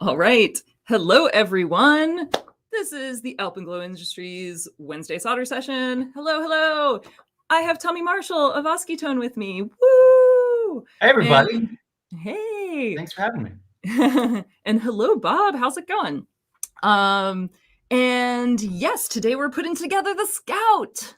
All right. Hello, everyone. This is the Alpenglow Industries Wednesday solder session. Hello. I have Tommy Marshall of Oskitone with me. Woo! Hey, everybody. And, hey. Thanks for having me. And hello, Bob. How's it going? And yes, today we're putting together the Scout.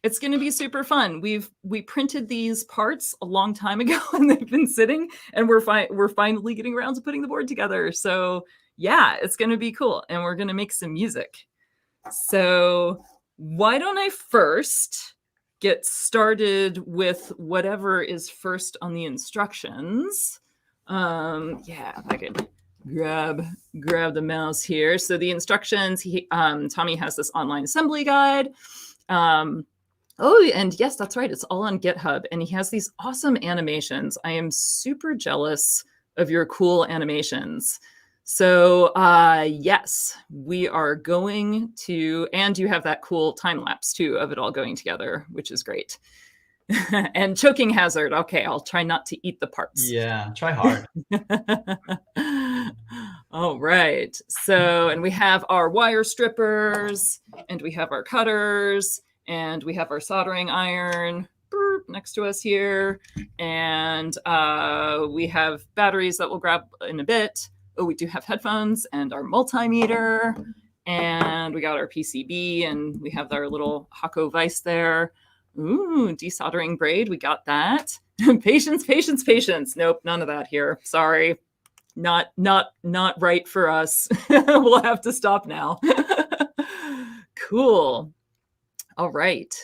It's going to be super fun. We printed these parts a long time ago, and they've been sitting, and we're finally getting around to putting the board together. So yeah, it's going to be cool, and we're going to make some music. So why don't I first get started with whatever is first on the instructions? Yeah, if I could grab the mouse here. So the instructions, Tommy has this online assembly guide. Oh, and yes, that's right. It's all on GitHub, and he has these awesome animations. I am super jealous of your cool animations. So yes, we are going to, and you have that cool time lapse too of it all going together, which is great. And choking hazard. Okay, I'll try not to eat the parts. Yeah, try hard. All right. So, and we have our wire strippers, and we have our cutters, and we have our soldering iron next to us here. And we have batteries that we'll grab in a bit. Oh, we do have headphones and our multimeter. And we got our PCB, and we have our little Hako vise there. Ooh, desoldering braid. We got that. Patience. Nope, none of that here. Sorry. Not right for us. We'll have to stop now. Cool. All right.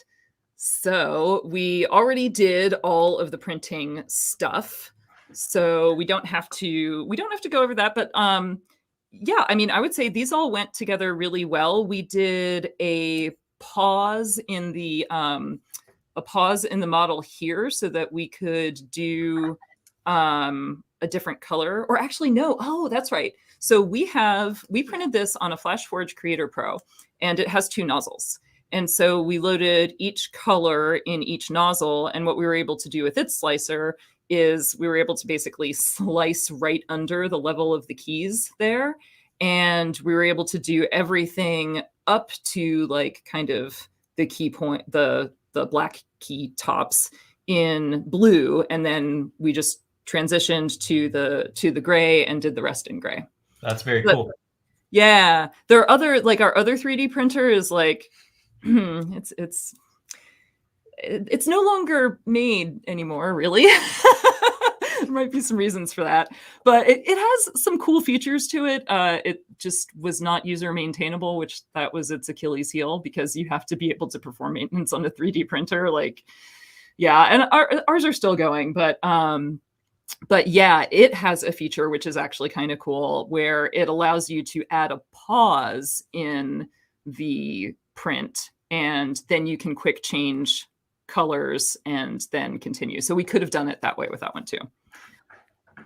So we already did all of the printing stuff. So we don't have to go over that, but yeah, I mean, I would say these all went together really well. We did a pause in the model here so that we could do a different color, or actually no. Oh, that's right. So we printed this on a FlashForge Creator Pro, and it has 2 nozzles. And so we loaded each color in each nozzle. And what we were able to do with its slicer is we were able to basically slice right under the level of the keys there. And we were able to do everything up to like kind of the key point, the black key tops in blue. And then we just transitioned to the gray and did the rest in gray. That's very cool. Yeah. There are other, like our other 3D printer is like, it's no longer made anymore, really. There might be some reasons for that, but it has some cool features to it. It just was not user maintainable, which that was its Achilles heel, because you have to be able to perform maintenance on a 3D printer. Like, yeah, and ours are still going, but yeah, it has a feature which is actually kind of cool, where it allows you to add a pause in the print, and then you can quick change colors and then continue. So we could have done it that way with that one too.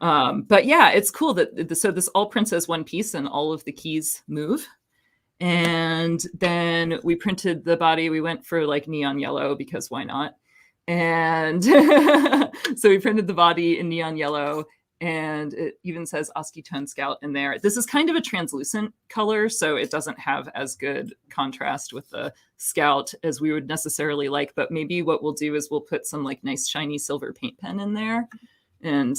But yeah, it's cool that so this all prints as one piece and all of the keys move. And then we printed the body. We went for like neon yellow because why not? And so we printed the body in neon yellow, and it even says Oskitone Scout in there. This is kind of a translucent color, so it doesn't have as good contrast with the Scout as we would necessarily like. But maybe what we'll do is we'll put some like nice shiny silver paint pen in there, and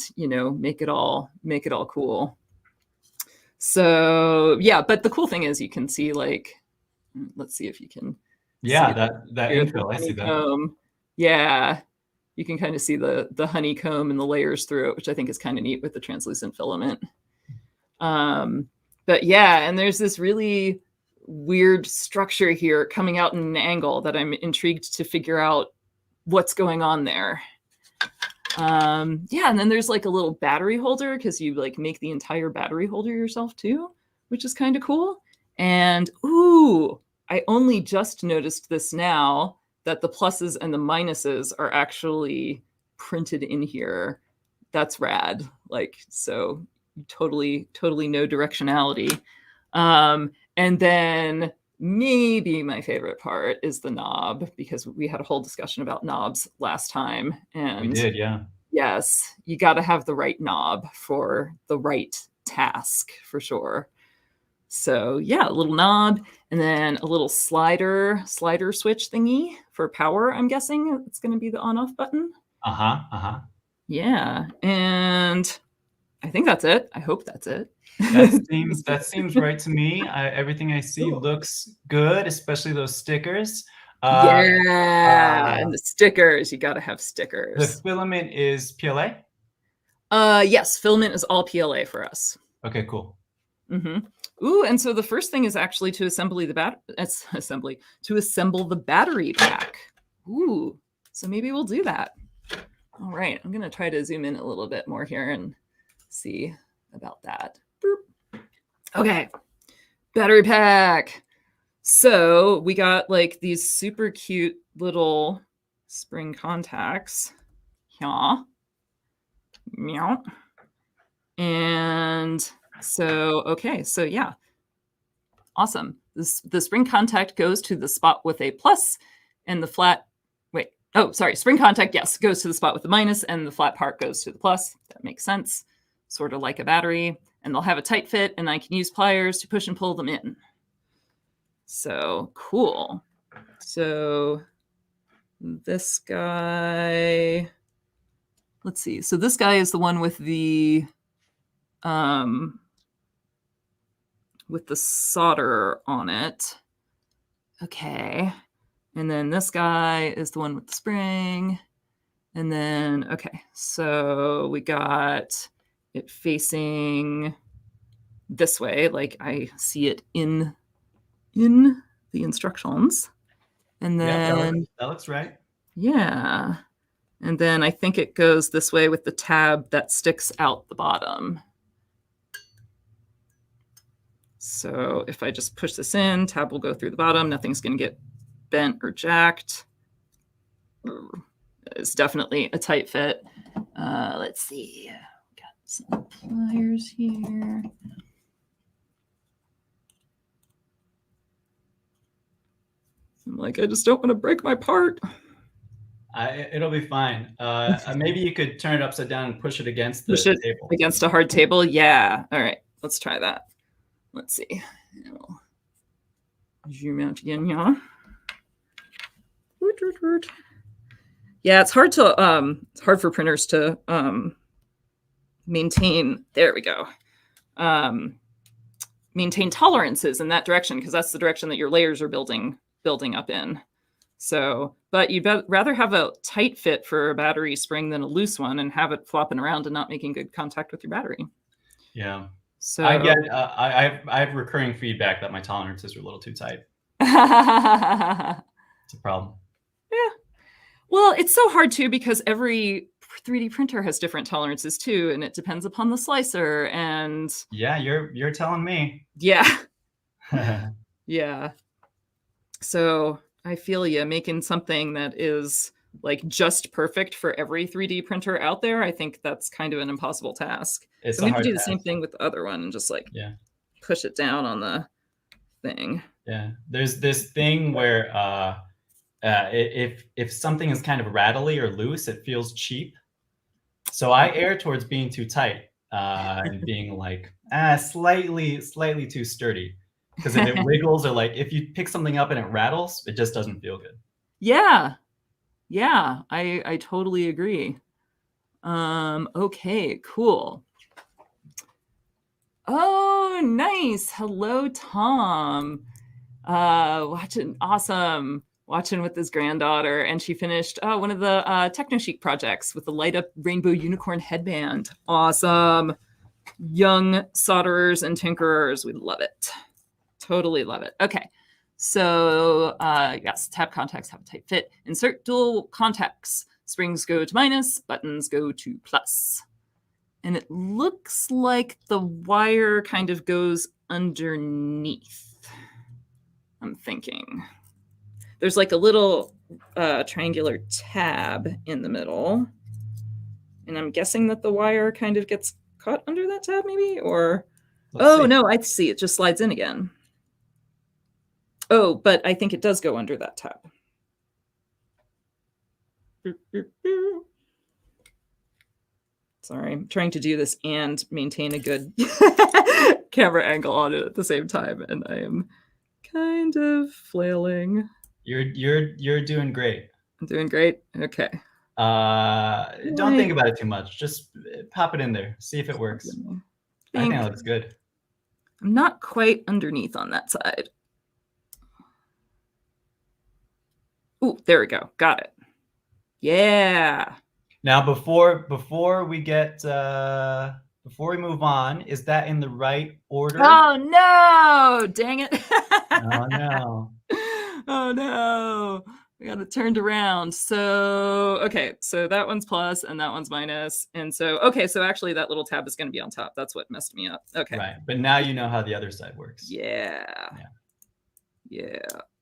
make it all cool. So yeah, but the cool thing is you can see, like, let's see if you can. Yeah, that infill, I see that. Yeah, you can kind of see the honeycomb and the layers through it, which I think is kind of neat with the translucent filament. But yeah, and there's this really weird structure here coming out in an angle that I'm intrigued to figure out what's going on there. Yeah, and then there's like a little battery holder, because you like make the entire battery holder yourself too, which is kind of cool. And ooh, I only just noticed this now, that the pluses and the minuses are actually printed in here. That's rad. Like, so totally no directionality. And then maybe my favorite part is the knob, because we had a whole discussion about knobs last time. And we did, yeah. Yes, you got to have the right knob for the right task for sure. So yeah, a little knob and then a little slider switch thingy for power. I'm guessing it's going to be the on-off button. Yeah, and I think that's it. I hope that's it. That seems right to me. Everything I see looks good, especially those stickers. And the stickers. You got to have stickers. The filament is PLA? Yes, filament is all PLA for us. Okay, cool. Ooh, and so the first thing is actually to assemble the battery pack. Ooh, so maybe we'll do that. All right, I'm gonna try to zoom in a little bit more here and see about that. Boop. Okay, battery pack. So we got like these super cute little spring contacts. Yeah. Meow. And so, okay, so yeah. Awesome. The spring contact goes to the spot with a plus and the flat, spring contact, yes, goes to the spot with the minus and the flat part goes to the plus. That makes sense. Sort of like a battery. And they'll have a tight fit and I can use pliers to push and pull them in. So cool. So this guy, let's see. So this guy is the one with the solder on it. Okay. And then this guy is the one with the spring. And then, okay, so we got it facing this way, like I see it in the instructions. And then that looks right. Yeah. And then I think it goes this way with the tab that sticks out the bottom. So if I just push this in, tab will go through the bottom. Nothing's going to get bent or jacked. It's definitely a tight fit. Let's see. Got some pliers here. I'm like, I just don't want to break my part. It'll be fine. Maybe you could turn it upside down and push it against the table. Against a hard table? Yeah. All right. Let's try that. Let's see. I'll zoom out again. Yeah. Yeah, it's hard for printers to maintain. There we go. Maintain tolerances in that direction because that's the direction that your layers are building up in. So, but you'd rather have a tight fit for a battery spring than a loose one and have it flopping around and not making good contact with your battery. Yeah. So I get. I have recurring feedback that my tolerances are a little too tight. It's a problem. Yeah. Well, it's so hard too because every 3D printer has different tolerances too, and it depends upon the slicer. And yeah, you're telling me. Yeah. Yeah. So I feel you. Making something that is like just perfect for every 3D printer out there, I think that's kind of an impossible task. So I'm going to do the same thing with the other one and just like push it down on the thing. Yeah, there's this thing where if something is kind of rattly or loose, it feels cheap. So I err towards being too tight and being like slightly too sturdy. Because if it wiggles or like if you pick something up and it rattles, it just doesn't feel good. Yeah. Yeah, I totally agree. Okay, cool. Oh, nice. Hello, Tom. Watching with his granddaughter, and she finished one of the TechnoChic projects with the light up rainbow unicorn headband. Awesome. Young solderers and tinkerers, we love it. Totally love it. Okay. So yes, tab contacts have a tight fit. Insert dual contacts. Springs go to minus, buttons go to plus. And it looks like the wire kind of goes underneath. I'm thinking. There's like a little triangular tab in the middle. And I'm guessing that the wire kind of gets caught under that tab maybe? Or, Let's see. No, I see. It just slides in again. Oh, but I think it does go under that tab. Sorry, I'm trying to do this and maintain a good camera angle on it at the same time, and I am kind of flailing. You're doing great. I'm doing great. Okay. Don't think about it too much. Just pop it in there. See if it works. I think it looks good. I'm not quite underneath on that side. Ooh, there we go. Got it. Yeah. Now, before we get before we move on, is that in the right order? Oh no! Dang it! Oh no! Oh no! We got it turned around. So okay, so that one's plus and that one's minus, and so okay, so actually that little tab is going to be on top. That's what messed me up. Okay. Right, but now you know how the other side works. Yeah.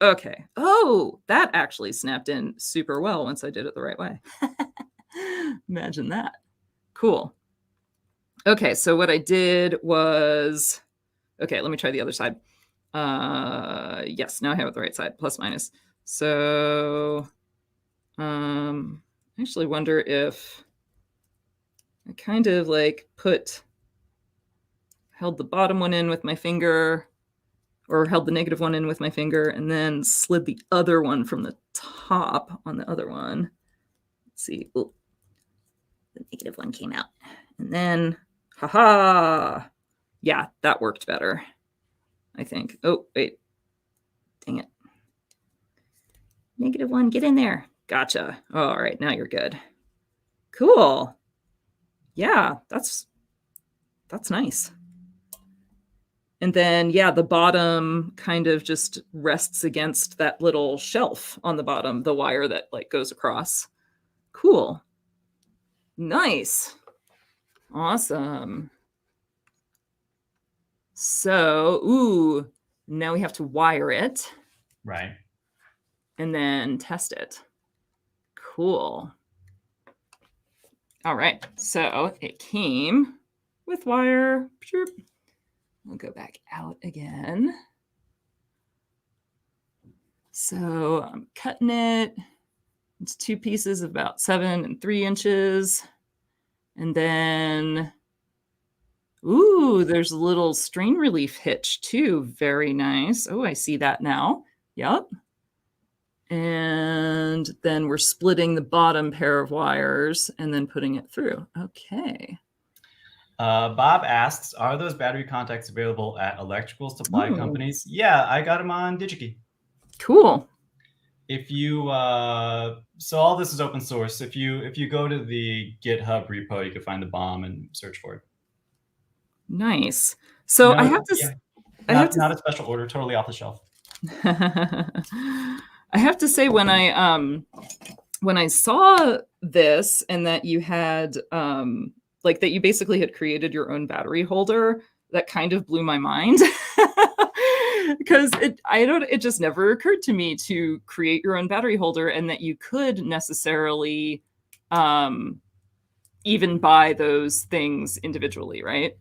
Okay. Oh, that actually snapped in super well once I did it the right way. Imagine that. Cool. Okay, so what I did was, okay, let me try the other side. Yes, now I have it the right side, plus minus. So I actually wonder if I kind of like held the bottom one in with my finger, or held the negative one in with my finger, and then slid the other one from the top on the other one. Let's see. Ooh. The negative one came out. And then, haha. Yeah, that worked better, I think. Oh, wait. Dang it. Negative one, get in there. Gotcha. All right, now you're good. Cool. Yeah, that's nice. And then, yeah, the bottom kind of just rests against that little shelf on the bottom, the wire that like goes across. Cool. Nice. Awesome. So, ooh, now we have to wire it. Right. And then test it. Cool. All right. So it came with wire. We'll go back out again. So I'm cutting it. It's 2 pieces of about 7 and 3 inches. And then, ooh, there's a little strain relief hitch too. Very nice. Oh, I see that now. Yep. And then we're splitting the bottom pair of wires and then putting it through. Okay. Bob asks, are those battery contacts available at electrical supply companies? Yeah, I got them on DigiKey. Cool. If you so all this is open source. If you go to the GitHub repo, you can find the bomb and search for it. Nice. So I have to. Not a special order, totally off the shelf. I have to say, when I saw this and that you had like that you basically had created your own battery holder, that kind of blew my mind. Because it just never occurred to me to create your own battery holder, and that you could necessarily even buy those things individually, right?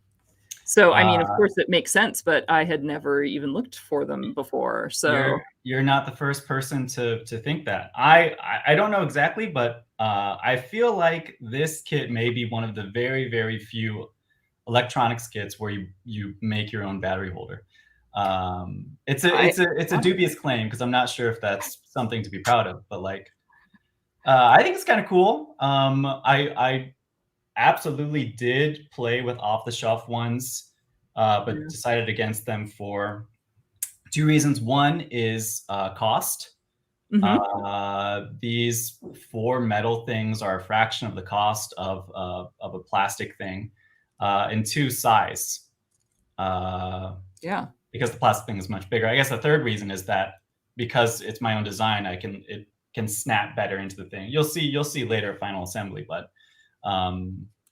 So, I mean, of course it makes sense, but I had never even looked for them before. So you're not the first person to think that. I don't know exactly, but I feel like this kit may be one of the very, very few electronics kits where you make your own battery holder. It's a dubious claim, because I'm not sure if that's something to be proud of, but like I think it's kind of cool. I absolutely did play with off-the-shelf ones, but decided against them for 2 reasons. One is cost. These 4 metal things are a fraction of the cost of a plastic thing, and 2, size. Because the plastic thing is much bigger. I guess the third reason is that because it's my own design, it can snap better into the thing. You'll see later final assembly, but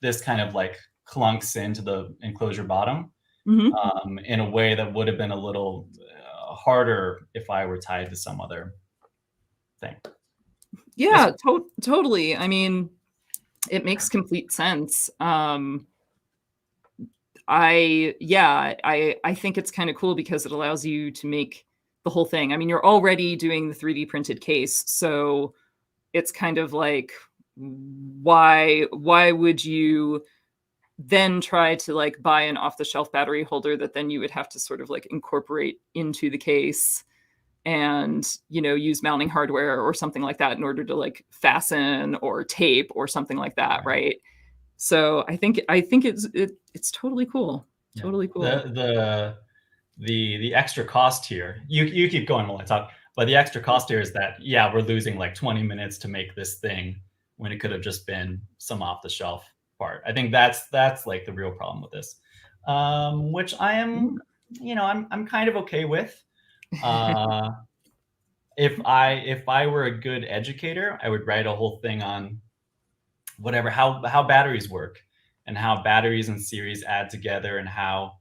this kind of like clunks into the enclosure bottom in a way that would have been a little harder if I were tied to some other thing. Yeah, totally. I mean, it makes complete sense. I think it's kind of cool because it allows you to make the whole thing. I mean, you're already doing the 3D printed case, so it's kind of like, why would you then try to like buy an off-the-shelf battery holder that then you would have to sort of like incorporate into the case and, you know, use mounting hardware or something like that in order to like fasten or tape or something like that, right? So I think it's totally cool. Yeah. Totally cool. The extra cost here, you keep going while I talk, but the extra cost here is that, yeah, we're losing like 20 minutes to make this thing when it could have just been some off the shelf part. I think that's like the real problem with this, which I am, you know, I'm kind of okay with. If I were a good educator, I would write a whole thing on whatever, how batteries work and how batteries and series add together, and how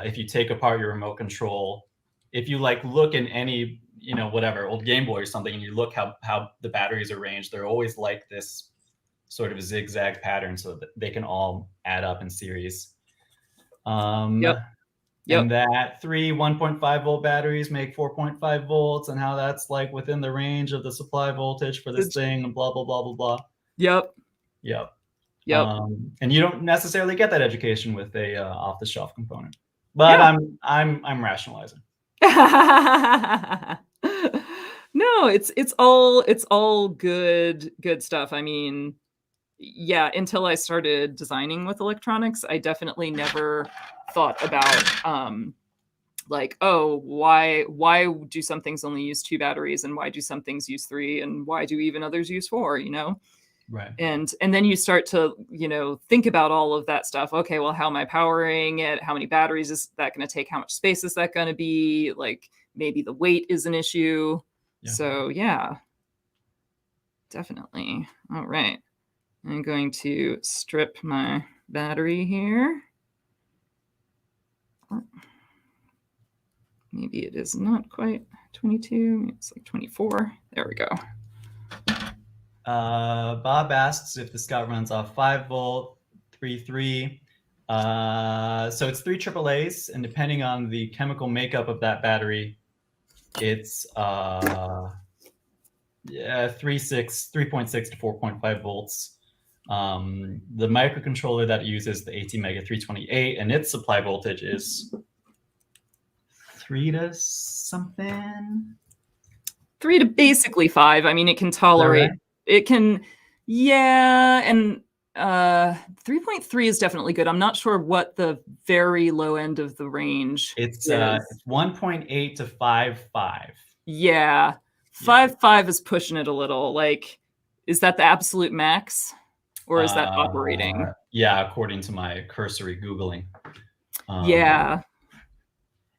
if you take apart your remote control, if you like look in any, you know, whatever old Game Boy or something, and you look how the batteries are arranged, they're always like this sort of zigzag pattern so that they can all add up in series. And that 3 1.5 volt batteries make 4.5 volts, and how that's like within the range of the supply voltage for this thing, and blah blah blah blah blah. Yep. And you don't necessarily get that education with a off-the-shelf component, but I'm rationalizing. No, it's all good stuff. I mean, yeah, until I started designing with electronics, I definitely never thought about like, oh, why do some things only use 2 batteries, and why do some things use 3, and why do even others use 4, you know? Right. And then you start to, you know, think about all of that stuff. Okay, well, how am I powering it? How many batteries is that going to take? How much space is that going to be? Like, maybe the weight is an issue. Yeah. So yeah, definitely. All right. I'm going to strip my battery here. Maybe it is not quite 22. It's like 24. There we go. Bob asks if the Scout runs off 5 volt, 3. So it's 3 AAAs, and depending on the chemical makeup of that battery, it's 3.6 to 4.5 volts. The microcontroller that uses the ATmega 328, and its supply voltage is 3 to something. 3 to basically 5. I mean, it can tolerate. Right? It can, yeah, and 3.3 is definitely good. I'm not sure what the very low end of the range is. It's 1.8 to 5.5. Yeah, 5.5 is pushing it a little. Like, is that the absolute max, or is that operating? Yeah, according to my cursory Googling. Yeah.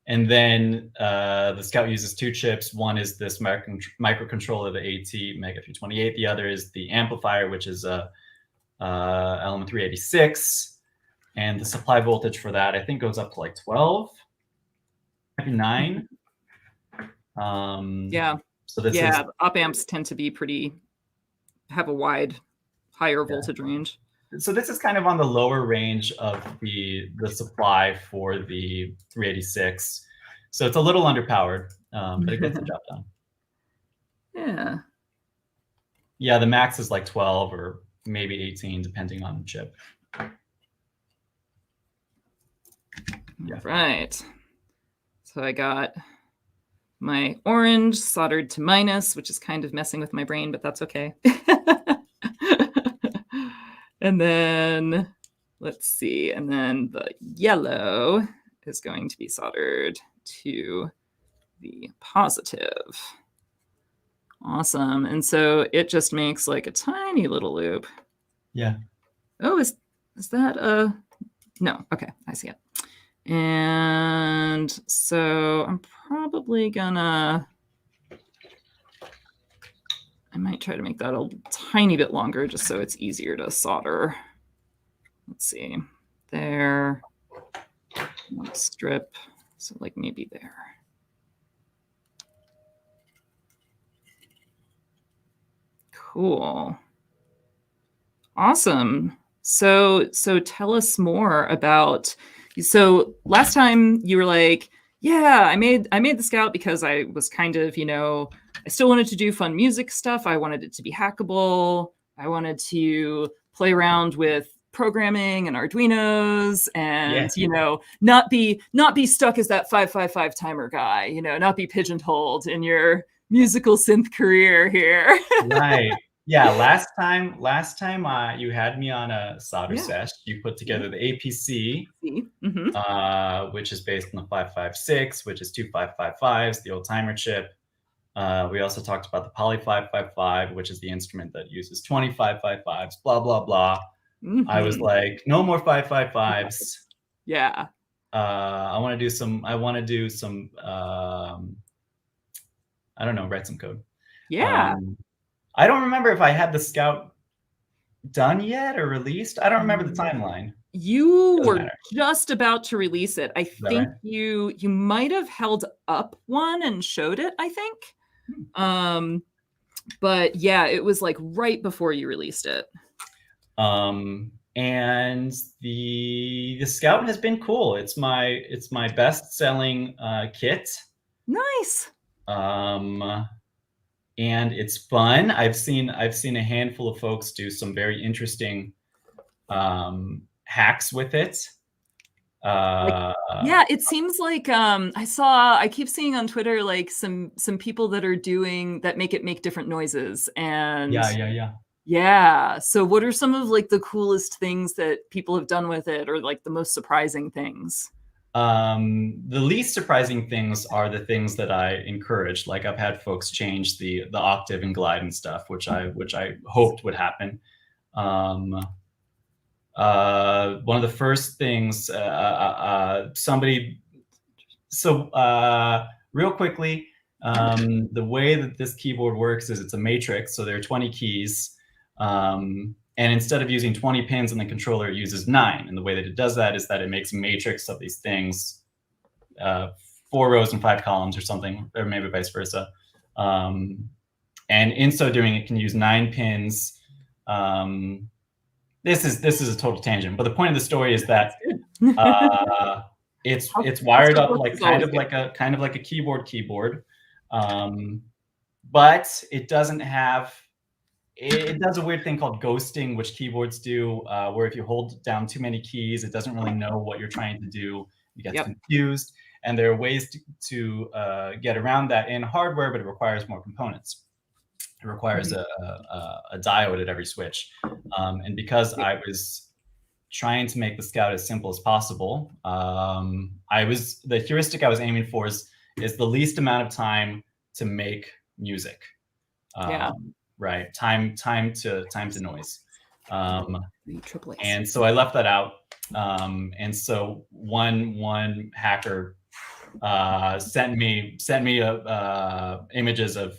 And then the Scout uses 2 chips. One is this microcontroller, the ATmega 328. The other is the amplifier, which is a Element 386. And the supply voltage for that, I think, goes up to like 12, maybe 9. Yeah. So this is, op amps tend to have a wide, higher voltage range. So this is kind of on the lower range of the supply for the 386. So it's a little underpowered, but it gets the job done. Yeah. Yeah, the max is like 12 or maybe 18, depending on the chip. Yeah. Right. So I got my orange soldered to minus, which is kind of messing with my brain, but that's okay. And then, let's see, and then the yellow is going to be soldered to the positive. Awesome. And so it just makes like a tiny little loop. Yeah. Oh, is that a... No, okay, I see it. And so I'm probably gonna... I might try to make that a tiny bit longer just so it's easier to solder. Let's see. There. Strip. So like maybe there. Cool. Awesome. So tell us more about... So last time you were like, yeah, I made the Scout because I was kind of, you know, I still wanted to do fun music stuff. I wanted it to be hackable. I wanted to play around with programming and Arduinos, and Yeah. not be stuck as that 555 timer guy, not be pigeonholed in your musical synth career here. Right. Yeah. Last time you had me on a solder Yeah. sesh. You put together the APC, Mm-hmm. which is based on the 556, which is two 555s, the old timer chip. We also talked about the Poly 555, which is the instrument that uses 20 555s, blah, blah, blah. I was Mm-hmm. like, no more 555s. Yeah. I want to do some, I don't know, write some code. Yeah. I don't remember if I had the Scout done yet or released. I don't remember the timeline. You Doesn't were matter. just about to release it. I Is that think right? you might have held up one and showed it, I think. But yeah, it was like right before you released it. And the Scout has been cool. It's my best selling kit. Nice. And it's fun. I've seen a handful of folks do some very interesting hacks with it. Yeah, it seems like I keep seeing on Twitter like some people that are doing that make different noises, and yeah. So what are some of like the coolest things that people have done with it, or like the most surprising things? The least surprising things are the things that I encouraged. Like I've had folks change the octave and glide and stuff, which I hoped would happen. One of the first things somebody. So real quickly, the way that this keyboard works is it's a matrix. So there are 20 keys. And instead of using 20 pins in the controller, it uses 9. And the way that it does that is that it makes a matrix of these things, 4 rows and 5 columns or something, or maybe vice versa. And in so doing, it can use 9 pins. This is a total tangent, but the point of the story is that it's wired up like kind of like a keyboard, but it doesn't have. It does a weird thing called ghosting, which keyboards do, where if you hold down too many keys, it doesn't really know what you're trying to do. It gets confused. And there are ways to get around that in hardware, but it requires more components. It requires a diode at every switch. And because I was trying to make the Scout as simple as possible, the heuristic I was aiming for is the least amount of time to make music. Right, time to noise, and so I left that out. And so one hacker sent me images of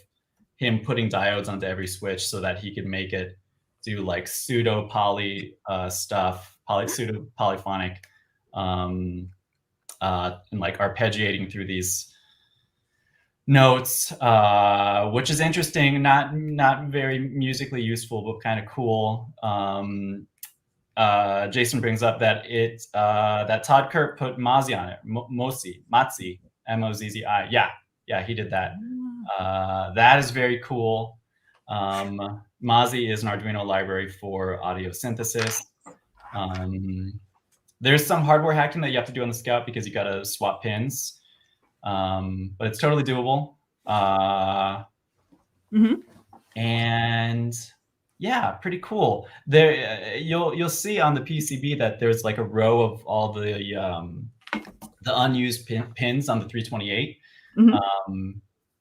him putting diodes onto every switch so that he could make it do like pseudo poly stuff, pseudo polyphonic, and like arpeggiating through these notes, which is interesting, not very musically useful, but kind of cool. Jason brings up that that Todd Kurt put Mozzi on it, Mozzi, M-O-Z-Z-I. Yeah, he did that. That is very cool. Mozzi is an Arduino library for audio synthesis. There's some hardware hacking that you have to do on the Scout because you got to swap pins. But it's totally doable. And yeah, pretty cool. There, you'll see on the PCB that there's like a row of all the unused pins on the 328.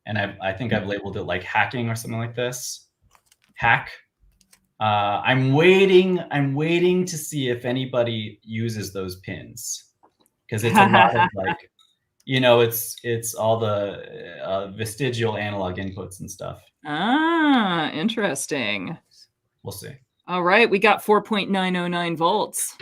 And I think I've labeled it like hacking or something like this. Hack. I'm waiting to see if anybody uses those pins, because it's a lot of like, it's all the vestigial analog inputs and stuff. Interesting. We'll see. All right, we got 4.909 volts.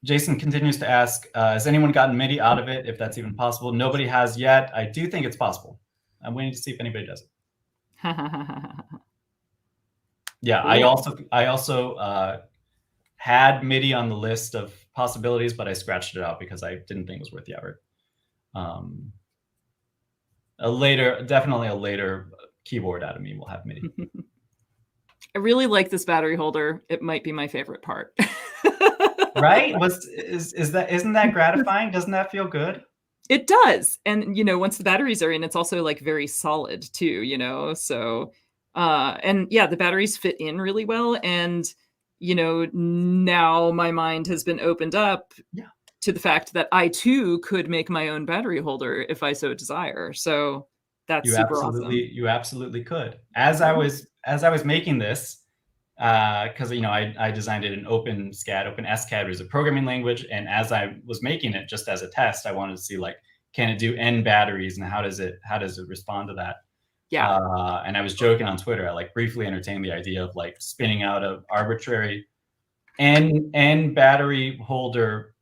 Jason continues to ask, has anyone gotten MIDI out of it, if that's even possible? Nobody has yet. I do think it's possible. I'm waiting to see if anybody does it. Yeah, cool. I also had MIDI on the list of possibilities, but I scratched it out because I didn't think it was worth the effort. Definitely a later keyboard out of me will have MIDI. really like this battery holder. It might be my favorite part. Right? Isn't that gratifying? Doesn't that feel good? It does. And, once the batteries are in, it's also like very solid too, so, and yeah, the batteries fit in really well. And, now my mind has been opened up Yeah. to the fact that I too could make my own battery holder if I so desire. So that's super awesome. You absolutely could. As I was making this, because I designed it in OpenSCAD. OpenSCAD is a programming language, and as I was making it, just as a test, I wanted to see like, can it do N batteries, and how does it respond to that? Yeah. And I was joking on Twitter. I like briefly entertained the idea of like spinning out an arbitrary N battery holder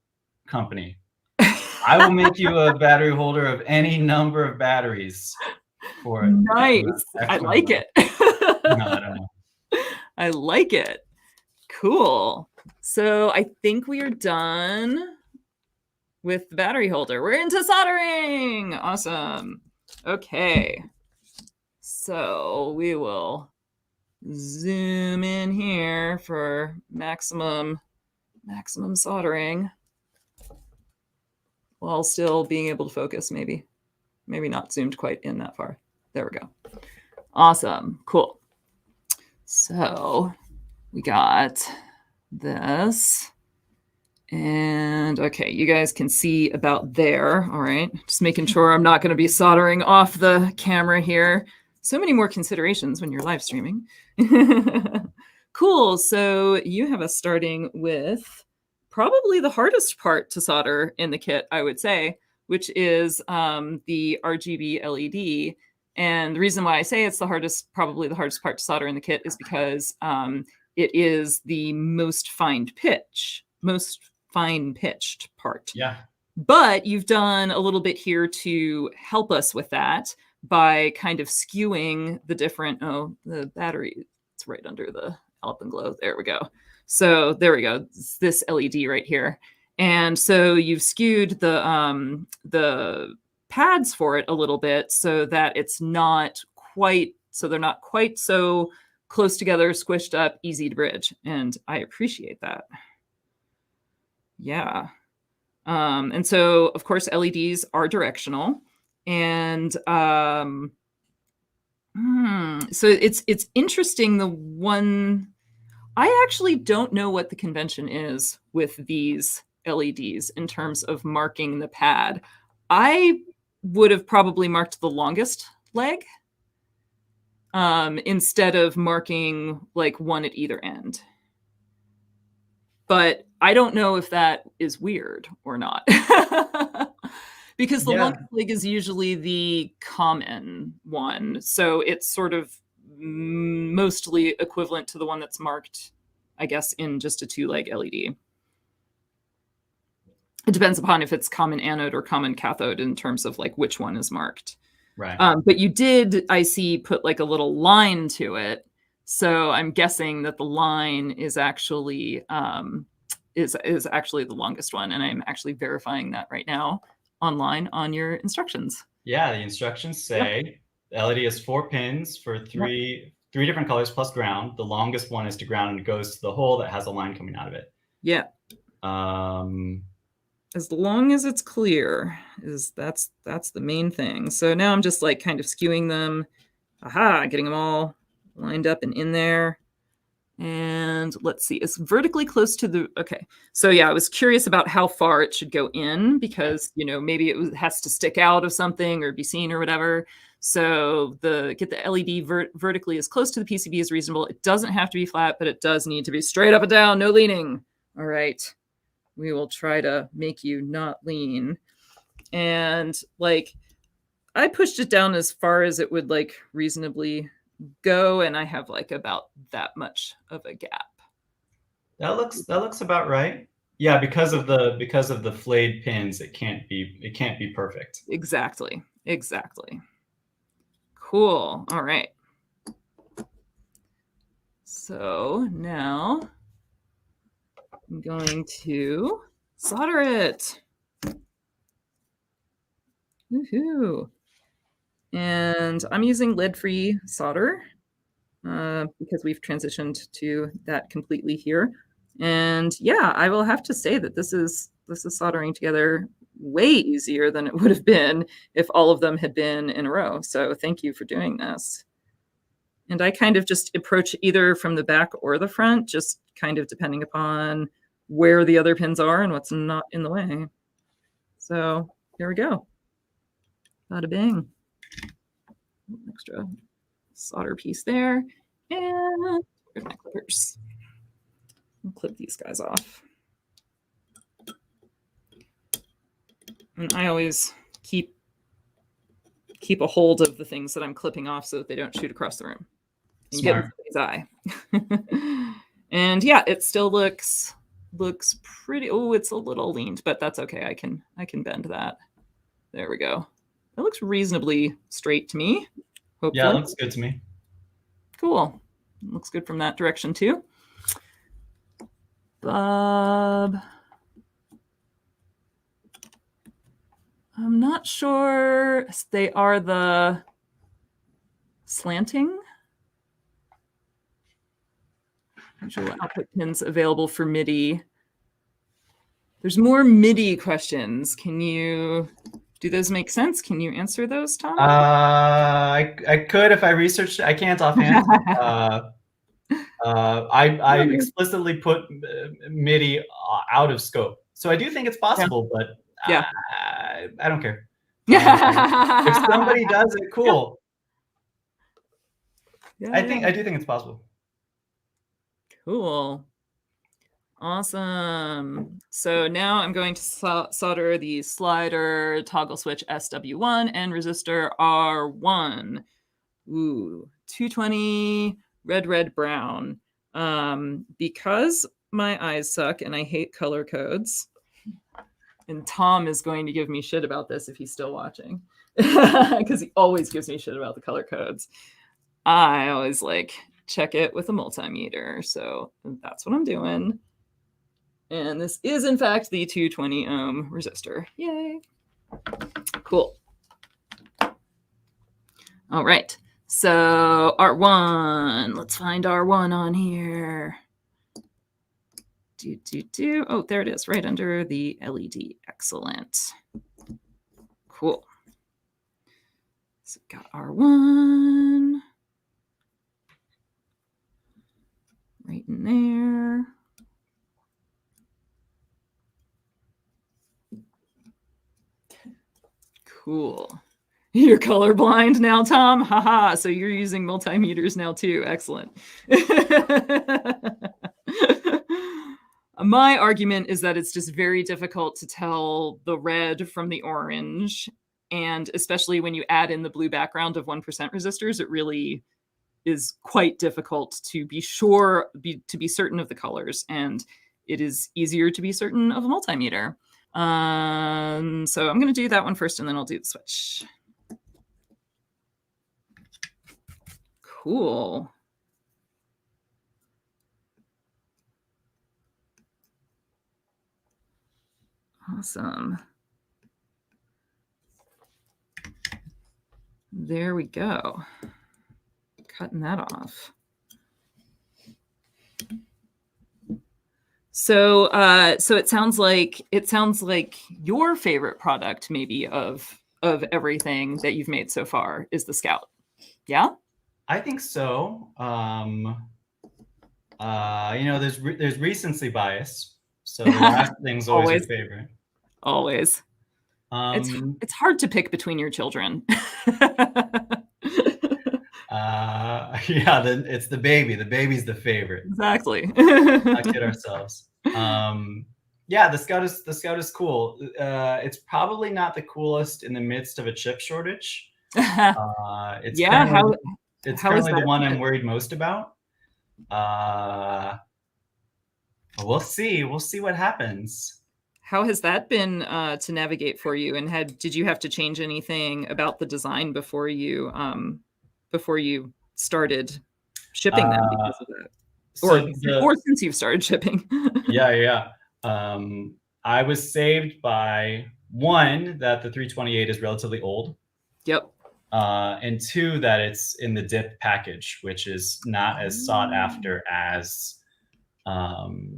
company. I will make you a battery holder of any number of batteries for Nice. I like it. No, I don't know. I like it. Cool. So I think we are done with the battery holder. We're into soldering. Awesome. Okay. So we will zoom in here for maximum soldering while still being able to focus, maybe not zoomed quite in that far. There we go. Awesome. Cool. So we got this. And okay, you guys can see about there. All right. Just making sure I'm not going to be soldering off the camera here. So many more considerations when you're live streaming. Cool. So you have us starting with probably the hardest part to solder in the kit, I would say, which is the RGB LED. And the reason why I say it's probably the hardest part to solder in the kit is because it is the most fine-pitched part. Yeah. But you've done a little bit here to help us with that by kind of skewing the different, the battery, it's right under the alpenglow. There we go. So there we go. It's this LED right here. And so you've skewed the pads for it a little bit so that it's not quite, so they're not quite so close together, squished up, easy to bridge. And I appreciate that. Yeah. And so of course, LEDs are directional. And so it's interesting. The one, I actually don't know what the convention is with these LEDs in terms of marking the pad. I would have probably marked the longest leg instead of marking like one at either end. But I don't know if that is weird or not. Because the longest leg is usually the common one. So it's sort of mostly equivalent to the one that's marked, I guess, in just a 2-leg LED. It depends upon if it's common anode or common cathode in terms of like which one is marked. Right. But you did, I see, put like a little line to it. So I'm guessing that the line is actually is actually the longest one. And I'm actually verifying that right now online on your instructions. Yeah, the instructions say the LED is 4 pins for three different colors plus ground. The longest one is to ground and it goes to the hole that has a line coming out of it. Yeah. As long as it's clear, that's the main thing. So now I'm just like kind of skewing them. Aha, getting them all lined up and in there. And let's see, it's vertically close to the, okay. So yeah, I was curious about how far it should go in because, maybe it has to stick out of something or be seen or whatever. So get the LED vertically as close to the PCB as reasonable. It doesn't have to be flat, but it does need to be straight up and down, no leaning. All right. We will try to make you not lean. And like, I pushed it down as far as it would like reasonably go, and I have like about that much of a gap. That looks about right. Yeah, because of the flayed pins, it can't be perfect. Exactly. Cool. All right. So now I'm going to solder it. Woohoo. And I'm using lead-free solder. because we've transitioned to that completely here. And yeah, I will have to say that this is soldering together way easier than it would have been if all of them had been in a row. So thank you for doing this. And I kind of just approach either from the back or the front, just kind of depending upon where the other pins are and what's not in the way. So here we go. Bada bing. Extra solder piece there. And where's my clippers? I'll clip these guys off. And I always keep a hold of the things that I'm clipping off so that they don't shoot across the room and Smart. get in somebody's eye. And yeah, it still looks pretty. Oh, it's a little leaned, but that's okay. I can bend that. There we go. It looks reasonably straight to me. Hopefully. Yeah, it looks good to me. Cool. It looks good from that direction too. Bob. I'm not sure. They are the slanting visual output pins available for MIDI. There's more MIDI questions. Do those make sense? Can you answer those, Tom? I could if I researched it. I can't offhand. I explicitly put MIDI out of scope. So I do think it's possible, but yeah. I don't care. If somebody does it, cool. Yeah, I do think it's possible. Cool. Awesome. So now I'm going to solder the slider, toggle switch SW1 and resistor R1. Ooh, 220, red, brown. Because my eyes suck and I hate color codes, and Tom is going to give me shit about this if he's still watching, because he always gives me shit about the color codes. I always check it with a multimeter. So that's what I'm doing. And this is, in fact, the 220 ohm resistor. Yay. Cool. All right. So R1. Let's find R1 on here. Oh, there it is, right under the LED. Excellent. Cool. So got R1 right in there. Cool. You're colorblind now, Tom? Haha. So you're using multimeters now too. Excellent. My argument is that it's just very difficult to tell the red from the orange. And especially when you add in the blue background of 1% resistors, it really is quite difficult to be certain of the colors. And it is easier to be certain of a multimeter. So I'm going to do that one first, and then I'll do the switch. Cool. Awesome. There we go. Cutting that off. So it sounds like your favorite product, maybe of everything that you've made so far, is the Scout. Yeah, I think so. There's recency bias, so the last thing's always your favorite. Always. It's hard to pick between your children. Yeah, then it's the baby. The baby's the favorite. Exactly. Not kid ourselves. Yeah, the Scout is cool. It's probably not the coolest in the midst of a chip shortage. It's currently the one I'm worried most about. We'll see. We'll see what happens. How has that been to navigate for you? And did you have to change anything about the design before you started shipping them because of that? Or since you've started shipping? Yeah. I was saved by one, that the 328 is relatively old. Yep. and 2, that it's in the DIP package, which is not as sought after as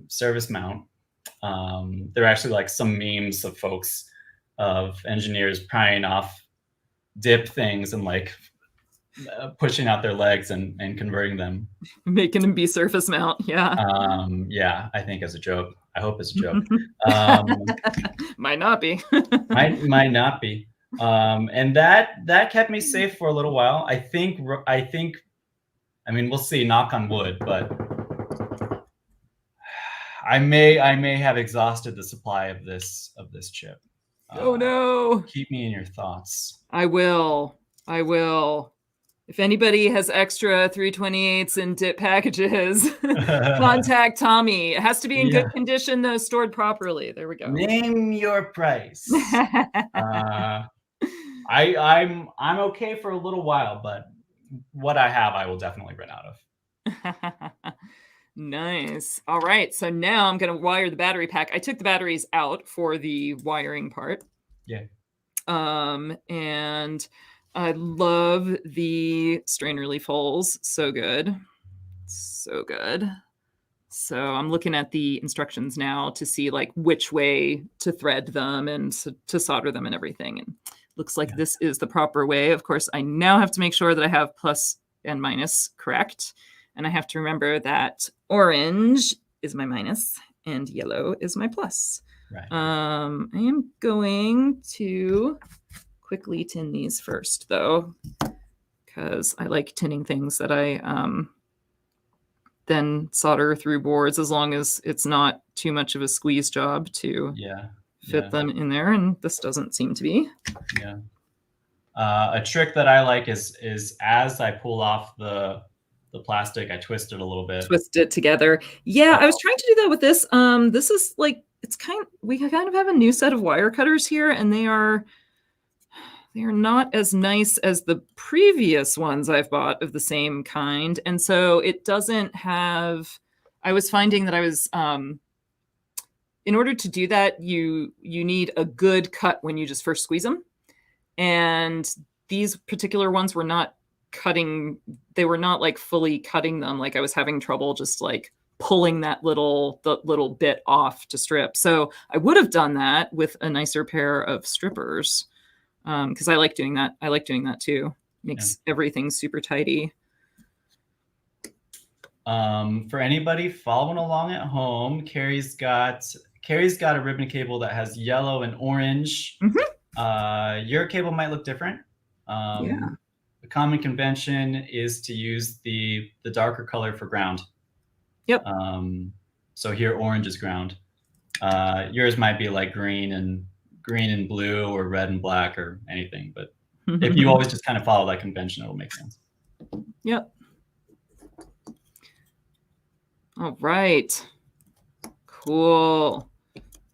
service mount. There are actually like some memes of folks, of engineers prying off DIP things and like pushing out their legs and converting them, making them be surface mount. Yeah. Yeah, I think as a joke. I hope it's a joke. Might not be. might not be. And that kept me safe for a little while. I think. I mean, we'll see. Knock on wood, but I may have exhausted the supply of this chip. Oh no! Keep me in your thoughts. I will. If anybody has extra 328s in DIP packages, contact Tommy. It has to be in good condition, though, stored properly. There we go. Name your price. I'm okay for a little while, but what I have, I will definitely run out of. Nice. All right. So now I'm going to wire the battery pack. I took the batteries out for the wiring part. Yeah. And I love the strain relief holes. So good. So good. So I'm looking at the instructions now to see like which way to thread them and to solder them and everything. And looks like this is the proper way. Of course, I now have to make sure that I have plus and minus correct. And I have to remember that orange is my minus and yellow is my plus. Right. I am going to quickly tin these first, though, because I like tinning things that I then solder through boards, as long as it's not too much of a squeeze job to fit them in there. And this doesn't seem to be. Yeah. A trick that I like is as I pull off the plastic, I twist it a little bit. Twist it together. Yeah, I was trying to do that with this. This is like, we kind of have a new set of wire cutters here, and they are not as nice as the previous ones I've bought of the same kind. And so it doesn't have, I was finding that I was, in order to do that, you need a good cut when you just first squeeze them. And these particular ones were not cutting, they were not like fully cutting them. Like I was having trouble just like pulling the little bit off to strip. So I would have done that with a nicer pair of strippers, because I like doing that. I like doing that too. Makes everything super tidy. For anybody following along at home, Carrie's got a ribbon cable that has yellow and orange. Mm-hmm. Your cable might look different. The common convention is to use the darker color for ground. Yep. So here orange is ground. Yours might be like green and blue, or red and black, or anything. But if you always just kind of follow that convention, it'll make sense. Yep. All right. Cool.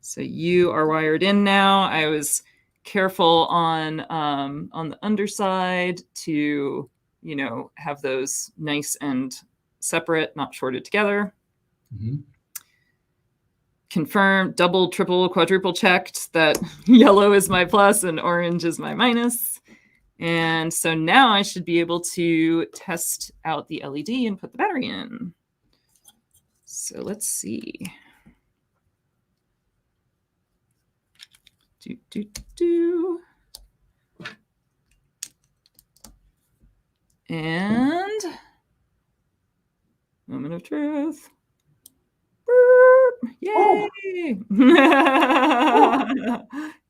So you are wired in now. I was careful on the underside to, have those nice and separate, not shorted together. Mm-hmm. Confirm, double, triple, quadruple checked that yellow is my plus and orange is my minus. And so now I should be able to test out the LED and put the battery in. So let's see. And moment of truth. Boop. Yay!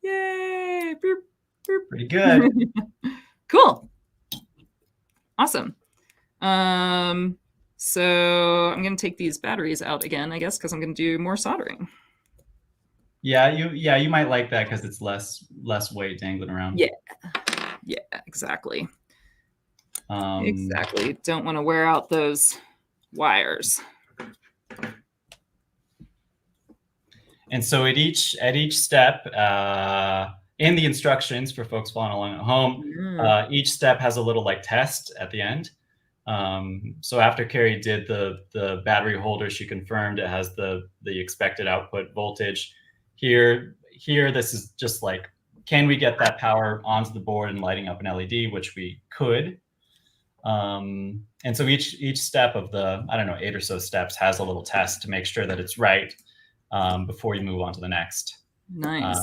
Yay! Boop, boop. Pretty good. Cool. Awesome. So I'm going to take these batteries out again, I guess, because I'm going to do more soldering. Yeah, you might like that because it's less weight dangling around. Yeah, exactly. Exactly. Don't want to wear out those wires. And so at each step, in the instructions for folks following along at home, each step has a little like test at the end. So after Carrie did the battery holder, she confirmed it has the expected output voltage. Here, this is just like can we get that power onto the board and lighting up an LED, which we could. And so each step of the, I don't know, 8 or so steps has a little test to make sure that it's right before you move on to the next. Nice.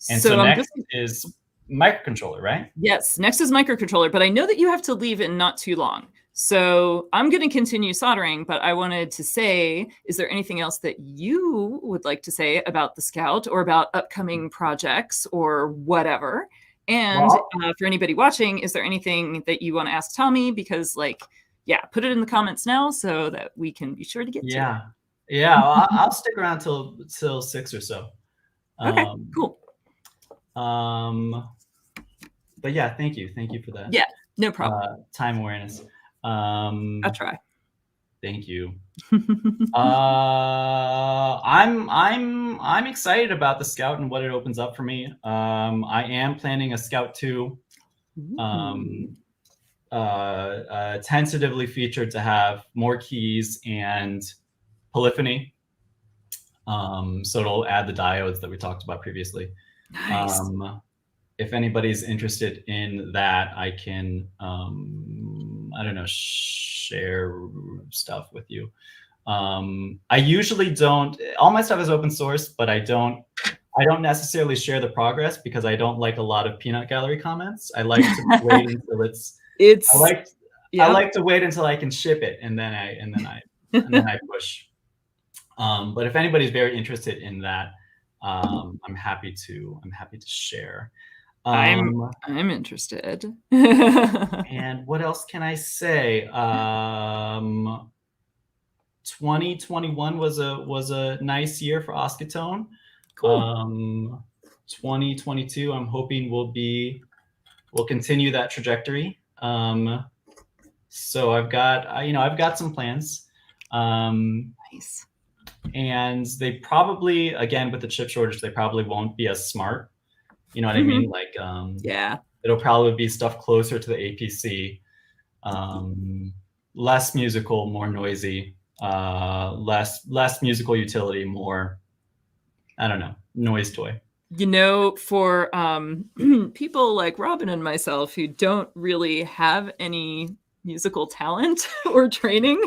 And so next is microcontroller, right? Yes, next is microcontroller, but I know that you have to leave in not too long. So I'm going to continue soldering, but I wanted to say, is there anything else that you would like to say about the Scout or about upcoming projects or whatever? And for anybody watching, is there anything that you want to ask Tommy? Because yeah, put it in the comments now so that we can be sure to get to it. Yeah, well, I'll stick around till 6 or so. Okay, cool. But yeah, thank you for that. Yeah, no problem. Time awareness. I'll try. Thank you. I'm excited about the Scout and what it opens up for me. I am planning a Scout 2. Tentatively featured to have more keys and polyphony. So it'll add the diodes that we talked about previously. Nice. If anybody's interested in that, I can, I don't know, share stuff with you. I usually don't, all my stuff is open source, but I don't necessarily share the progress because I don't like a lot of peanut gallery comments. I like to wait until I like to wait until I can ship it and then I push. But if anybody's very interested in that, I'm happy to share. I'm interested. And what else can I say? 2021 was a nice year for Oskitone. Cool. 2022, I'm hoping we'll continue that trajectory. So I've got some plans. Nice. And they probably, again, with the chip shortage, they probably won't be as smart. You know what I mean? Like, yeah, it'll probably be stuff closer to the APC, less musical, more noisy, less musical utility, more, I don't know, noise toy. You know, for people like Robin and myself who don't really have any musical talent or training,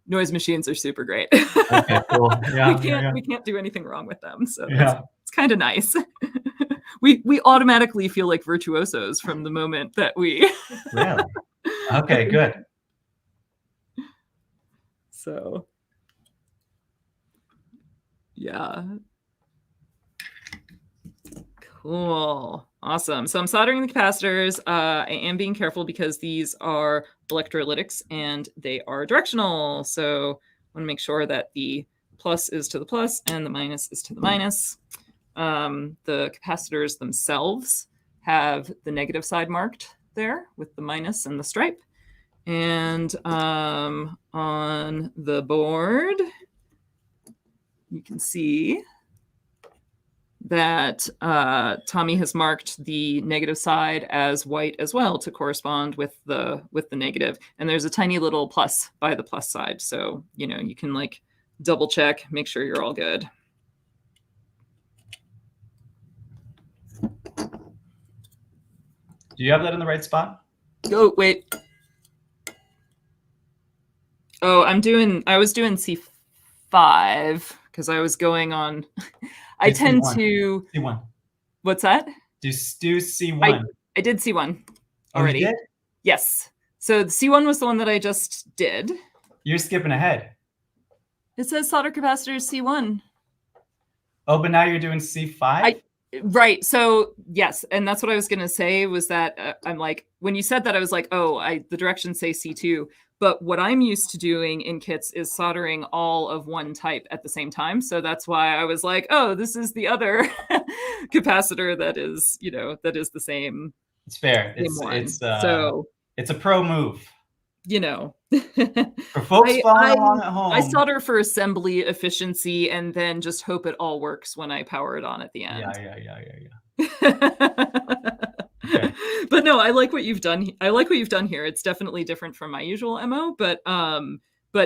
noise machines are super great. Okay, cool. Yeah, we can't do anything wrong with them. So yeah. it's kind of nice. We automatically feel like virtuosos from the moment that we Really? Okay, good. So yeah. Cool. Awesome. So I'm soldering the capacitors. I am being careful because these are electrolytics and they are directional. So I want to make sure that the plus is to the plus and the minus is to the minus. The capacitors themselves have the negative side marked there with the minus and the stripe. And on the board, you can see that Tommy has marked the negative side as white as well to correspond with the negative. And there's a tiny little plus by the plus side. So, you know, you can like double check, make sure you're all good. Do you have that in the right spot? Oh, wait. Oh, I was doing C5 because I was going on. I tend to C1. What's that? Do C1. I did C1 already. Oh, you did? Yes. So the C1 was the one that I just did. You're skipping ahead. It says solder capacitors C1. Oh, but now you're doing C5? Right. So yes, and that's what I was going to say was that I'm like, when you said that, I was like, oh, the directions say C2. But what I'm used to doing in kits is soldering all of one type at the same time. So that's why I was like, oh, this is the other capacitor that is, you know, that is the same. It's fair. It's a pro move. You know, for folks following along at home. I solder for assembly efficiency and then just hope it all works when I power it on at the end. Yeah. Okay. But no, I like what you've done. I like what you've done here. It's definitely different from my usual MO, but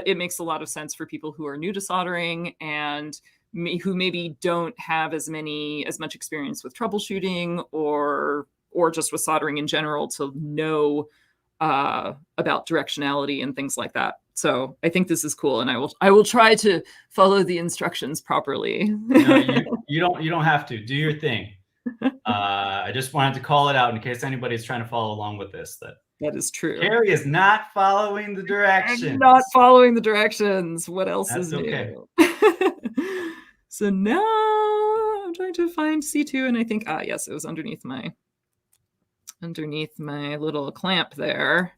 it makes a lot of sense for people who are new to soldering and who maybe don't have as much experience with troubleshooting or just with soldering in general to know about directionality and things like that. So I think this is cool, and I will try to follow the instructions properly. No, you don't have to. Do your thing. I just wanted to call it out in case anybody's trying to follow along with this. That is true. Carrie is not following the directions. I'm not following the directions. What else That's is new? Okay. So now I'm trying to find C2, and I think yes, it was underneath my little clamp there.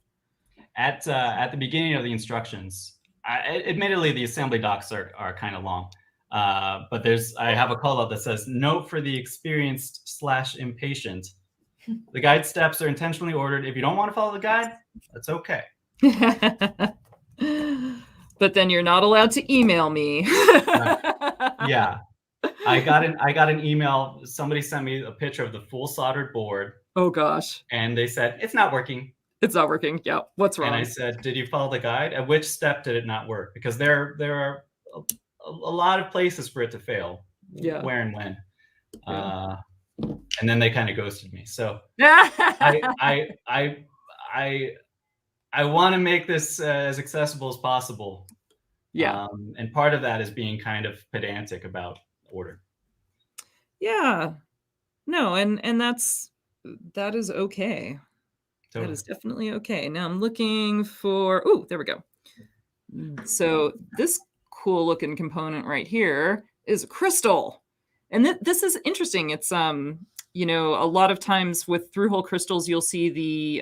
At the beginning of the instructions, admittedly the assembly docs are kind of long, but I have a call out that says, note for the experienced / impatient, the guide steps are intentionally ordered. If you don't want to follow the guide, that's okay. But then you're not allowed to email me. Yeah, I got an email. Somebody sent me a picture of the full soldered board. Oh gosh. And they said, it's not working. It's not working. Yeah. What's wrong? And I said, did you follow the guide? At which step did it not work? Because there are a lot of places for it to fail. Yeah. Where and when. Yeah. And then they kind of ghosted me. So I want to make this as accessible as possible. Yeah. And part of that is being kind of pedantic about order. Yeah. No, and that is okay. Totally. That is definitely okay. Now I'm looking for, there we go. So this cool looking component right here is a crystal. And this is interesting. It's, a lot of times with through-hole crystals, you'll see the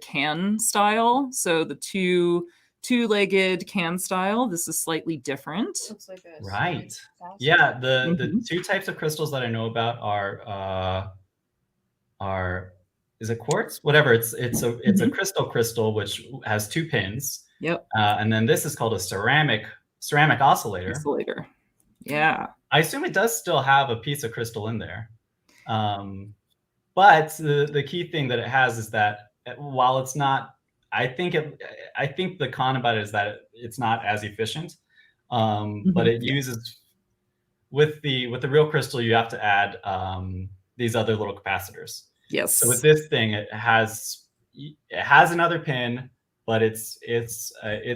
can style. So the two-legged can style. This is slightly different. Looks like a right. Yeah, the two types of crystals that I know about are is it quartz? Whatever. It's a crystal which has 2 pins. Yep. And then this is called a ceramic oscillator. Yeah. I assume it does still have a piece of crystal in there. But the key thing that it has is that while it's not, I think the con about it is that it's not as efficient. But it uses with the real crystal, you have to add these other little capacitors. Yes. So with this thing, it has another pin, but its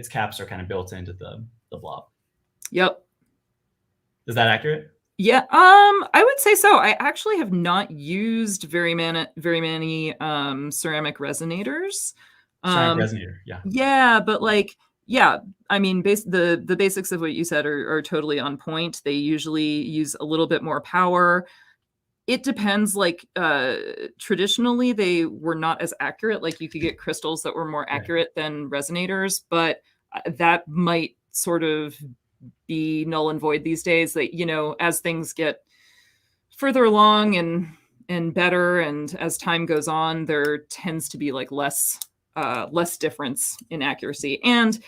caps are kind of built into the blob. Yep. Is that accurate? Yeah, I would say so. I actually have not used very many ceramic resonators. Ceramic resonator, yeah. Yeah, but I mean, the basics of what you said are totally on point. They usually use a little bit more power. It depends. Traditionally, they were not as accurate. Like you could get crystals that were more accurate than resonators, but that might sort of be null and void these days. That as things get further along and better, and as time goes on, there tends to be less difference in accuracy. And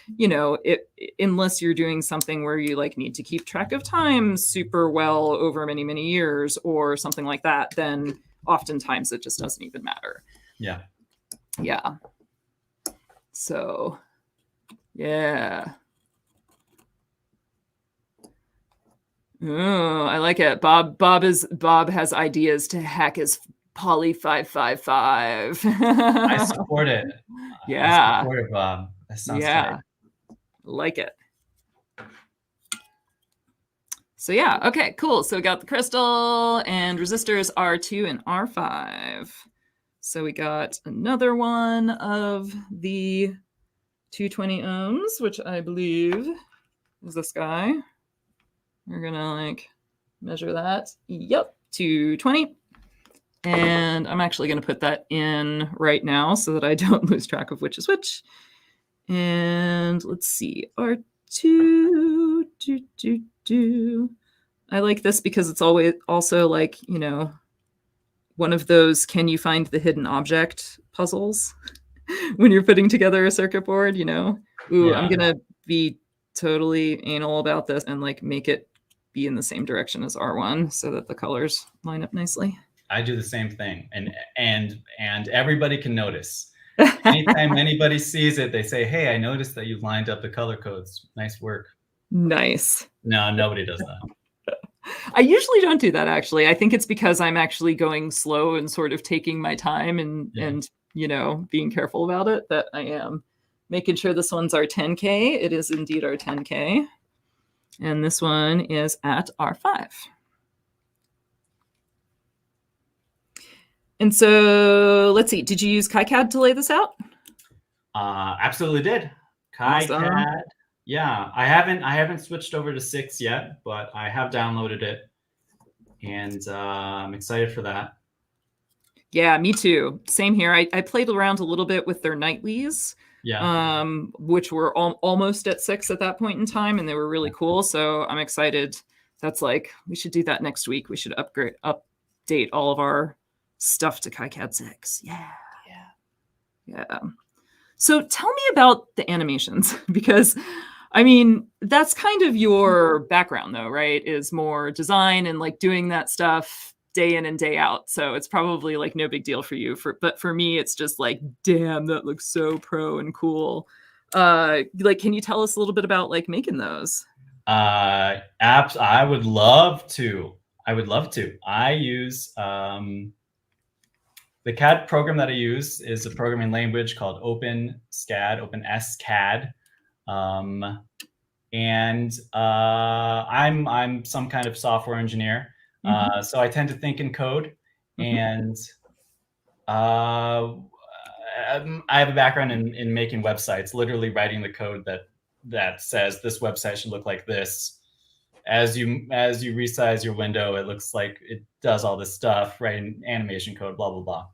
unless you're doing something where you need to keep track of time super well over many, many years or something like that, then oftentimes it just doesn't even matter. Yeah. So yeah. Oh, I like it. Bob has ideas to hack his Poly 555. I support it. Yeah. I support it, Bob. That sounds tight. Like it. So yeah, okay, cool. So we got the crystal and resistors R2 and R5. So we got another one of the 220 ohms, which I believe is this guy. We're gonna measure that. Yep, 220. And I'm actually going to put that in right now so that I don't lose track of which is which. And let's see, R2. I like this because it's always also one of those can you find the hidden object puzzles when you're putting together a circuit board, Ooh, yeah. I'm going to be totally anal about this and make it be in the same direction as R1 so that the colors line up nicely. I do the same thing, and everybody can notice. Anytime anybody sees it, they say, "Hey, I noticed that you lined up the color codes. Nice work." Nice. No, nobody does that. I usually don't do that, actually. I think it's because I'm actually going slow and sort of taking my time and being careful about it, that I am making sure this one's our 10K. It is indeed our 10K. And this one is at R5. And so let's see. Did you use KiCad to lay this out? Absolutely did. KiCad. Awesome. Yeah, I haven't switched over to 6 yet, but I have downloaded it, and I'm excited for that. Yeah, me too. Same here. I played around a little bit with their nightlies, which were almost at 6 at that point in time, and they were really cool. So I'm excited. That's like, we should do that next week. We should update all of our stuff to KiCad 6. Yeah. So tell me about the animations, because I mean, that's kind of your background though, right? Is more design and like doing that stuff day in and day out. So it's probably like no big deal for you. But for me, it's just like, damn, that looks so pro and cool. Like, can you tell us a little bit about like making those? Apps. I would love to. I use the CAD program that I use is a programming language called OpenSCAD, OpenSCAD. And I'm some kind of software engineer. So I tend to think in code, and I have a background in making websites, literally writing the code that says this website should look like this. As you resize your window, it looks like it does all this stuff, writing animation code, blah, blah, blah.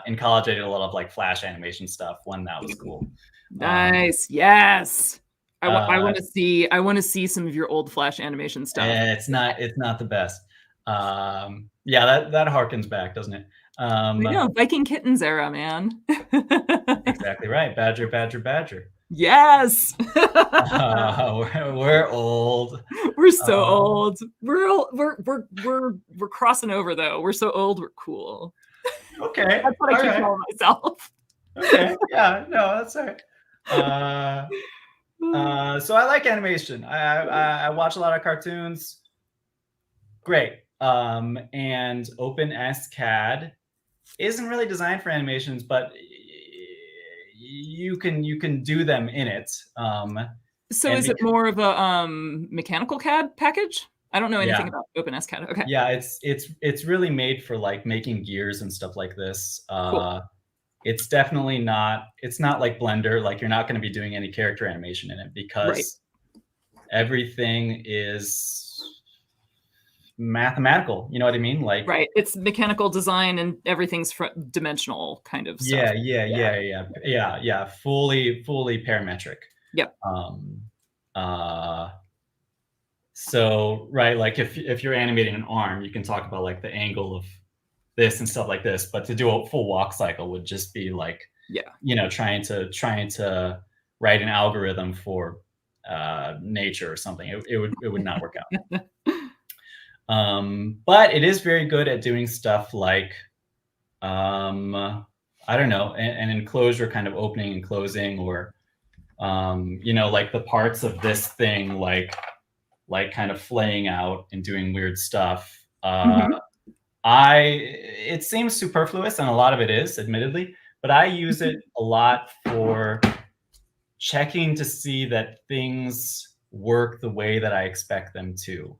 In college, I did a lot of like Flash animation stuff when that was cool. Nice. Yes. I want to see some of your old Flash animation stuff. It's not the best. Yeah, that harkens back, doesn't it? Viking Kittens era, man. Exactly right. Badger. Yes. We're old. We're so old. We're crossing over though. We're so old. We're cool. Okay. That's what I keep telling myself. Okay. Yeah. No, that's all right. So I like animation. I watch a lot of cartoons. Great. And OpenSCAD isn't really designed for animations, but you can do them in it. So is it more of a mechanical CAD package? I don't know anything about OpenSCAD. Okay. Yeah, it's really made for like making gears and stuff like this. Cool. It's definitely not. It's not like Blender. Like you're not going to be doing any character animation in it because everything is mathematical. You know what I mean? Like it's mechanical design and everyth's dimensional kind of stuff. Yeah. Fully parametric. Yep. So like if you're animating an arm, you can talk about like the angle of this and stuff like this, but to do a full walk cycle would just be like trying to write an algorithm for nature or something. It would not work out. But it is very good at doing stuff like I don't know, an enclosure kind of opening and closing, or like the parts of this thing like kind of flaying out and doing weird stuff. It seems superfluous, and a lot of it is, admittedly, but I use it a lot for checking to see that things work the way that I expect them to.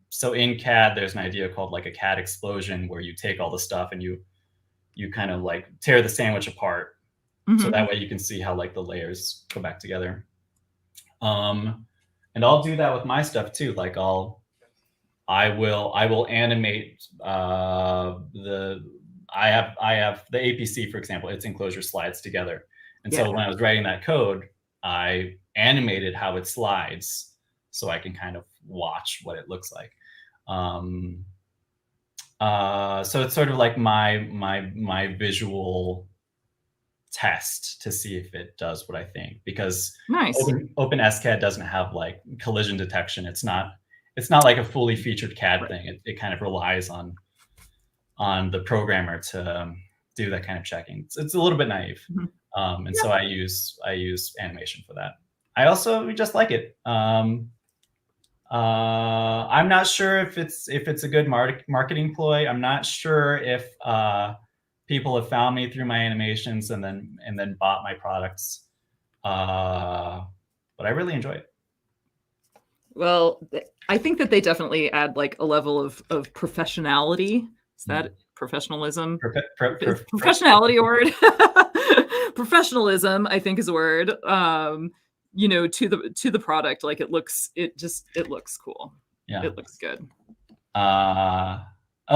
So in CAD, there's an idea called like a CAD explosion, where you take all the stuff and you kind of like tear the sandwich apart. So that way you can see how like the layers go back together. And I'll do that with my stuff too. Like I will animate I have the APC, for example, its enclosure slides together. And so when I was writing that code, I animated how it slides so I can kind of watch what it looks like. So it's sort of like my visual test to see if it does what I think, because OpenSCAD doesn't have like collision detection. It's not like a fully featured CAD thing. It kind of relies on the programmer to do that kind of checking. It's a little bit naive. So I use animation for that. I also just like it. I'm not sure if it's a good marketing ploy. I'm not sure if people have found me through my animations and then bought my products. But I really enjoy it. Well, I think that they definitely add like a level of professionality. Is that professionalism? Is professionality a word? Professionalism, I think, is a word. You know, to the product. Like it looks cool. Yeah. It looks good. Oh,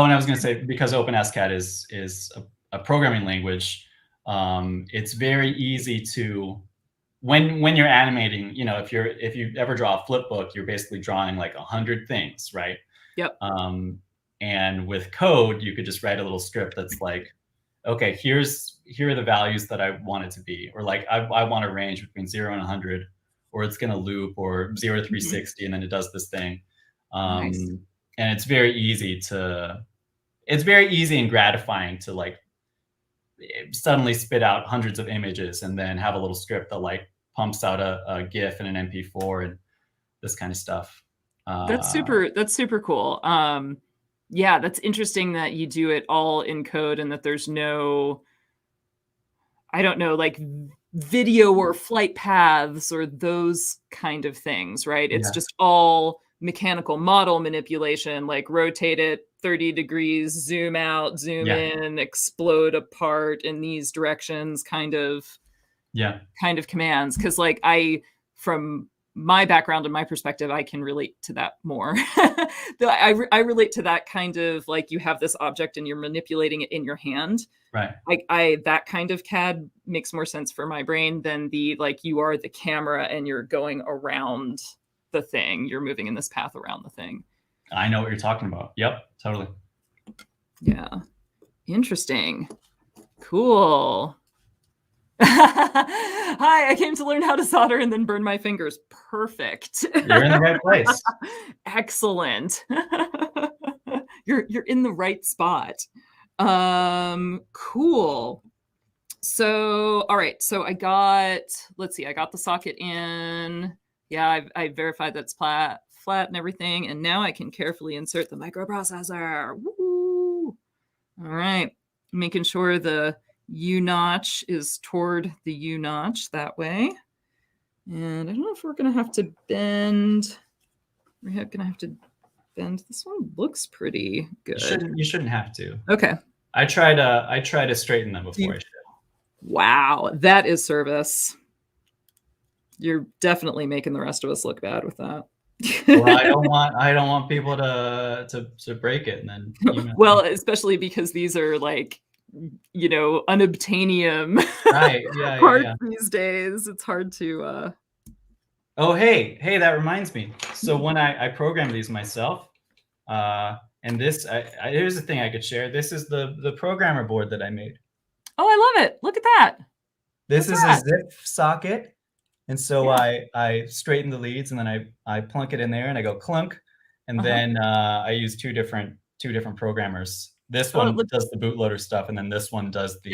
and I was going to say, because OpenSCAD is a programming language, it's very easy to, when you're animating, you know, if you ever draw a flip book, you're basically drawing like 100 things, right? Yep. And with code, you could just write a little script that's like, okay, here are the values that I want it to be, or like I want a range between 0 and 100, or it's going to loop, or 0 to 360, and then it does this thing. Nice. And it's very easy and gratifying to like suddenly spit out hundreds of images and then have a little script that like pumps out a GIF and an MP4 and this kind of stuff. That's super cool. Yeah, that's interesting that you do it all in code and that there's no, I don't know, like video or flight paths or those kind of things, right? It's just all mechanical model manipulation, like rotate it 30 degrees, zoom out, zoom in, explode apart in these directions kind of commands. Because like from my background and my perspective, I can relate to that more. I relate to that kind of like you have this object and you're manipulating it in your hand. Right. That kind of CAD makes more sense for my brain than the like you are the camera and you're going around the thing. You're moving in this path around the thing. I know what you're talking about. Yep, totally. Yeah. Interesting. Cool. Hi, I came to learn how to solder and then burn my fingers. Perfect. You're in the right place. Excellent. You're in the right spot. Cool. So, all right. So I got the socket in. Yeah, I verified that's flat and everything. And now I can carefully insert the microprocessor. Woo! All right. Making sure the U notch is toward the U notch that way. And I don't know if we're going to have to bend. We're going to have to bend. This one looks pretty good. You shouldn't have to. Okay. I try to straighten them before I ship. Wow, that is service. You're definitely making the rest of us look bad with that. Well, I don't want people to break it and then. Well, especially because these are like, you know, unobtainium parts these days. It's hard to. Oh, hey, that reminds me. So when I programmed these myself, and this, here's the thing I could share. This is the programmer board that I made. Oh, I love it. Look at that. This is a zip socket. And so I straighten the leads and then I plunk it in there and I go clunk. And then I use two different programmers. This one does the bootloader stuff, and then this one does the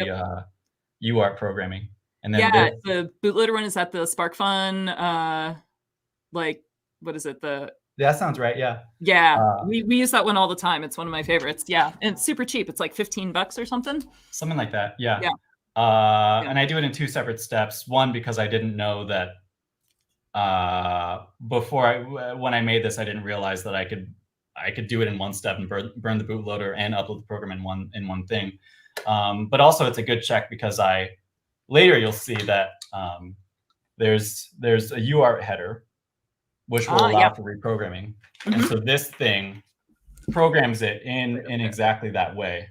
UART programming. And then the bootloader one is at the SparkFun, like, what is it? That sounds right. Yeah. Yeah. We use that one all the time. It's one of my favorites. Yeah. And it's super cheap. It's like $15 or something. Something like that. Yeah. And I do it in two separate steps. One, because I didn't know that when I made this, I didn't realize that I could do it in one step and burn the bootloader and upload the program in one thing. But also it's a good check because later you'll see that there's a UART header which will allow for reprogramming. And so this thing programs it in exactly that way.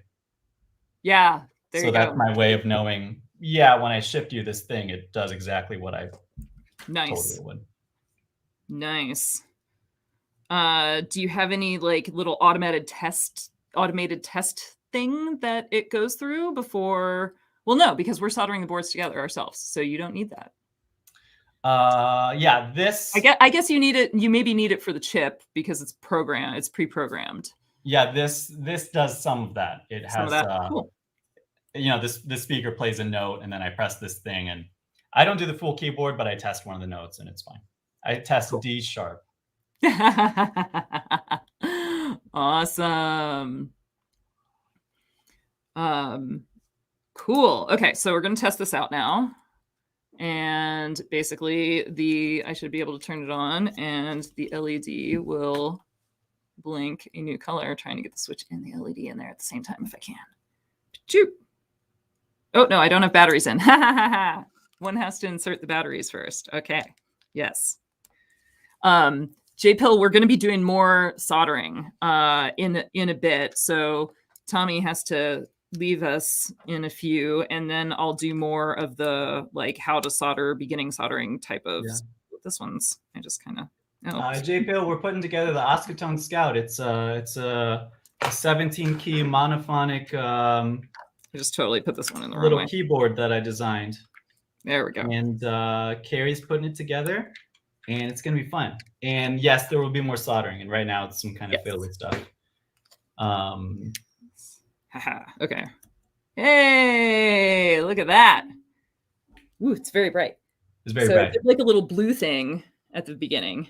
Yeah. So that's my way of knowing, when I shipped you this thing, it does exactly what I told you it would. Nice. Do you have any like little automated test thing that it goes through before? Well, no, because we're soldering the boards together ourselves, so you don't need that. This. I guess you need it. You maybe need it for the chip because it's pre-programmed. Yeah, this does some of that. It has Cool. You know, this speaker plays a note, and then I press this thing, and I don't do the full keyboard, but I test one of the notes, and it's fine. I test D sharp. Awesome. Cool. Okay, so we're going to test this out now. And basically I should be able to turn it on and the LED will blink a new color, trying to get the switch and the LED in there at the same time if I can. Shoot. Oh, no, I don't have batteries in. One has to insert the batteries first. Okay. Yes. J-Pill, we're going to be doing more soldering in a bit. So Tommy has to leave us in a few, and then I'll do more of the like how to solder, beginning soldering type of. Yeah. This one's I just kind of. JPL, we're putting together the Oskitone Scout. It's a 17 key monophonic. I just totally put this one in the little wrong way. Keyboard that I designed. There we go. And Carrie's putting it together, and it's gonna be fun. And yes, there will be more soldering. And right now, it's some kind of fiddly stuff. Okay. Hey, look at that. Ooh, it's very bright. It's very bright. It's like a little blue thing at the beginning.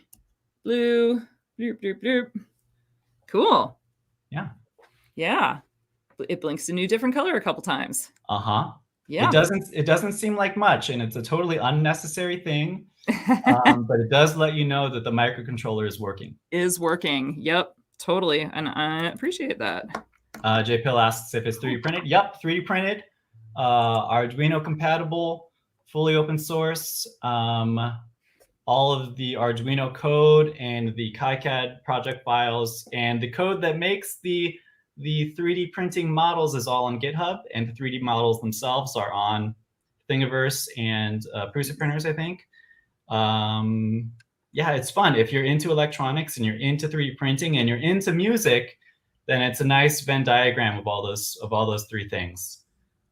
Blue, bloop, bloop, bloop. Cool. Yeah. Yeah. It blinks a new different color a couple times. Yeah. It doesn't seem like much, and it's a totally unnecessary thing. But it does let you know that the microcontroller is working. Yep, totally. And I appreciate that. JPill asks if it's 3D printed. Yep, 3D printed. Arduino compatible, fully open source. All of the Arduino code and the KiCad project files and the code that makes the 3D printing models is all on GitHub, and the 3D models themselves are on Thingiverse and Prusa printers, I think. Yeah, it's fun. If you're into electronics and you're into 3D printing and you're into music, then it's a nice Venn diagram of all those three things.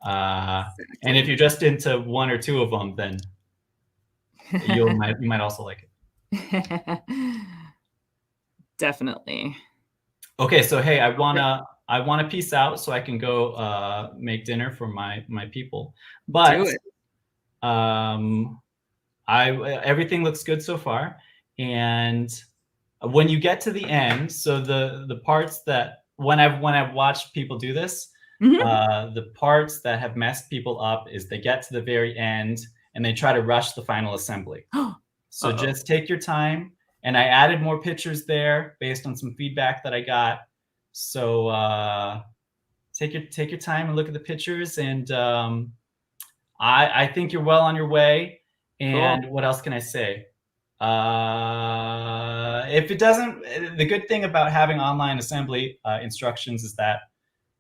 And if you're just into one or two of them, then you might also like it. Definitely. Okay, so hey, I wanna peace out so I can go make dinner for my people. But everything looks good so far. And when you get to the end, so the parts that when I've watched people do this, the parts that have messed people up is they get to the very end and they try to rush the final assembly. So just take your time. And I added more pictures there based on some feedback that I got. So take your time and look at the pictures. And I think you're well on your way. And what else can I say? If it doesn't, the good thing about having online assembly instructions is that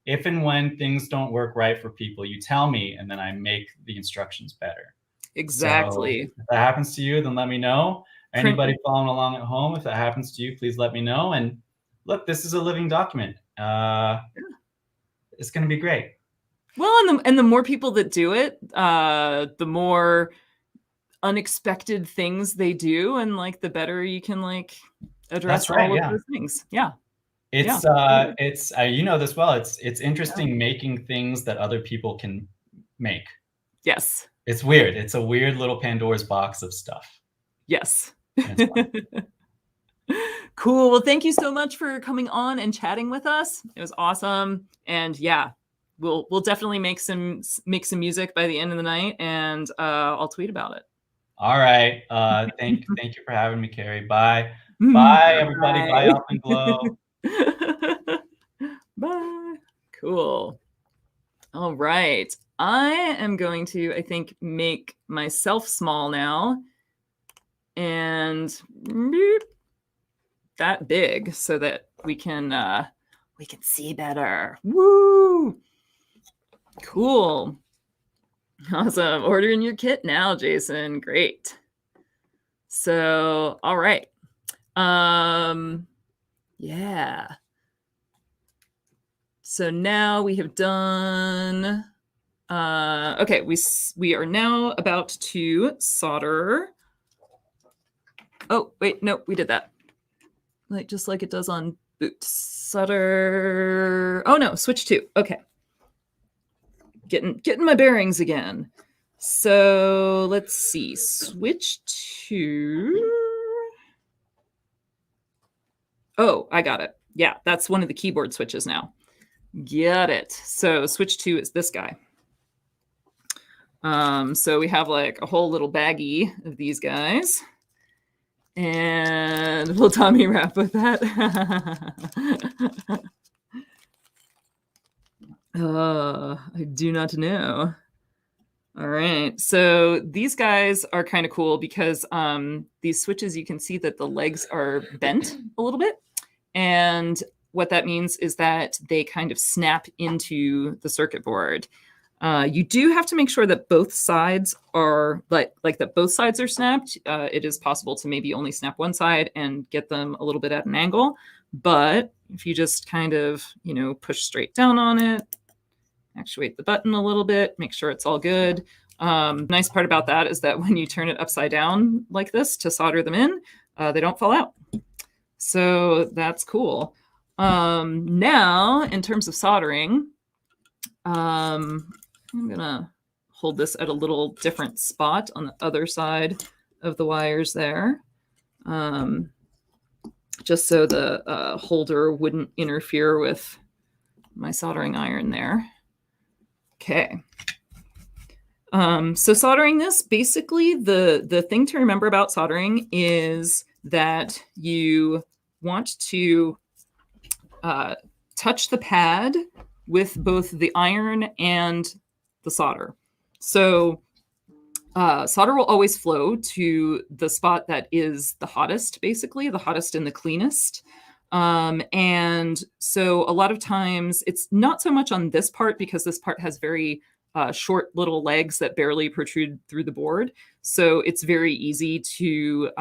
if and when things don't work right for people, you tell me, and then I make the instructions better. Exactly. So if that happens to you, then let me know. Anybody following along at home, if that happens to you, please let me know. And look, this is a living document. It's going to be great. Well, and the more people that do it, the more unexpected things they do, and like the better you can like address all of those things. Yeah. It's you know this well. It's interesting making things that other people can make. Yes. It's weird. It's a weird little Pandora's box of stuff. Yes. Cool. Well, thank you so much for coming on and chatting with us. It was awesome. And yeah, we'll definitely make some music by the end of the night, and I'll tweet about it. All right. Thank you for having me, Carrie. Bye. Bye, everybody. Bye, Up and Glow. Bye. Cool. All right. I am going to, I think, make myself small now and that big so that we can see better. Woo! Cool. Awesome. Ordering your kit now, Jason. Great. So, all right. Yeah. So now we have done, okay, we are now about to solder. Oh, wait, no, we did that. Like, just like it does on Boot. Solder. Oh no, switch 2. Okay. Getting my bearings again. So let's see. Switch 2. Oh, I got it. Yeah, that's one of the keyboard switches now. Get it. So switch 2 is this guy. So we have like a whole little baggie of these guys. And will Tommy rap with that? I do not know. All right. So these guys are kind of cool because these switches, you can see that the legs are bent a little bit. And what that means is that they kind of snap into the circuit board. You do have to make sure that both sides are like that both sides are snapped. It is possible to maybe only snap one side and get them a little bit at an angle. But if you just kind of, push straight down on it, actuate the button a little bit, make sure it's all good. Nice part about that is that when you turn it upside down like this to solder them in, they don't fall out. So that's cool. Now, in terms of soldering, I'm going to hold this at a little different spot on the other side of the wires there, just so the holder wouldn't interfere with my soldering iron there. Okay. So soldering this, basically the thing to remember about soldering is that you want to touch the pad with both the iron and the solder. So solder will always flow to the spot that is the hottest, basically, the hottest and the cleanest. And so a lot of times it's not so much on this part because this part has very short little legs that barely protrude through the board. So it's very easy to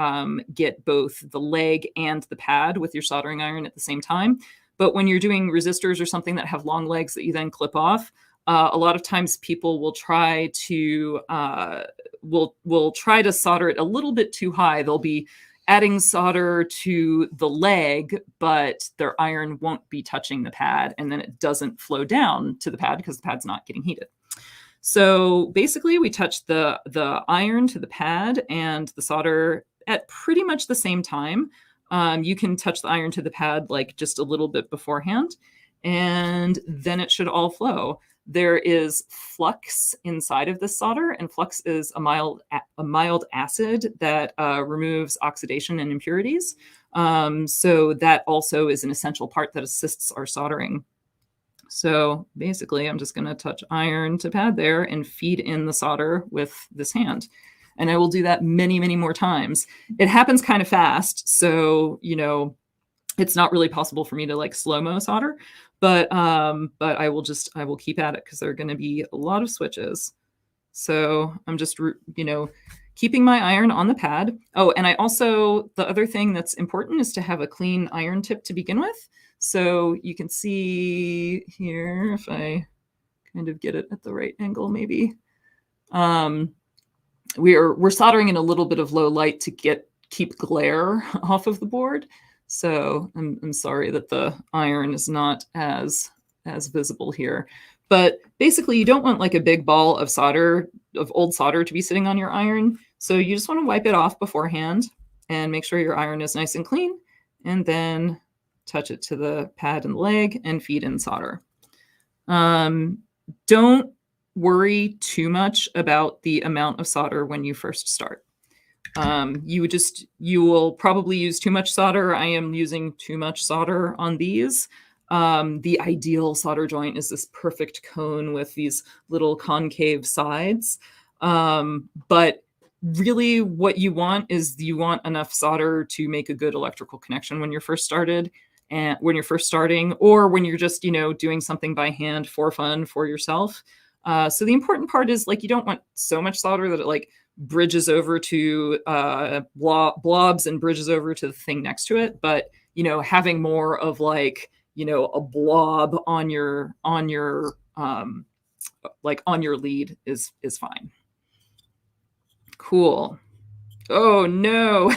get both the leg and the pad with your soldering iron at the same time. But when you're doing resistors or something that have long legs that you then clip off, a lot of times people will try to will try to solder it a little bit too high. They'll be adding solder to the leg, but their iron won't be touching the pad, and then it doesn't flow down to the pad because the pad's not getting heated. So basically, we touch the iron to the pad and the solder at pretty much the same time. You can touch the iron to the pad like just a little bit beforehand, and then it should all flow. There is flux inside of this solder, and flux is a mild acid that removes oxidation and impurities. So that also is an essential part that assists our soldering. So basically, I'm just going to touch iron to pad there and feed in the solder with this hand. And I will do that many, many more times. It happens kind of fast, so, it's not really possible for me to like slow-mo solder, but I will keep at it because there are going to be a lot of switches. So I'm just, keeping my iron on the pad. Oh, and the other thing that's important is to have a clean iron tip to begin with. So you can see here, if I kind of get it at the right angle, maybe. We're soldering in a little bit of low light to keep glare off of the board. So I'm sorry that the iron is not as visible here. But basically, you don't want like a big ball of old solder to be sitting on your iron. So you just want to wipe it off beforehand and make sure your iron is nice and clean, and then touch it to the pad and the leg and feed in solder. Don't worry too much about the amount of solder when you first start. You will probably use too much solder. I am using too much solder on these. The ideal solder joint is this perfect cone with these little concave sides. But really what you want is enough solder to make a good electrical connection when you're first starting, or when you're just, doing something by hand for fun for yourself. So the important part is like, you don't want so much solder that it like bridges over to blobs and bridges over to the thing next to it. But, having more of like, a blob on your lead is fine. Cool. Oh no.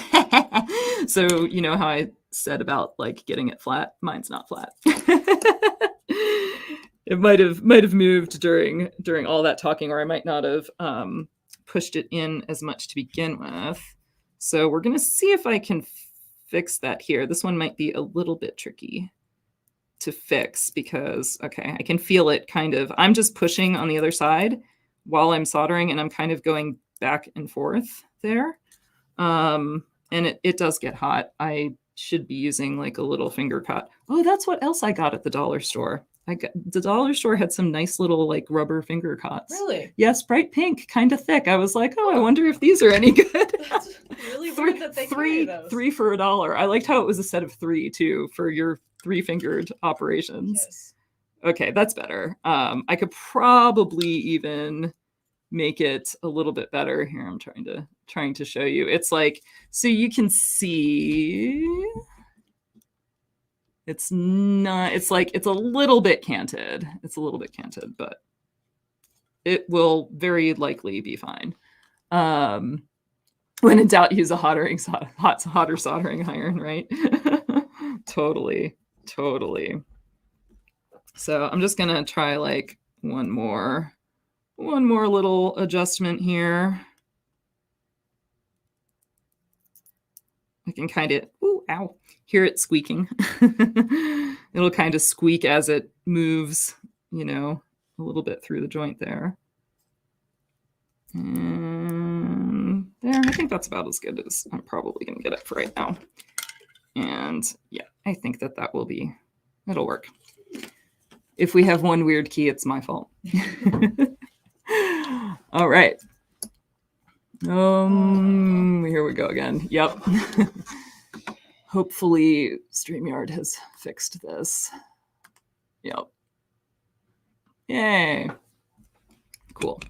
So you know how I said about like getting it flat? Mine's not flat. It might have moved during all that talking, or I might not have pushed it in as much to begin with. So we're going to see if I can fix that here. This one might be a little bit tricky to fix because, okay, I can feel it kind of. I'm just pushing on the other side while I'm soldering, and I'm kind of going back and forth there. And it does get hot. I should be using like a little finger cut. Oh, that's what else I got at the dollar store. The dollar store had some nice little like rubber finger cuts. Really? Yes, bright pink, kind of thick. I was like, oh, I wonder if these are any good. That's really weird that they carry those. Three for $1. I liked how it was a set of 3 too for your 3-fingered operations. Yes. Okay, that's better. I could probably even make it a little bit better here. I'm trying to show you. It's like, so you can see it's not, it's like, it's a little bit canted. It's a little bit canted, but it will very likely be fine. When in doubt, use a hotter soldering iron, right? Totally. So I'm just gonna try like one more little adjustment here. I can kind of, hear it squeaking. It'll kind of squeak as it moves, a little bit through the joint there. And there, I think that's about as good as I'm probably going to get it for right now. And yeah, I think that it'll work. If we have one weird key, it's my fault. All right. Here we go again. Yep. Hopefully StreamYard has fixed this. Yep. Yay. Cool.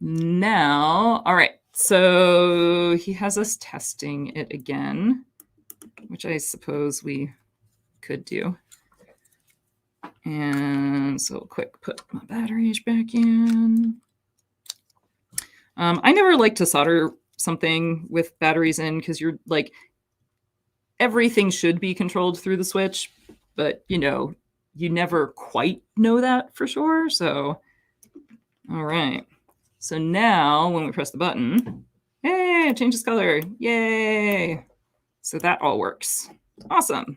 Now, all right. So he has us testing it again, which I suppose we could do. And so quick, put my batteries back in. I never like to solder something with batteries in because you're like, everything should be controlled through the switch, but you never quite know that for sure. So, all right. So now when we press the button, hey, it changes color. Yay. So that all works. Awesome.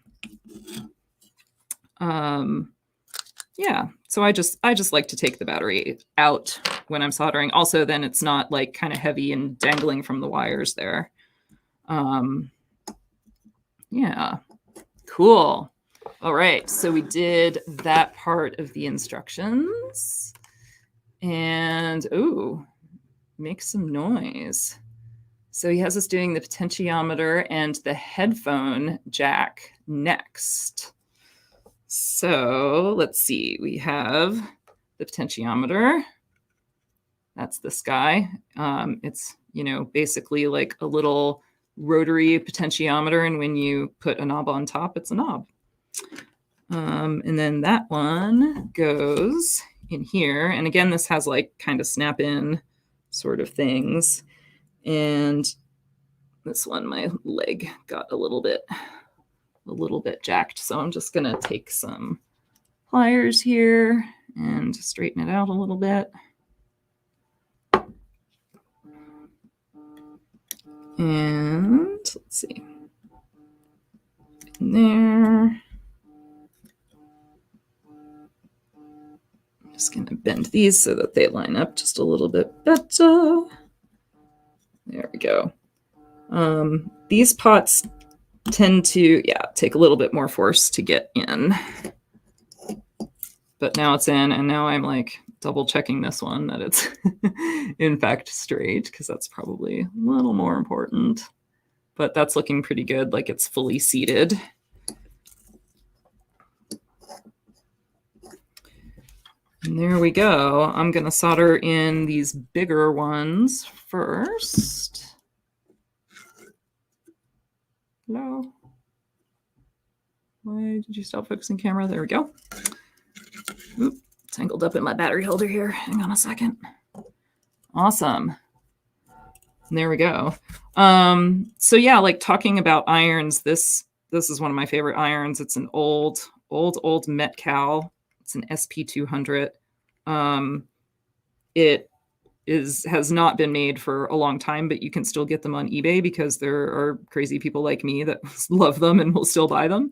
Yeah, so I just like to take the battery out when I'm soldering. Also, then it's not like kind of heavy and dangling from the wires there. Yeah, cool. All right, so we did that part of the instructions. And, make some noise. So he has us doing the potentiometer and the headphone jack next. So let's see, we have the potentiometer. That's this guy. It's, basically like a little rotary potentiometer. And when you put a knob on top, it's a knob. And then that one goes in here. And again, this has like kind of snap in sort of things. And this one, my leg got a little bit jacked. So I'm just going to take some pliers here and straighten it out a little bit. And let's see. In there. I'm just going to bend these so that they line up just a little bit better. There we go. These pots tend to, take a little bit more force to get in. But now it's in, and now I'm like double checking this one that it's in fact straight, because that's probably a little more important. But that's looking pretty good, like it's fully seated. And there we go. I'm going to solder in these bigger ones first. Hello? Why did you stop focusing camera? There we go. Oop, tangled up in my battery holder here. Hang on a second. Awesome. And there we go. So yeah, like talking about irons, this is one of my favorite irons. It's an old Metcal. It's an SP200. It has not been made for a long time, but you can still get them on eBay because there are crazy people like me that love them and will still buy them.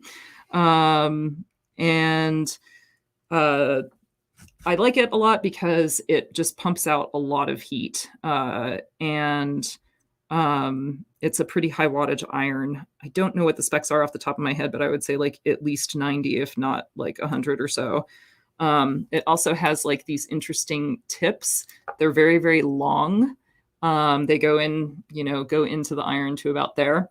And I like it a lot because it just pumps out a lot of heat. And it's a pretty high wattage iron. I don't know what the specs are off the top of my head, but I would say like at least 90, if not like 100 or so. It also has like these interesting tips. They're very, very long. They go into the iron to about there.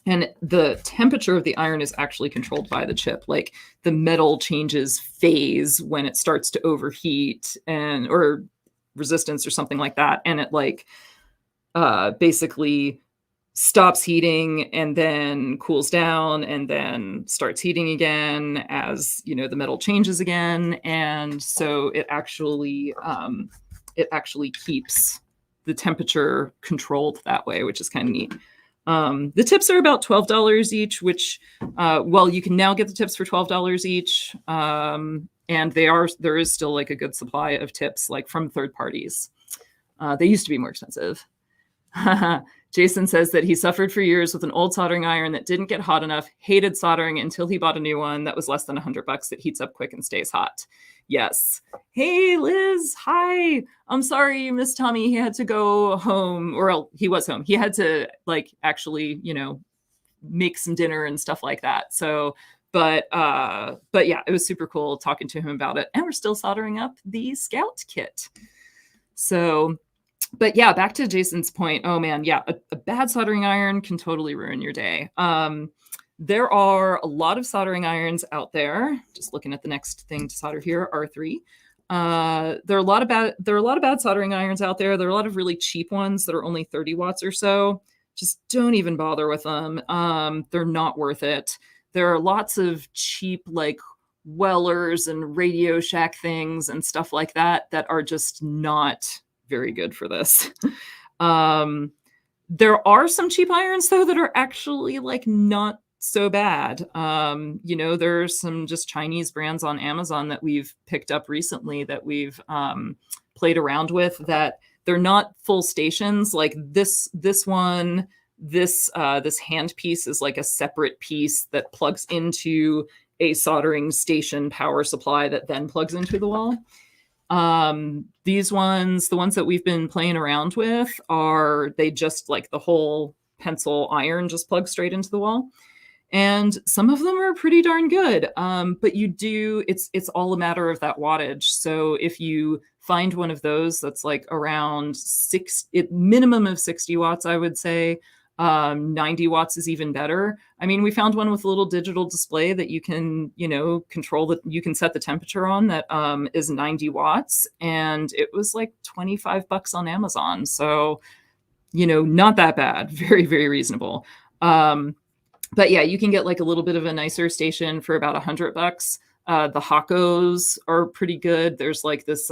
And the temperature of the iron is actually controlled by the chip. Like the metal changes phase when it starts to overheat or resistance or something like that. And it like basically stops heating and then cools down and then starts heating again as the metal changes again. And so it actually keeps the temperature controlled that way, which is kind of neat. The tips are about $12 each, which, you can now get the tips for $12 each. And there is still like a good supply of tips, like from third parties. They used to be more expensive. Jason says that he suffered for years with an old soldering iron that didn't get hot enough, hated soldering until he bought a new one that was less than $100 that heats up quick and stays hot. Yes. Hey, Liz. Hi. I'm sorry you missed Tommy. He had to go home, or he was home. He had to actually, make some dinner and stuff like that. So, but yeah, it was super cool talking to him about it. And we're still soldering up the Scout kit. So, but yeah, back to Jason's point. Oh man, yeah, a bad soldering iron can totally ruin your day. There are a lot of soldering irons out there. Just looking at the next thing to solder here, R3. There are a lot of bad soldering irons out there. There are a lot of really cheap ones that are only 30 watts or so. Just don't even bother with them. They're not worth it. There are lots of cheap like Wellers and Radio Shack things and stuff like that are just not very good for this. There are some cheap irons though that are actually like not so bad. There's some just Chinese brands on Amazon that we've picked up recently that we've played around with, that they're not full stations. Like this handpiece is like a separate piece that plugs into a soldering station power supply that then plugs into the wall. These ones, the ones that we've been playing around with, they just like the whole pencil iron just plugs straight into the wall. And some of them are pretty darn good. But it's all a matter of that wattage. So if you find one of those that's like around minimum of 60 watts, I would say, 90 watts is even better. I mean, we found one with a little digital display that you can, control you can set the temperature on that is 90 watts. And it was like $25 on Amazon. So, not that bad. Very, very reasonable. But yeah, you can get like a little bit of a nicer station for about $100. The Hakos are pretty good. There's like this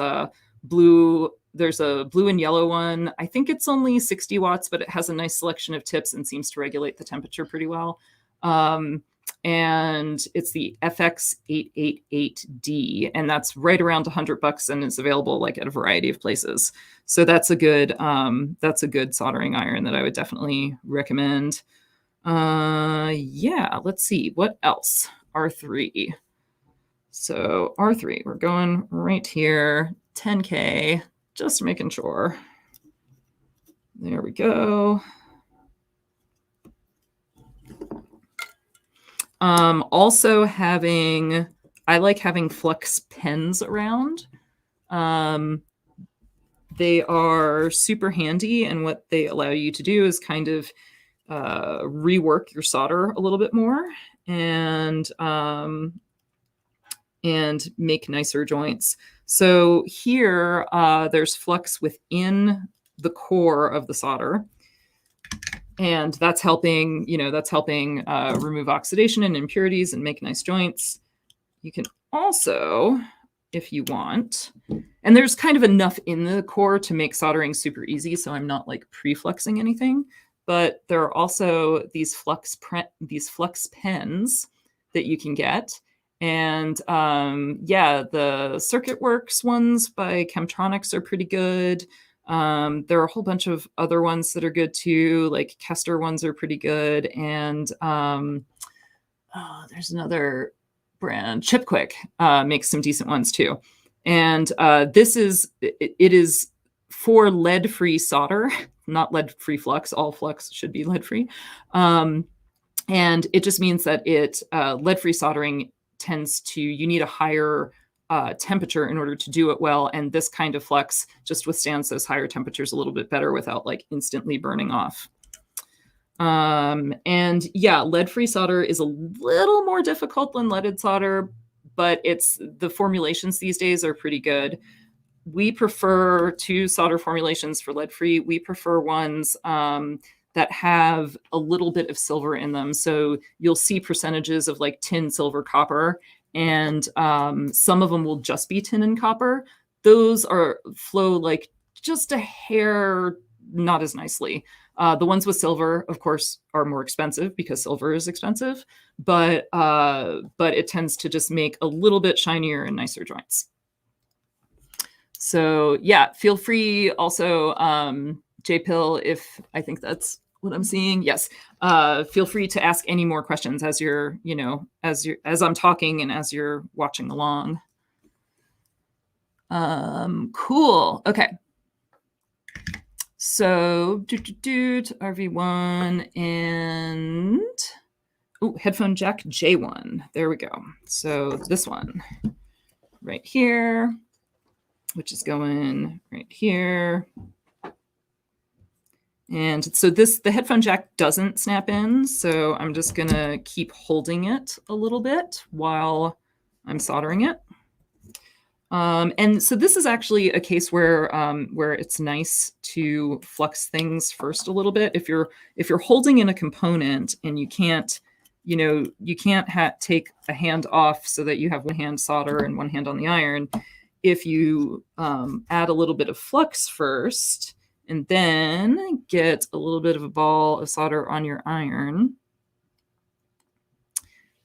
there's a blue and yellow one. I think it's only 60 watts, but it has a nice selection of tips and seems to regulate the temperature pretty well. And it's the FX888D, and that's right around $100 and is available like at a variety of places. So that's a good soldering iron that I would definitely recommend. Yeah, let's see what else. R3. So R3, we're going right here, 10K, just making sure. There we go. Also I like having Flux pens around. They are super handy, and what they allow you to do is kind of rework your solder a little bit more and make nicer joints. So here, there's Flux within the core of the solder, and that's helping remove oxidation and impurities and make nice joints. You can also, if you want, and there's kind of enough in the core to make soldering super easy, so I'm not like pre-fluxing anything, but there are also these Flux pens that you can get. And the Circuit Works ones by Chemtronics are pretty good. There are a whole bunch of other ones that are good too, like Kester ones are pretty good. And there's another brand, Chipquick, makes some decent ones too. And it is for lead-free solder, not lead-free flux. All flux should be lead-free. And it just means that lead-free soldering you need a higher temperature in order to do it well. And this kind of flux just withstands those higher temperatures a little bit better without like instantly burning off. And yeah, lead-free solder is a little more difficult than leaded solder, but the formulations these days are pretty good. We prefer 2 solder formulations for lead-free. We prefer ones that have a little bit of silver in them. So you'll see percentages of like tin, silver, copper, and some of them will just be tin and copper. Those flow like just a hair, not as nicely. The ones with silver, of course, are more expensive because silver is expensive, but it tends to just make a little bit shinier and nicer joints. So yeah, feel free also, JPill, if I think that's what I'm seeing. Yes. Feel free to ask any more questions as as I'm talking and as you're watching along. Cool. Okay. So RV1 and headphone jack J1. There we go. So this one right here, which is going right here. And so the headphone jack doesn't snap in. So I'm just going to keep holding it a little bit while I'm soldering it. And so this is actually a case where it's nice to flux things first a little bit. If you're holding in a component and you can't take a hand off so that you have one hand solder and one hand on the iron. If you add a little bit of flux first and then get a little bit of a ball of solder on your iron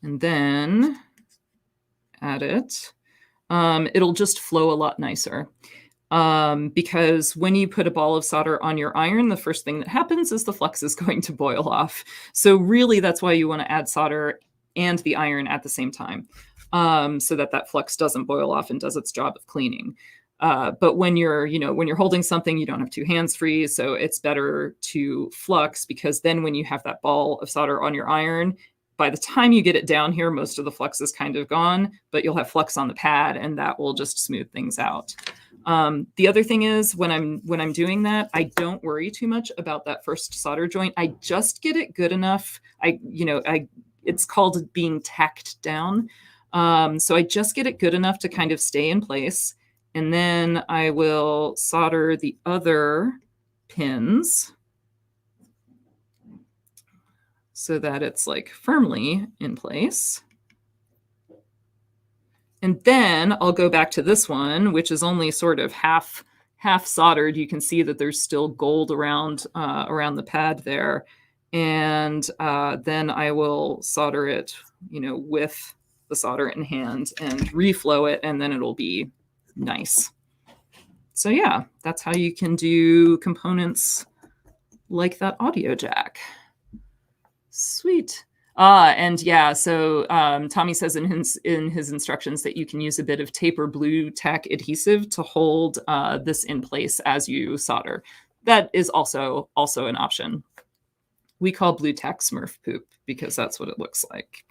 and then add it, it'll just flow a lot nicer. Because when you put a ball of solder on your iron, the first thing that happens is the flux is going to boil off. So really, that's why you want to add solder and the iron at the same time, so that flux doesn't boil off and does its job of cleaning. But when you're holding something, you don't have 2 hands free, so it's better to flux, because then when you have that ball of solder on your iron, by the time you get it down here, most of the flux is kind of gone, but you'll have flux on the pad, and that will just smooth things out. The other thing is when I'm doing that, I don't worry too much about that first solder joint. I just get it good enough. It's called being tacked down. So I just get it good enough to kind of stay in place. And then I will solder the other pins so that it's like firmly in place. And then I'll go back to this one, which is only sort of half soldered. You can see that there's still gold around the pad there. And then I will solder it, with the solder in hand and reflow it, and then it'll be nice. So yeah, that's how you can do components like that audio jack. Sweet. And yeah, so Tommy says in his instructions that you can use a bit of tape or blue tack adhesive to hold this in place as you solder. That is also an option. We call blue tack Smurf poop because that's what it looks like.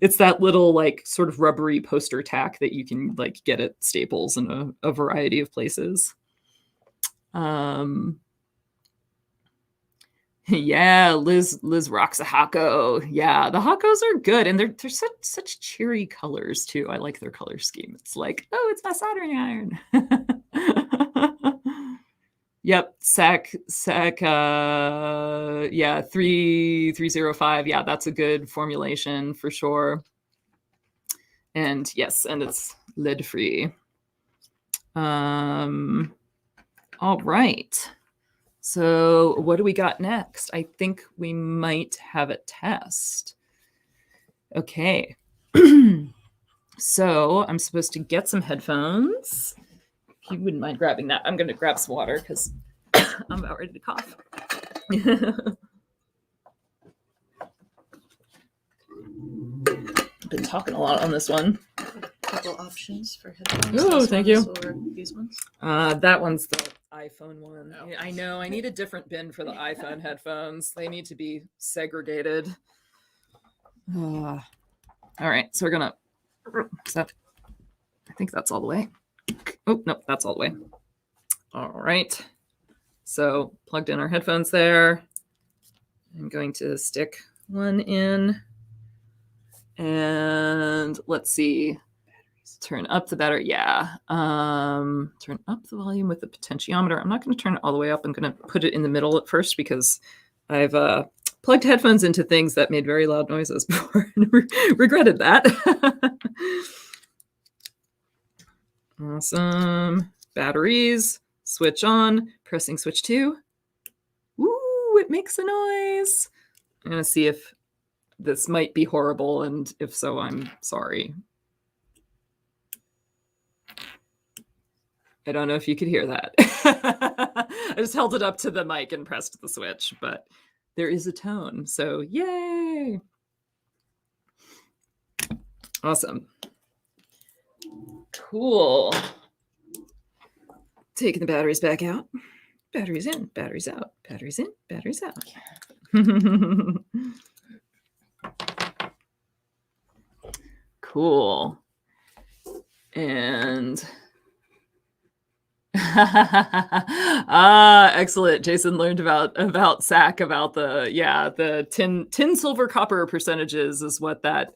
It's that little like sort of rubbery poster tack that you can like get at Staples in a variety of places. Yeah, Liz rocks a Hako. Yeah, the Hakos are good, and they're such cheery colors too. I like their color scheme. It's like, oh, it's my soldering iron. Yep, SAC, yeah, 3305. Yeah, that's a good formulation for sure. And yes, and it's lead free. All right. So what do we got next? I think we might have a test. Okay. So I'm supposed to get some headphones you wouldn't mind grabbing that, I'm going to grab some water because I'm about ready to cough. I've been talking a lot on this one. Couple options for headphones. Oh, thank you. Or these ones. That one's the iPhone one. Oh. I know. I need a different bin for the iPhone headphones. They need to be segregated. All right, so we're gonna. I think that's all the way. Oh no, that's all the way. All right. So plugged in our headphones there. I'm going to stick one in, and let's see. Turn up the battery. Yeah. Turn up the volume with the potentiometer. I'm not going to turn it all the way up. I'm going to put it in the middle at first because I've plugged headphones into things that made very loud noises before and regretted that. Awesome. Batteries. Switch on. Pressing switch 2. Ooh, it makes a noise. I'm going to see if this might be horrible, and if so, I'm sorry. I don't know if you could hear that. I just held it up to the mic and pressed the switch, but there is a tone, so yay! Awesome. Cool. Taking the batteries back out. Batteries in, batteries out, batteries in, batteries out. Cool. And excellent. Jason learned about SAC, about the tin silver copper percentages is what that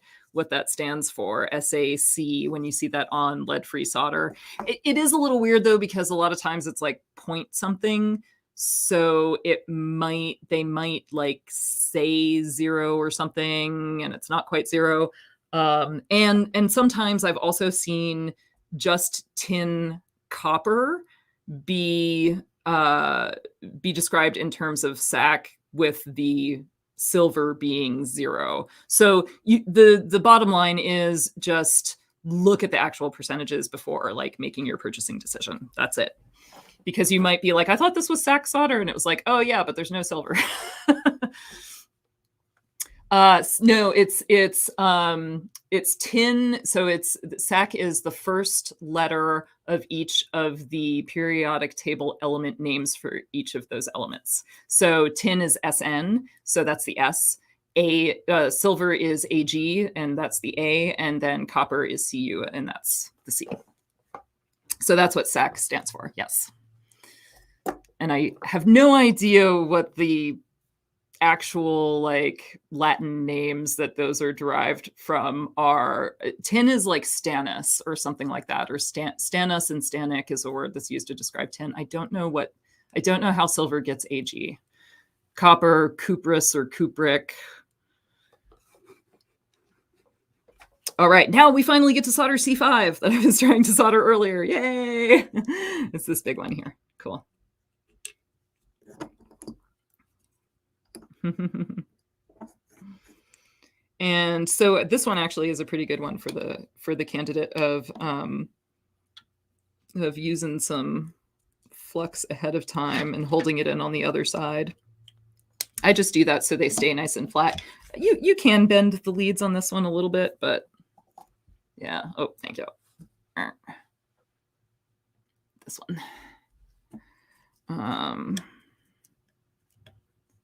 stands for, SAC, when you see that on lead-free solder. It is a little weird though, because a lot of times it's like point something. So they might like say 0 or something, and it's not quite 0. And sometimes I've also seen just tin copper be described in terms of SAC with the silver being 0. So the bottom line is just look at the actual percentages before like making your purchasing decision. That's it. Because you might be like, I thought this was SAC solder, and it was like, oh yeah, but there's no silver. No, it's tin. So SAC is the first letter of each of the periodic table element names for each of those elements. So tin is SN, so that's the S. Silver is AG, and that's the A, and then copper is CU, and that's the C. So that's what SAC stands for. Yes. And I have no idea what the actual like Latin names that those are derived from are. Tin is like stannus or something like that, or stannus and stannic is a word that's used to describe tin. I don't know how silver gets AG. Copper, cuprous or cupric. All right, now we finally get to solder C5 that I was trying to solder earlier. Yay! It's this big one here. Cool. And so this one actually is a pretty good one for the candidate of using some flux ahead of time and holding it in on the other side. I just do that so they stay nice and flat. You can bend the leads on this one a little bit, but yeah. Oh, thank you. This one.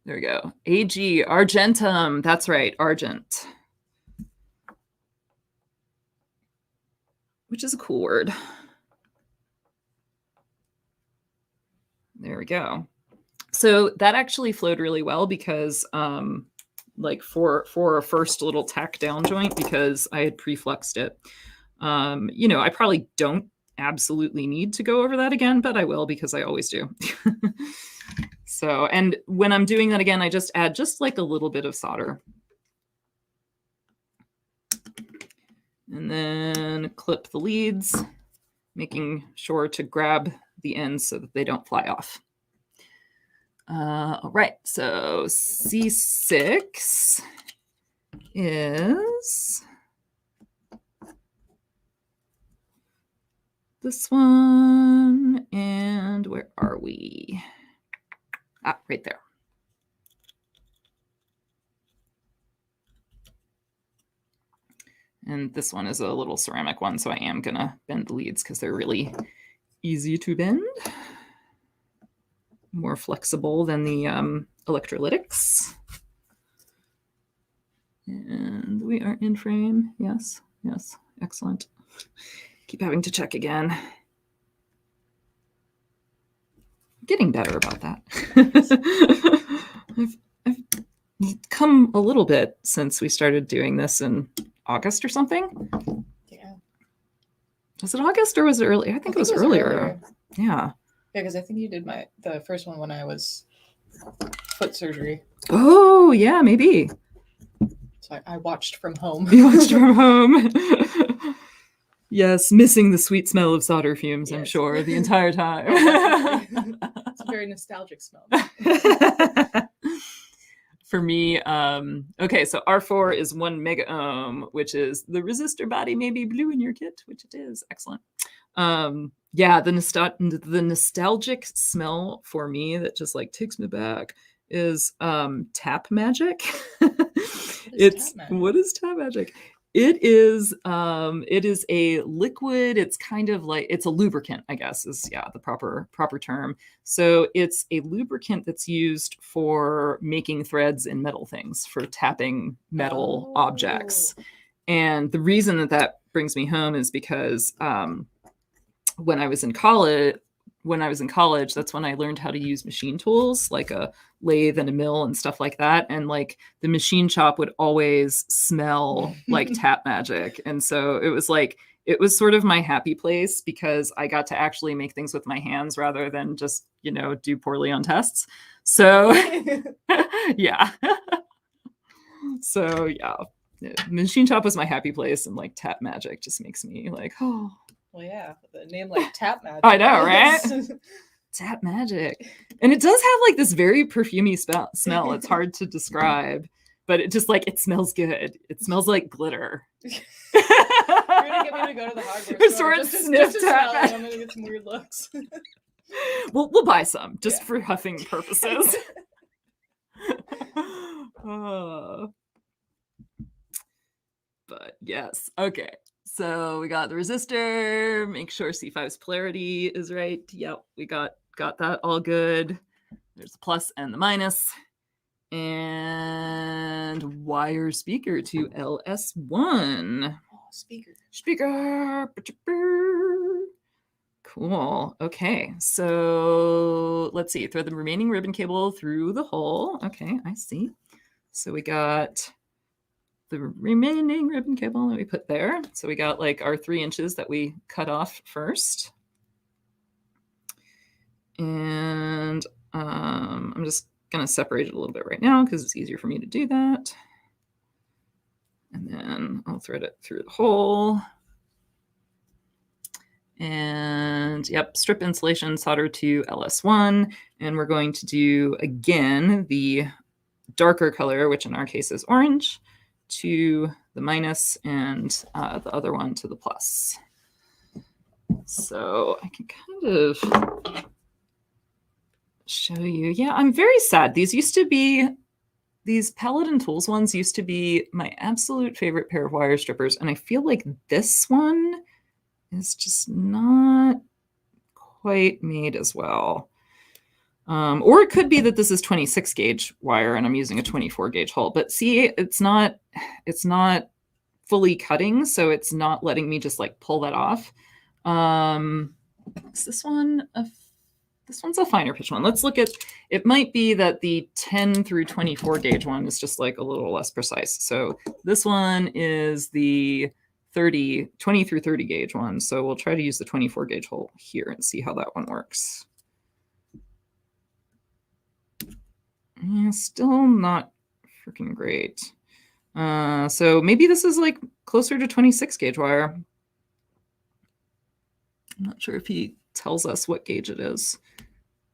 There we go. AG, argentum. That's right, argent. Which is a cool word. There we go. So that actually flowed really well because like for a first little tack down joint, because I had pre-fluxed it. I probably don't absolutely need to go over that again, but I will because I always do. So, and when I'm doing that again, I just add just like a little bit of solder. And then clip the leads, making sure to grab the ends so that they don't fly off. All right, so C6 is this one, and where are we? Ah, right there. And this one is a little ceramic one, so I am gonna bend the leads because they're really easy to bend. More flexible than the electrolytics. And we are in frame. Yes, yes, excellent. Keep having to check again. Getting better about that. I've come a little bit since we started doing this in August or something. Yeah. Was it August or was it early? I think it was earlier. Yeah. Yeah, because I think you did the first one when I was foot surgery. Oh, yeah, maybe. So I watched from home. You watched from home. Yes, missing the sweet smell of solder fumes, yes. I'm sure, the entire time. It's a very nostalgic smell. For me, okay, so R4 is 1 mega ohm, which is the resistor body may be blue in your kit, which it is. Excellent. Yeah, the nostalgic smell for me that just like takes me back is tap magic. What is tap magic? It is a liquid. It's kind of like, it's a lubricant, I guess is the proper term. So it's a lubricant that's used for making threads in metal things, for tapping metal objects. And the reason that brings me home is because when I was in college, that's when I learned how to use machine tools like a lathe and a mill and stuff like that. And like the machine shop would always smell like tap magic. And so it was sort of my happy place because I got to actually make things with my hands rather than just, do poorly on tests. So yeah. So yeah, machine shop was my happy place, and like tap magic just makes me like, oh. Well, yeah, the name like tap magic. I know, right? Tap magic. And it does have like this very perfumey smell. It's hard to describe, but it just like, it smells good. It smells like glitter. You're gonna get me to go to the hardware store just to sniff tap magic. I'm gonna get some weird looks. We'll buy some just for huffing purposes. But yes, okay. So we got the resistor, make sure C5's polarity is right. Yep, we got that all good. There's the plus and the minus. And wire speaker to LS1. Oh, speaker. Cool. Okay, so let's see. Thread the remaining ribbon cable through the hole. Okay, I see. So we got the remaining ribbon cable that we put there. So we got like our 3 inches that we cut off first. And I'm just going to separate it a little bit right now because it's easier for me to do that. And then I'll thread it through the hole. And yep, strip insulation solder to LS1. And we're going to do, again, the darker color, which in our case is orange, to the minus, and the other one to the plus. So I can kind of show you. Yeah, I'm very sad. These Paladin Tools ones used to be my absolute favorite pair of wire strippers. And I feel like this one is just not quite made as well. Or it could be that this is 26 gauge wire and I'm using a 24 gauge hole, but see, it's not fully cutting. So it's not letting me just like pull that off. Is this one, this one's a finer pitch one. Let's look at, it might be that the 10 through 24 gauge one is just like a little less precise. So this one is the 20 through 30 gauge one. So we'll try to use the 24 gauge hole here and see how that one works. Yeah, still not freaking great. So maybe this is like closer to 26 gauge wire. I'm not sure if he tells us what gauge it is.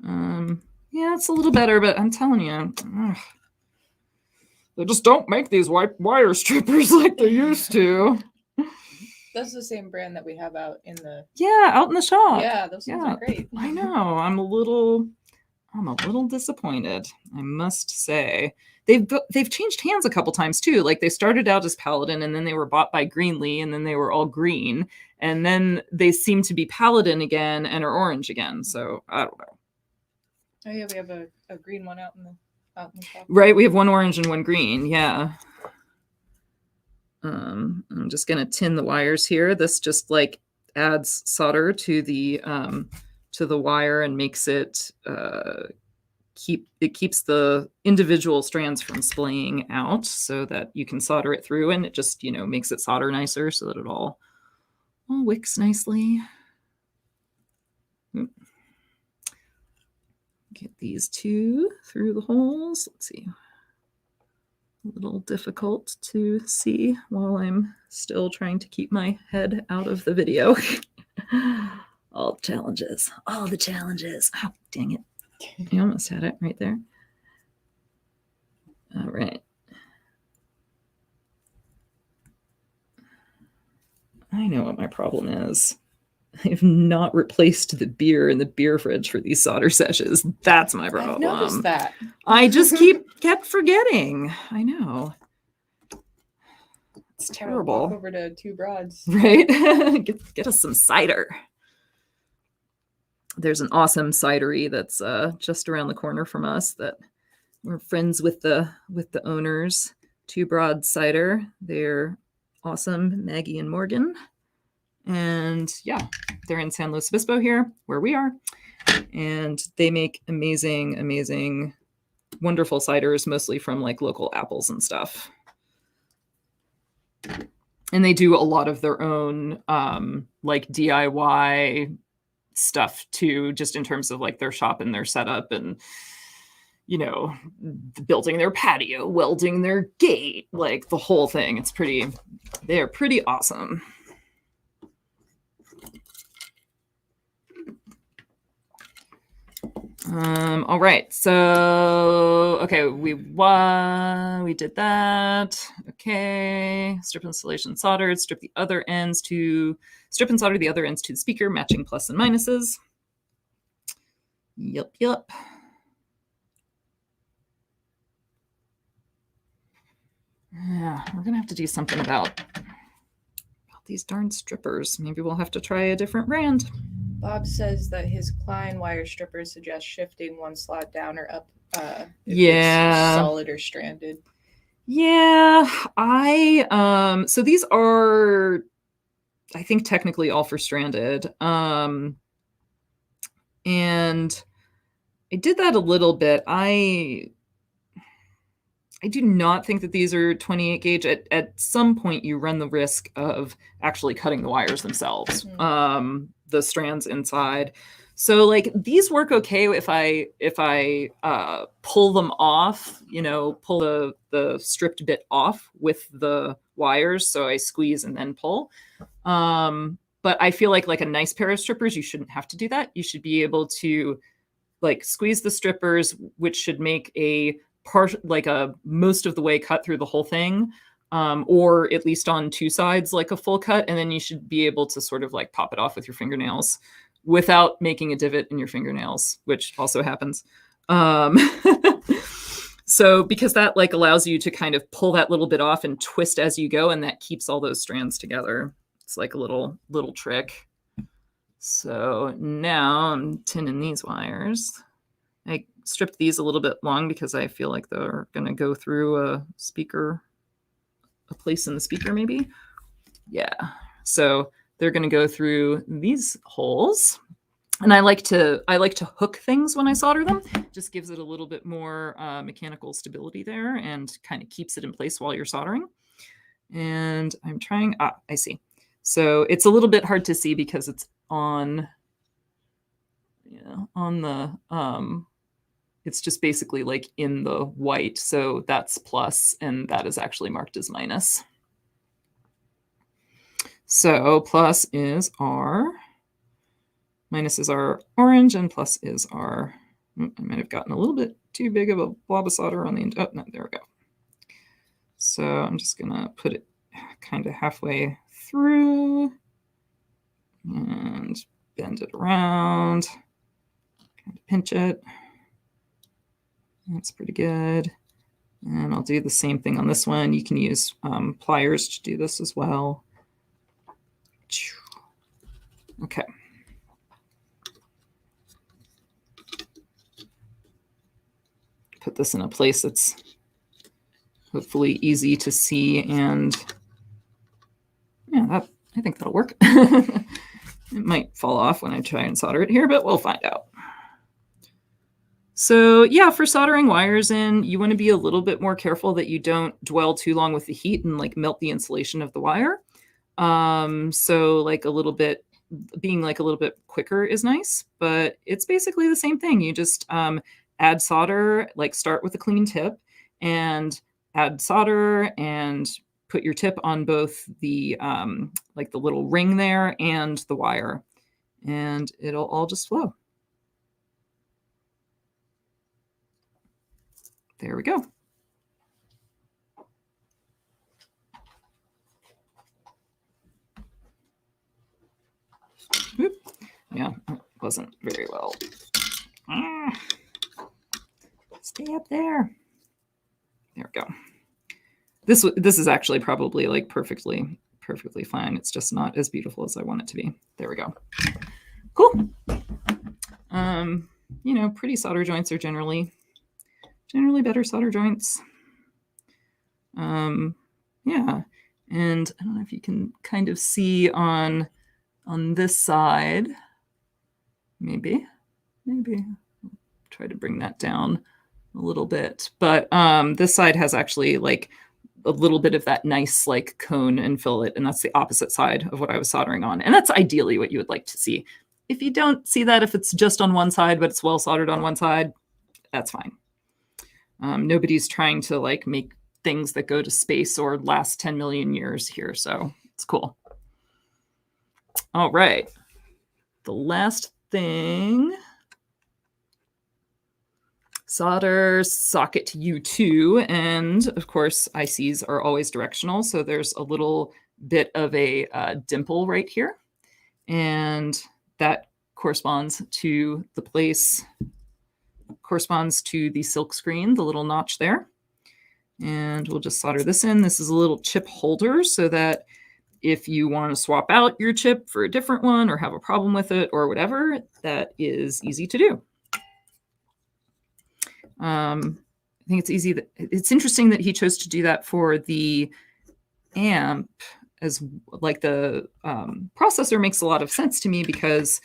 Yeah, it's a little better, but I'm telling you, they just don't make these wire strippers like they used to. That's the same brand that we have out in the. Yeah, out in the shop. Yeah, those things Yeah. are great. I know. I'm a little disappointed, I must say. They've changed hands a couple times too. Like they started out as Paladin, and then they were bought by Greenlee, and then they were all green, and then they seem to be Paladin again and are orange again. So I don't know. Oh yeah, we have a green one out in the shop. Right, we have one orange and one green. Yeah. I'm just gonna tin the wires here. This just like adds solder to the wire and makes it keeps the individual strands from splaying out so that you can solder it through, and it just makes it solder nicer so that it all wicks nicely. Get these two through the holes. Let's see. A little difficult to see while I'm still trying to keep my head out of the video. All the challenges. Oh, dang it. You almost had it right there. All right. I know what my problem is. I have not replaced the beer in the beer fridge for these solder sessions. That's my problem. I've noticed that. I just kept forgetting. I know. It's terrible. Walk over to Two Broads. Right? Get us some cider. There's an awesome cidery that's just around the corner from us that we're friends with the owners. Two Broad Cider. They're awesome, Maggie and Morgan. And yeah, they're in San Luis Obispo here, where we are. And they make amazing, wonderful ciders, mostly from like local apples and stuff. And they do a lot of their own like DIY stuff too, just in terms of like their shop and their setup and, building their patio, welding their gate, like the whole thing. They're pretty awesome. All right. So, okay, we did that. Okay. Strip installation soldered, strip and solder the other ends to the speaker, matching plus and minuses. Yep. Yeah, we're going to have to do something about these darn strippers. Maybe we'll have to try a different brand. Bob says that his Klein wire stripper suggests shifting one slot down or up if Yeah. it's solid or stranded. Yeah, so these are, I think, technically all for stranded. And I did that a little bit. I do not think that these are 28 gauge. At some point, you run the risk of actually cutting the wires themselves, the strands inside. So like these work okay if I pull them off, pull the stripped bit off with the wires. So I squeeze and then pull. But I feel like a nice pair of strippers, you shouldn't have to do that. You should be able to like squeeze the strippers, which should make a most of the way cut through the whole thing, or at least on two sides, like a full cut. And then you should be able to sort of like pop it off with your fingernails without making a divot in your fingernails, which also happens. So because that like allows you to kind of pull that little bit off and twist as you go, and that keeps all those strands together. It's like a little trick. So now I'm tinning these wires. I stripped these a little bit long because I feel like they're going to go through a place in the speaker maybe. Yeah. So they're going to go through these holes. And I like to hook things when I solder them. It just gives it a little bit more mechanical stability there and kind of keeps it in place while you're soldering. And I'm trying, I see. So it's a little bit hard to see because it's on the, it's just basically like in the white. So that's plus, and that is actually marked as minus. So plus is R, minus is our orange, and plus is our, I might have gotten a little bit too big of a blob of solder on the end. Oh, no, there we go. So I'm just going to put it kind of halfway through and bend it around, kind of pinch it. That's pretty good. And I'll do the same thing on this one. You can use pliers to do this as well. Okay. Put this in a place that's hopefully easy to see, and yeah, I think that'll work. It might fall off when I try and solder it here, but we'll find out. So yeah, for soldering wires in, you want to be a little bit more careful that you don't dwell too long with the heat and like melt the insulation of the wire. So like being like a little bit quicker is nice, but it's basically the same thing. You just add solder, like start with a clean tip and add solder and put your tip on both the like the little ring there and the wire, and it'll all just flow. There we go. Oop. Yeah, it wasn't very well. Stay up there. There we go. This is actually probably like perfectly fine. It's just not as beautiful as I want it to be. There we go. Cool. You know, pretty solder joints are generally better solder joints. Yeah, and I don't know if you can kind of see on this side. Maybe I'll try to bring that down a little bit, but this side has actually like a little bit of that nice like cone and fillet, and that's the opposite side of what I was soldering on, and that's ideally what you would like to see. If you don't see that, if it's just on one side but it's well soldered on one side, that's fine. Nobody's trying to like make things that go to space or last 10 million years here, so it's cool. All right, the last thing, solder socket U2, and of course ICs are always directional, so there's a little bit of a dimple right here, and that corresponds to the place, corresponds to the silk screen, the little notch there. And we'll just solder this in. This is a little chip holder so that if you want to swap out your chip for a different one or have a problem with it or whatever, that is easy to do. I think it's easy. It's interesting that he chose to do that for the amp, as like the processor makes a lot of sense to me, because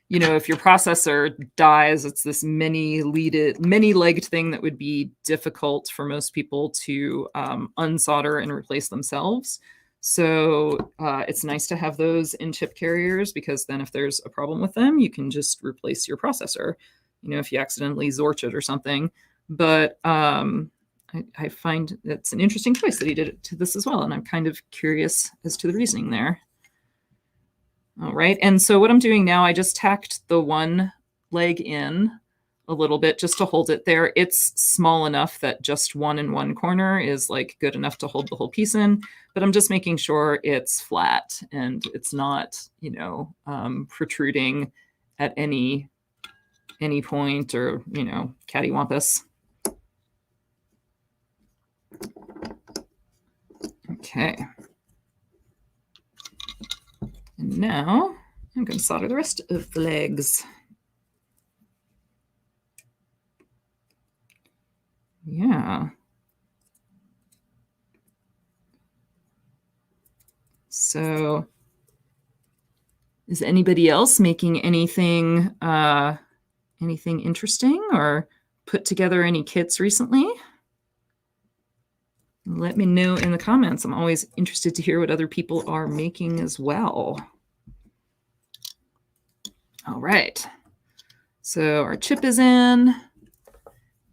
you know, if your processor dies, it's this many-legged thing that would be difficult for most people to unsolder and replace themselves. So it's nice to have those in chip carriers, because then if there's a problem with them, you can just replace your processor, you know, if you accidentally Zorch it or something. But I find it's an interesting choice that he did it to this as well, and I'm kind of curious as to the reasoning there. All right, and so what I'm doing now, I just tacked the one leg in a little bit just to hold it there. It's small enough that just one in one corner is like good enough to hold the whole piece in, but I'm just making sure it's flat and it's not, you know, protruding at any point, or, you know, cattywampus. Okay. And now I'm going to solder the rest of the legs. Yeah. So is anybody else making anything interesting or put together any kits recently? Let me know in the comments. I'm always interested to hear what other people are making as well. All right. So our chip is in.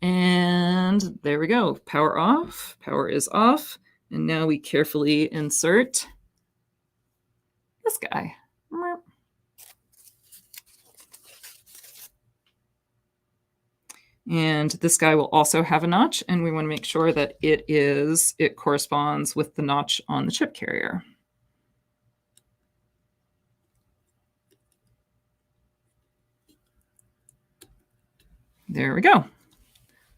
And there we go. Power off. Power is off. And now we carefully insert this guy. And this guy will also have a notch, and we want to make sure that it corresponds with the notch on the chip carrier. There we go.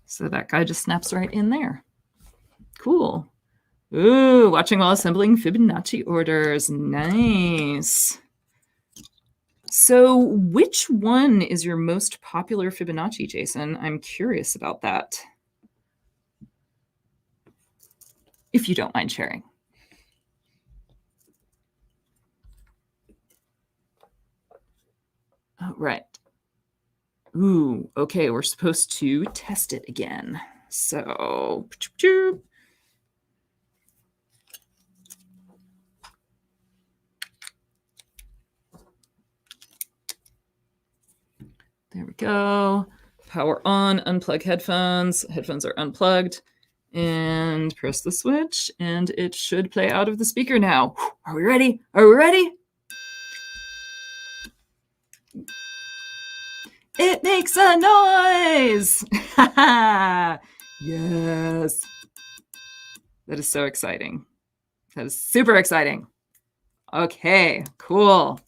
So that guy just snaps right in there. Cool. Ooh, watching while assembling Fibonacci orders. Nice. So which one is your most popular Fibonacci, Jason? I'm curious about that. If you don't mind sharing. Oh, right. Ooh, okay, we're supposed to test it again. So, there we go. Power on, unplug headphones. Headphones are unplugged. And press the switch, and it should play out of the speaker now. Are we ready? Are we ready? It makes a noise! Yes. That is so exciting. That is super exciting. Okay, cool.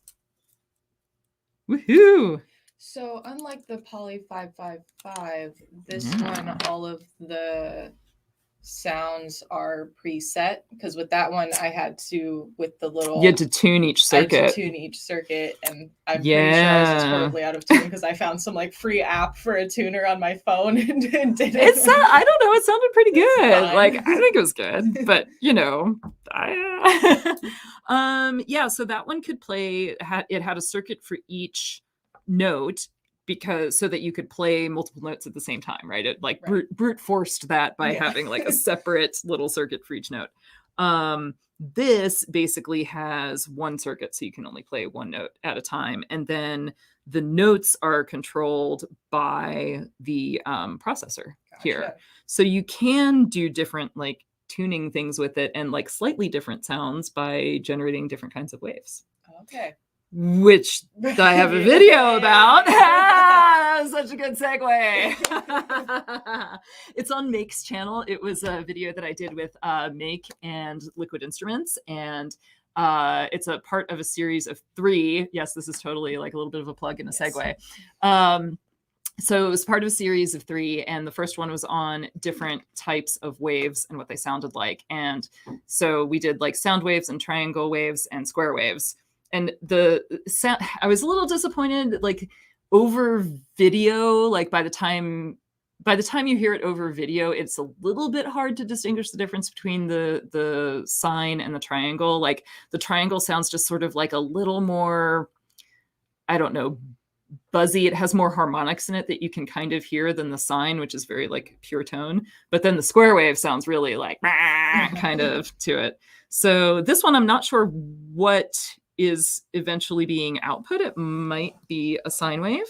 Woohoo! So unlike the Poly 555, this Yeah. one, all of the sounds are preset, because with that one I had to, with the little, You had to tune each I had circuit. to tune each circuit, and I'm pretty sure I was just Yeah. horribly out of tune because I found some like free app for a tuner on my phone and did it. I don't know. It sounded pretty It's good. fine. Like, I think it was good, but you know, yeah. So that one could play. It had a circuit for each note, because so that you could play multiple notes at the same time, right? It like Right. brute forced that by Yeah. having like a separate little circuit for each note. This basically has one circuit, so you can only play one note at a time, and then the notes are controlled by the processor here. Gotcha. So you can do different like tuning things with it, and like slightly different sounds by generating different kinds of waves, Okay. which I have a video about. That was such a good segue. It's on Make's channel. It was a video that I did with Make and Liquid Instruments, and it's a part of a series of 3. Yes, this is totally like a little bit of a plug and a segue. So it was part of a series of 3, and the first one was on different types of waves and what they sounded like. And so we did like sound waves and triangle waves and square waves. And the sound, I was a little disappointed, like over video, like by the time you hear it over video, it's a little bit hard to distinguish the difference between the sine and the triangle. Like the triangle sounds just sort of like a little more, I don't know, buzzy. It has more harmonics in it that you can kind of hear than the sine, which is very like pure tone. But then the square wave sounds really like kind of to it. So this one, I'm not sure what is eventually being output. It might be a sine wave.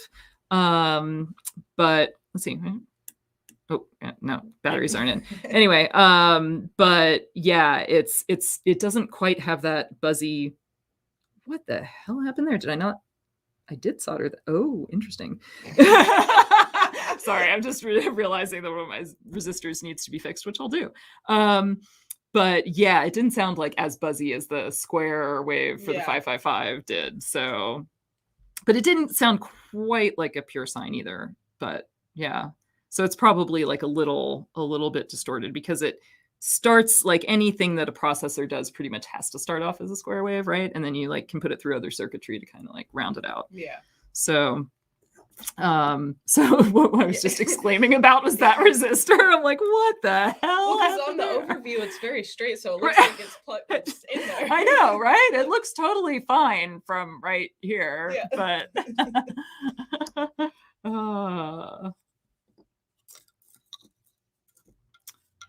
But let's see. Oh, no, batteries aren't in. Anyway, but yeah, it doesn't quite have that buzzy. What the hell happened there? Did I not? I did solder that. Oh, interesting. Sorry, I'm just realizing that one of my resistors needs to be fixed, which I'll do. But yeah, it didn't sound like as buzzy as the square wave for the 555 did. So, but it didn't sound quite like a pure sine either. But yeah, so it's probably like a little bit distorted, because it starts like anything that a processor does pretty much has to start off as a square wave, right? And then you like can put it through other circuitry to kind of like round it out. Yeah. So what I was just exclaiming about was that resistor. I'm like, what the hell? Well, because on the overview, it's very straight, so it looks like it's in there. I know, right? It looks totally fine from right here, but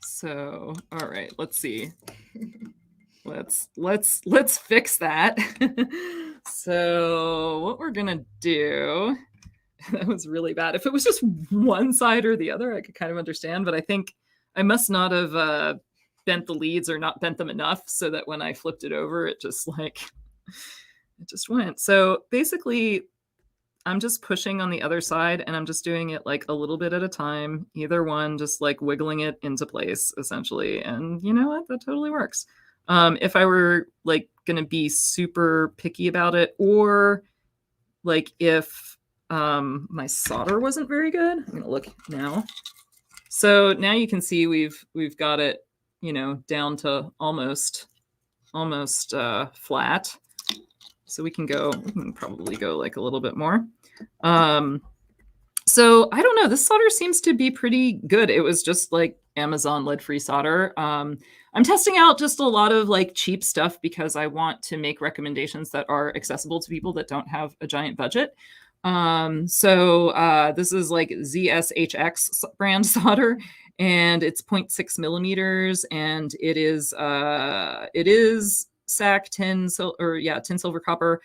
so all right, let's see. Let's fix that. So what we're gonna do, that was really bad. If it was just one side or the other, I could kind of understand, but I think I must not have bent the leads or not bent them enough so that when I flipped it over, it just went. So basically, I'm just pushing on the other side, and I'm just doing it like a little bit at a time, either one, just like wiggling it into place essentially. And you know what? That totally works. If I were like going to be super picky about it, or like if my solder wasn't very good. I'm gonna look now. So now you can see we've got it, you know, down to almost flat. So we can probably go like a little bit more. So I don't know, this solder seems to be pretty good. It was just like Amazon lead-free solder. I'm testing out just a lot of like cheap stuff because I want to make recommendations that are accessible to people that don't have a giant budget. This is like ZSHX brand solder, and it's 0.6 millimeters, and it is SAC 10 silver copper.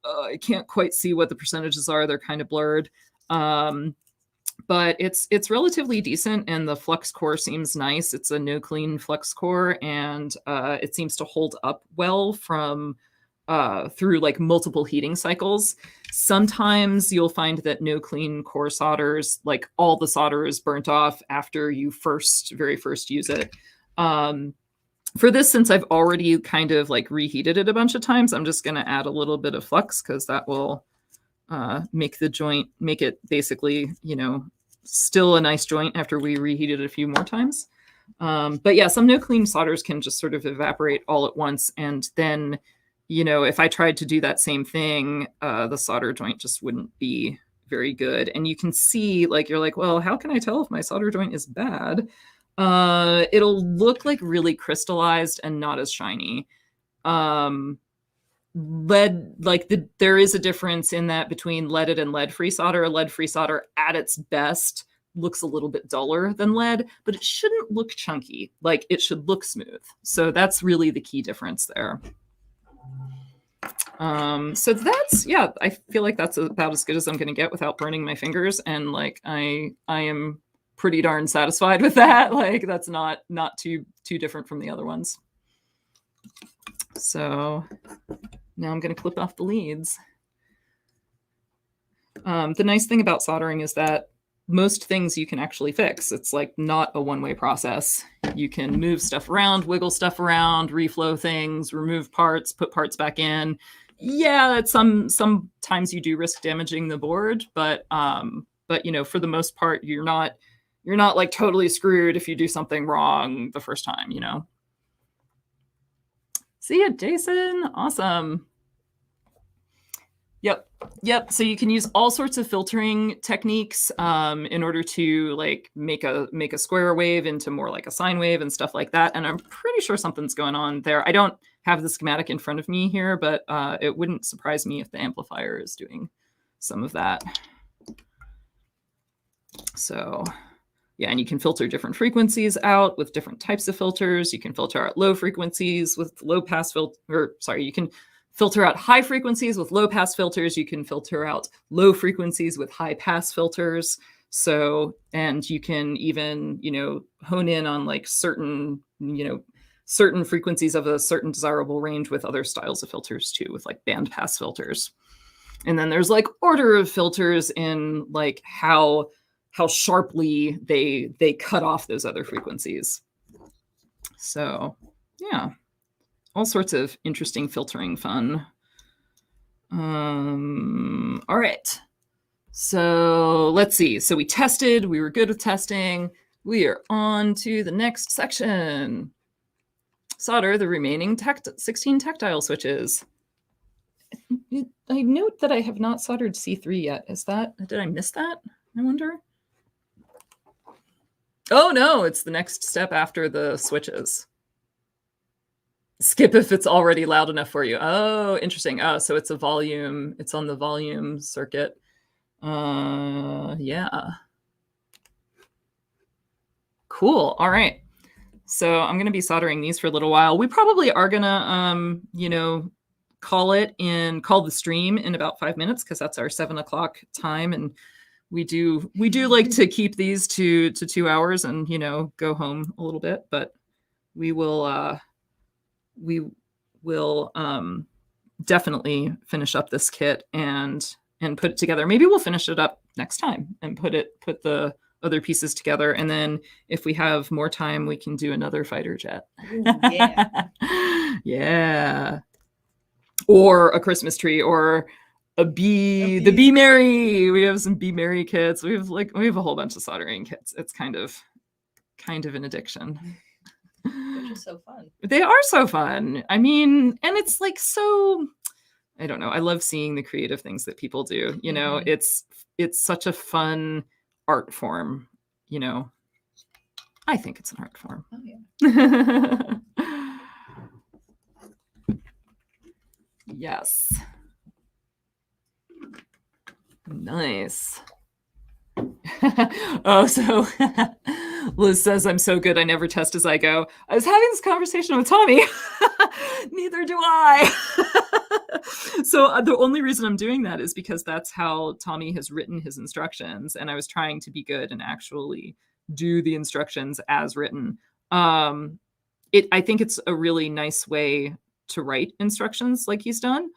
I can't quite see what the percentages are. They're kind of blurred. But it's relatively decent, and the flux core seems nice. It's a no clean flux core, and it seems to hold up well from through like multiple heating cycles. Sometimes you'll find that no clean core solders, like all the solder is burnt off after you very first use it. For this, since I've already kind of like reheated it a bunch of times, I'm just going to add a little bit of flux because that will make it basically, you know, still a nice joint after we reheat it a few more times. But yeah, some no clean solders can just sort of evaporate all at once. And then, you know, if I tried to do that same thing, the solder joint just wouldn't be very good. And you can see, like, you're like, well, how can I tell if my solder joint is bad? It'll look like really crystallized and not as shiny. Lead, like there is a difference in that between leaded and lead-free solder. Lead-free solder at its best looks a little bit duller than lead, but it shouldn't look chunky. Like it should look smooth. So that's really the key difference there. So that's, yeah, I feel like that's about as good as I'm going to get without burning my fingers. And like, I am pretty darn satisfied with that. Like that's not too different from the other ones. So now I'm going to clip off the leads. The nice thing about soldering is that most things you can actually fix. It's like not a one-way process. You can move stuff around, wiggle stuff around, reflow things, remove parts, put parts back in. Yeah, sometimes you do risk damaging the board, but you know, for the most part, you're not like totally screwed if you do something wrong the first time, you know. See ya, Jason. Awesome. Yep. So you can use all sorts of filtering techniques in order to like make a square wave into more like a sine wave and stuff like that. And I'm pretty sure something's going on there. I don't have the schematic in front of me here, but it wouldn't surprise me if the amplifier is doing some of that. So yeah, and you can filter different frequencies out with different types of filters. You can filter out low frequencies with low pass you can filter out high frequencies with low pass filters. You can filter out low frequencies with high pass filters. So, and you can even, you know, hone in on like certain frequencies of a certain desirable range with other styles of filters too, with like band pass filters. And then there's like order of filters in like how sharply they cut off those other frequencies. So yeah, all sorts of interesting filtering fun. All right. So let's see. So we tested, we were good with testing. We are on to the next section. Solder the remaining 16 tactile switches. I note that I have not soldered C3 yet. Did I miss that? I wonder. Oh no, it's the next step after the switches. Skip if it's already loud enough for you. Oh, interesting. Oh, so it's a volume. It's on the volume circuit. Yeah. Cool. All right. So I'm going to be soldering these for a little while. We probably are going to, you know, call the stream in about 5 minutes because that's our 7 o'clock time. And we do like to keep these to 2 hours and, you know, go home a little bit, but we will definitely finish up this kit and put it together. Maybe we'll finish it up next time and put the other pieces together. And then if we have more time, we can do another fighter jet. Yeah. Yeah. Or a Christmas tree or the Be Merry. We have some Be Merry kits. We have a whole bunch of soldering kits. It's kind of an addiction. They're just so fun. They are so fun. I mean, and it's like so, I don't know. I love seeing the creative things that people do. You know, it's such a fun art form, you know. I think it's an art form. Oh yeah. Yes. Nice. Oh, so Liz says, I'm so good, I never test as I go. I was having this conversation with Tommy. Neither do I. So the only reason I'm doing that is because that's how Tommy has written his instructions. And I was trying to be good and actually do the instructions as written. I think it's a really nice way to write instructions like he's done.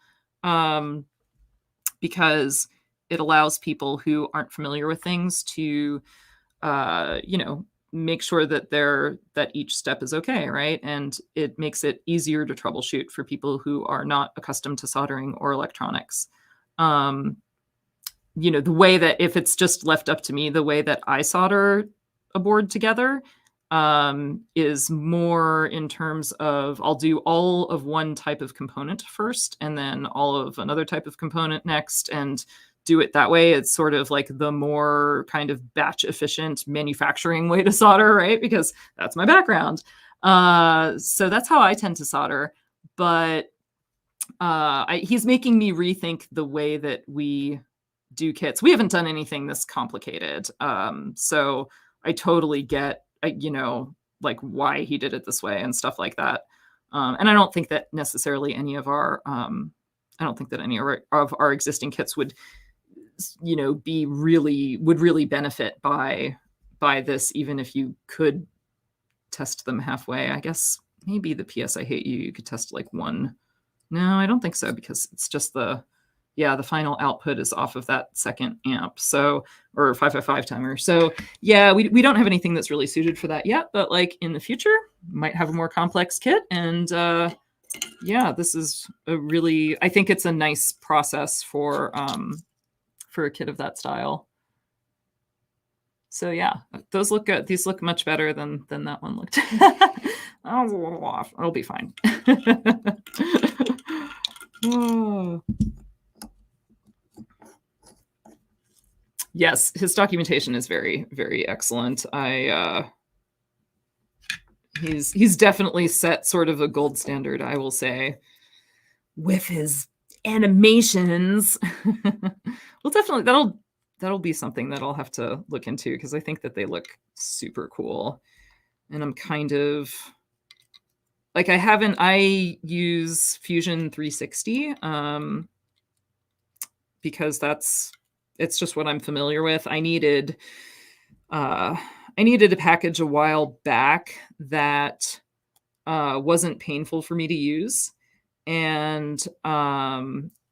Because it allows people who aren't familiar with things to, you know, make sure that each step is okay, right? And it makes it easier to troubleshoot for people who are not accustomed to soldering or electronics. You know, the way that if it's just left up to me, the way that I solder a board together is more in terms of I'll do all of one type of component first and then all of another type of component next and do it that way. It's sort of like the more kind of batch efficient manufacturing way to solder, right? Because that's my background. So that's how I tend to solder. But he's making me rethink the way that we do kits. We haven't done anything this complicated. So I totally get, you know, like why he did it this way and stuff like that. And I don't think that necessarily any of our, of our existing kits would, you know, would really benefit by this, even if you could test them halfway. I guess maybe the PS I Hate You could test like one. No, I don't think so, because it's just the final output is off of that second amp. So, or 555 timer. So yeah, we don't have anything that's really suited for that yet, but like in the future might have a more complex kit. And yeah, this is I think it's a nice process for a kit of that style. So yeah, those look good. These look much better than that one looked. I was a little off. It'll be fine. Oh. Yes, his documentation is very, very excellent. He's definitely set sort of a gold standard, I will say, with his animations. Well, definitely that'll be something that I'll have to look into, because I think that they look super cool. And I'm kind of like, I use Fusion 360 because it's just what I'm familiar with. I needed a package a while back that wasn't painful for me to use. And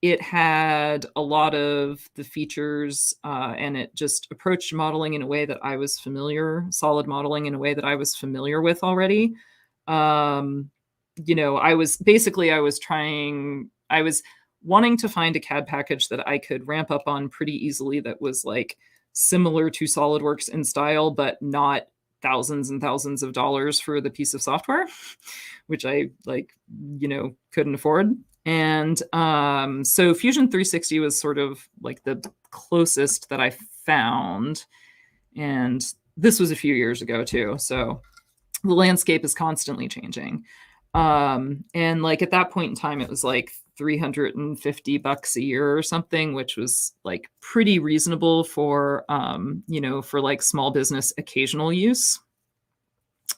it had a lot of the features, and it just approached modeling in a way that I was solid modeling in a way that I was familiar with already. You know, I was wanting to find a CAD package that I could ramp up on pretty easily that was like similar to SolidWorks in style, but not thousands and thousands of dollars for the piece of software, which I couldn't afford. And so Fusion 360 was sort of like the closest that I found. And this was a few years ago too. So the landscape is constantly changing. And like at that point in time, it was like $350 a year or something, which was like pretty reasonable for, for like small business occasional use.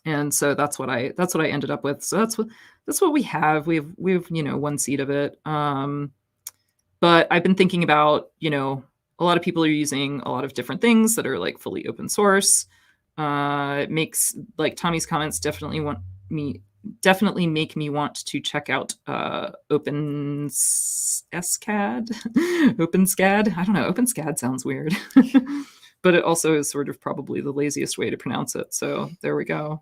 And so that's what I ended up with. So that's what we have. We have, one seat of it. But I've been thinking about, a lot of people are using a lot of different things that are like fully open source. It makes, like, Tommy's comments definitely make me want to check out OpenSCAD. OpenSCAD. I don't know. OpenSCAD sounds weird, but it also is sort of probably the laziest way to pronounce it. So there we go.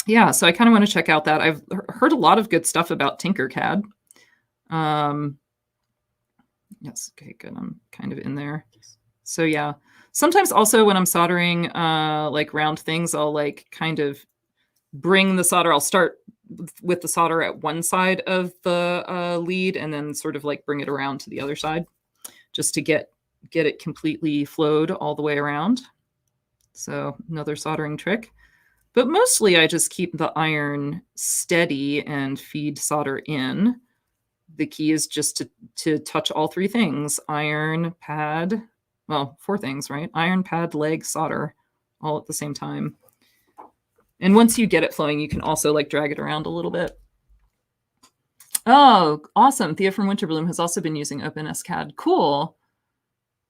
Yeah, so I kind of want to check out that. I've heard a lot of good stuff about Tinkercad. Yes, okay, good. I'm kind of in there. So yeah, sometimes also when I'm soldering like round things, I'll like kind of bring the solder. I'll start with the solder at one side of the lead and then sort of like bring it around to the other side just to get it completely flowed all the way around. So another soldering trick. But mostly I just keep the iron steady and feed solder in. The key is just to touch all three things: iron, pad, well, four things, right? Iron, pad, leg, solder, all at the same time. And once you get it flowing, you can also like drag it around a little bit. Oh, awesome. Thea from Winterbloom has also been using OpenSCAD. Cool.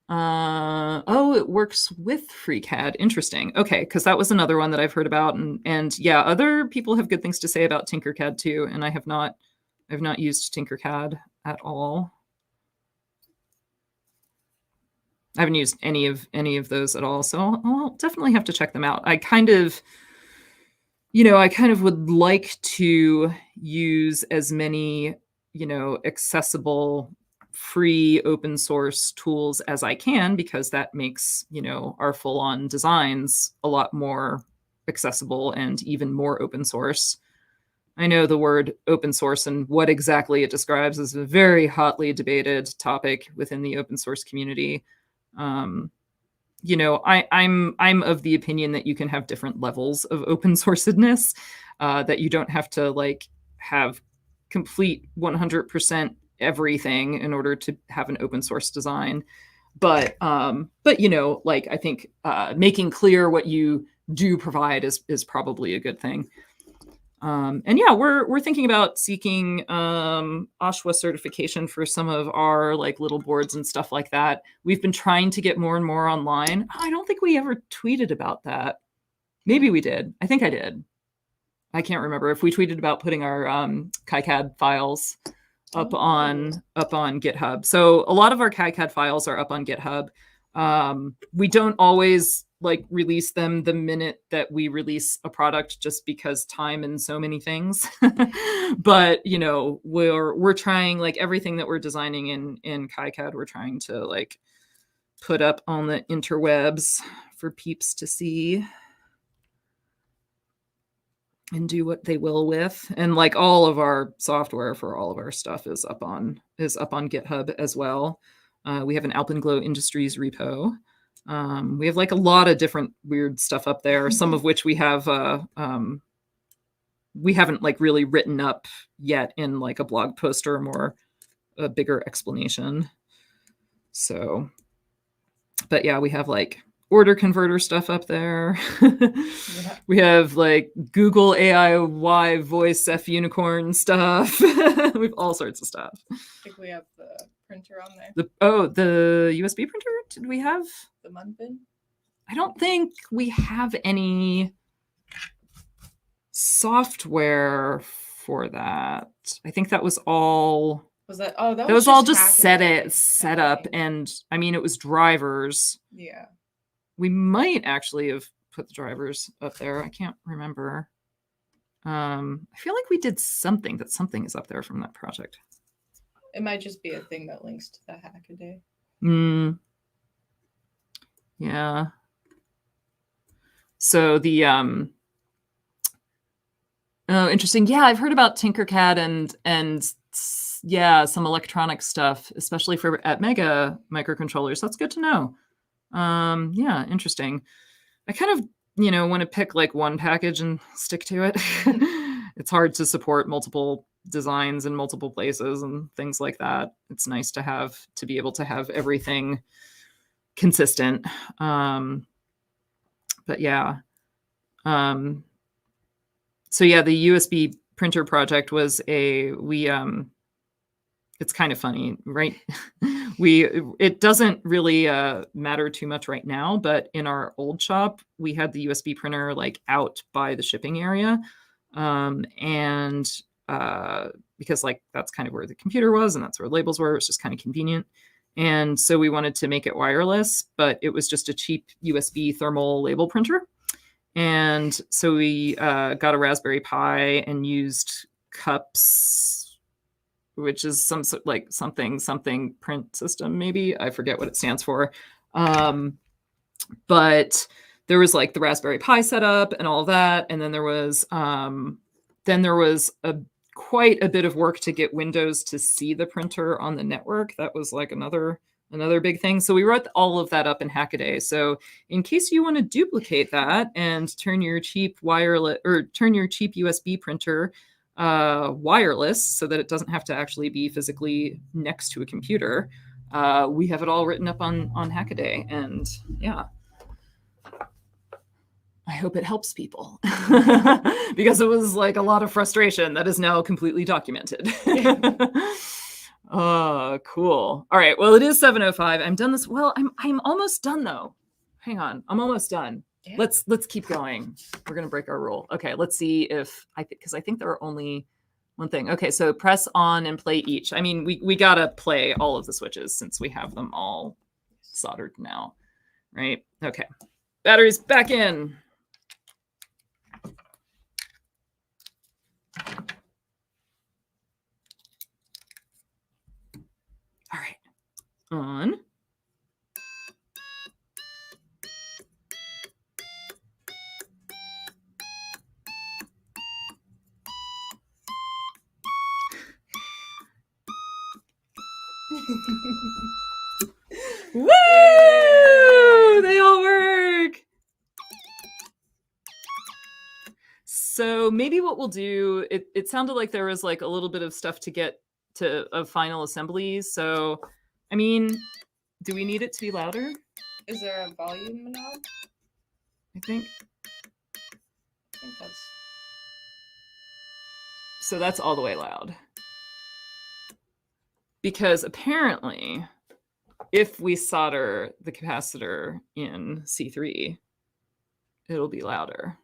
Oh, it works with FreeCAD. Interesting. Okay, because that was another one that I've heard about, and yeah, other people have good things to say about Tinkercad too, and I've not used Tinkercad at all. I haven't used any of those at all, so I'll definitely have to check them out. I kind of would like to use as many, accessible, free, open source tools as I can, because that makes, our full-on designs a lot more accessible and even more open source. I know the word open source and what exactly it describes is a very hotly debated topic within the open source community. I'm of the opinion that you can have different levels of open sourcedness, that you don't have to like have complete 100% everything in order to have an open source design. But like I think making clear what you do provide is probably a good thing. And yeah, we're thinking about seeking OSHWA certification for some of our like little boards and stuff like that. We've been trying to get more and more online. I don't think we ever tweeted about that. Maybe we did. I think I did. I can't remember if we tweeted about putting our KiCad files up on GitHub. So a lot of our KiCad files are up on GitHub. We don't always like release them the minute that we release a product, just because time and so many things. But we're trying, like, everything that we're designing in KiCad, we're trying to like put up on the interwebs for peeps to see and do what they will with. And like all of our software for all of our stuff is up on GitHub as well. We have an Alpenglow Industries repo. We have like a lot of different weird stuff up there, some of which we haven't like really written up yet in like a blog post or more a bigger explanation. So, but yeah, we have like order converter stuff up there. Yeah. We have like Google AIY voice F unicorn stuff. We have all sorts of stuff. I think we have the printer on there. The USB printer? Did we have the Munpin? I don't think we have any software for that. I think that was all. Was that? Oh, that was all just set up, and I mean it was drivers. Yeah. We might actually have put the drivers up there. I can't remember. I feel like we did something is up there from that project. It might just be a thing that links to the Hackaday. Yeah. So the oh, interesting. Yeah, I've heard about Tinkercad and yeah, some electronic stuff, especially for at Mega microcontrollers. That's good to know. Yeah, interesting. I kind of, want to pick like one package and stick to it. It's hard to support multiple designs in multiple places and things like that. It's nice to be able to have everything consistent. But yeah. So yeah, the USB printer project was it's kind of funny, right? It doesn't really matter too much right now, but in our old shop, we had the USB printer like out by the shipping area. And because like that's kind of where the computer was and that's where labels were, it's just kind of convenient. And so we wanted to make it wireless, but it was just a cheap USB thermal label printer. And so we got a Raspberry Pi and used cups. which is some like something print system, maybe. I forget what it stands for. But there was like the Raspberry Pi setup and all of that. And then there was quite a bit of work to get Windows to see the printer on the network. That was like another big thing. So we wrote all of that up in Hackaday. So in case you want to duplicate that and turn your cheap USB printer wireless so that it doesn't have to actually be physically next to a computer, we have it all written up on Hackaday. And yeah, I hope it helps people because it was like a lot of frustration that is now completely documented. Oh, cool. All right. Well, it is 7:05. I'm done this. Well, I'm almost done though. Hang on. I'm almost done. Yeah. Let's keep going. We're going to break our rule. Okay. Let's see if because I think there are only one thing. Okay. So press on and play each. I mean, we got to play all of the switches since we have them all soldered now. Right. Okay. Batteries back in. All right. On. Woo! They all work. So maybe what we'll do, it sounded like there was like a little bit of stuff to get to of final assemblies. So, I mean, do we need it to be louder? Is there a volume knob? I think that's... So that's all the way loud. Because apparently, if we solder the capacitor in C3, it'll be louder.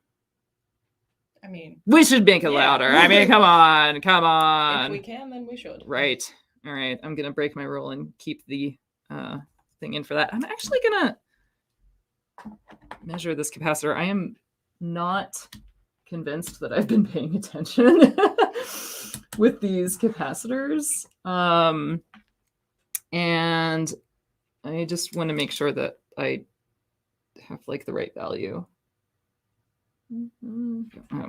I mean, we should make it louder. I mean, come on. If we can, then we should. Right. All right. I'm going to break my rule and keep the thing in for that. I'm actually going to measure this capacitor. I am not convinced that I've been paying attention with these capacitors. And I just want to make sure that I have like the right value. Oh,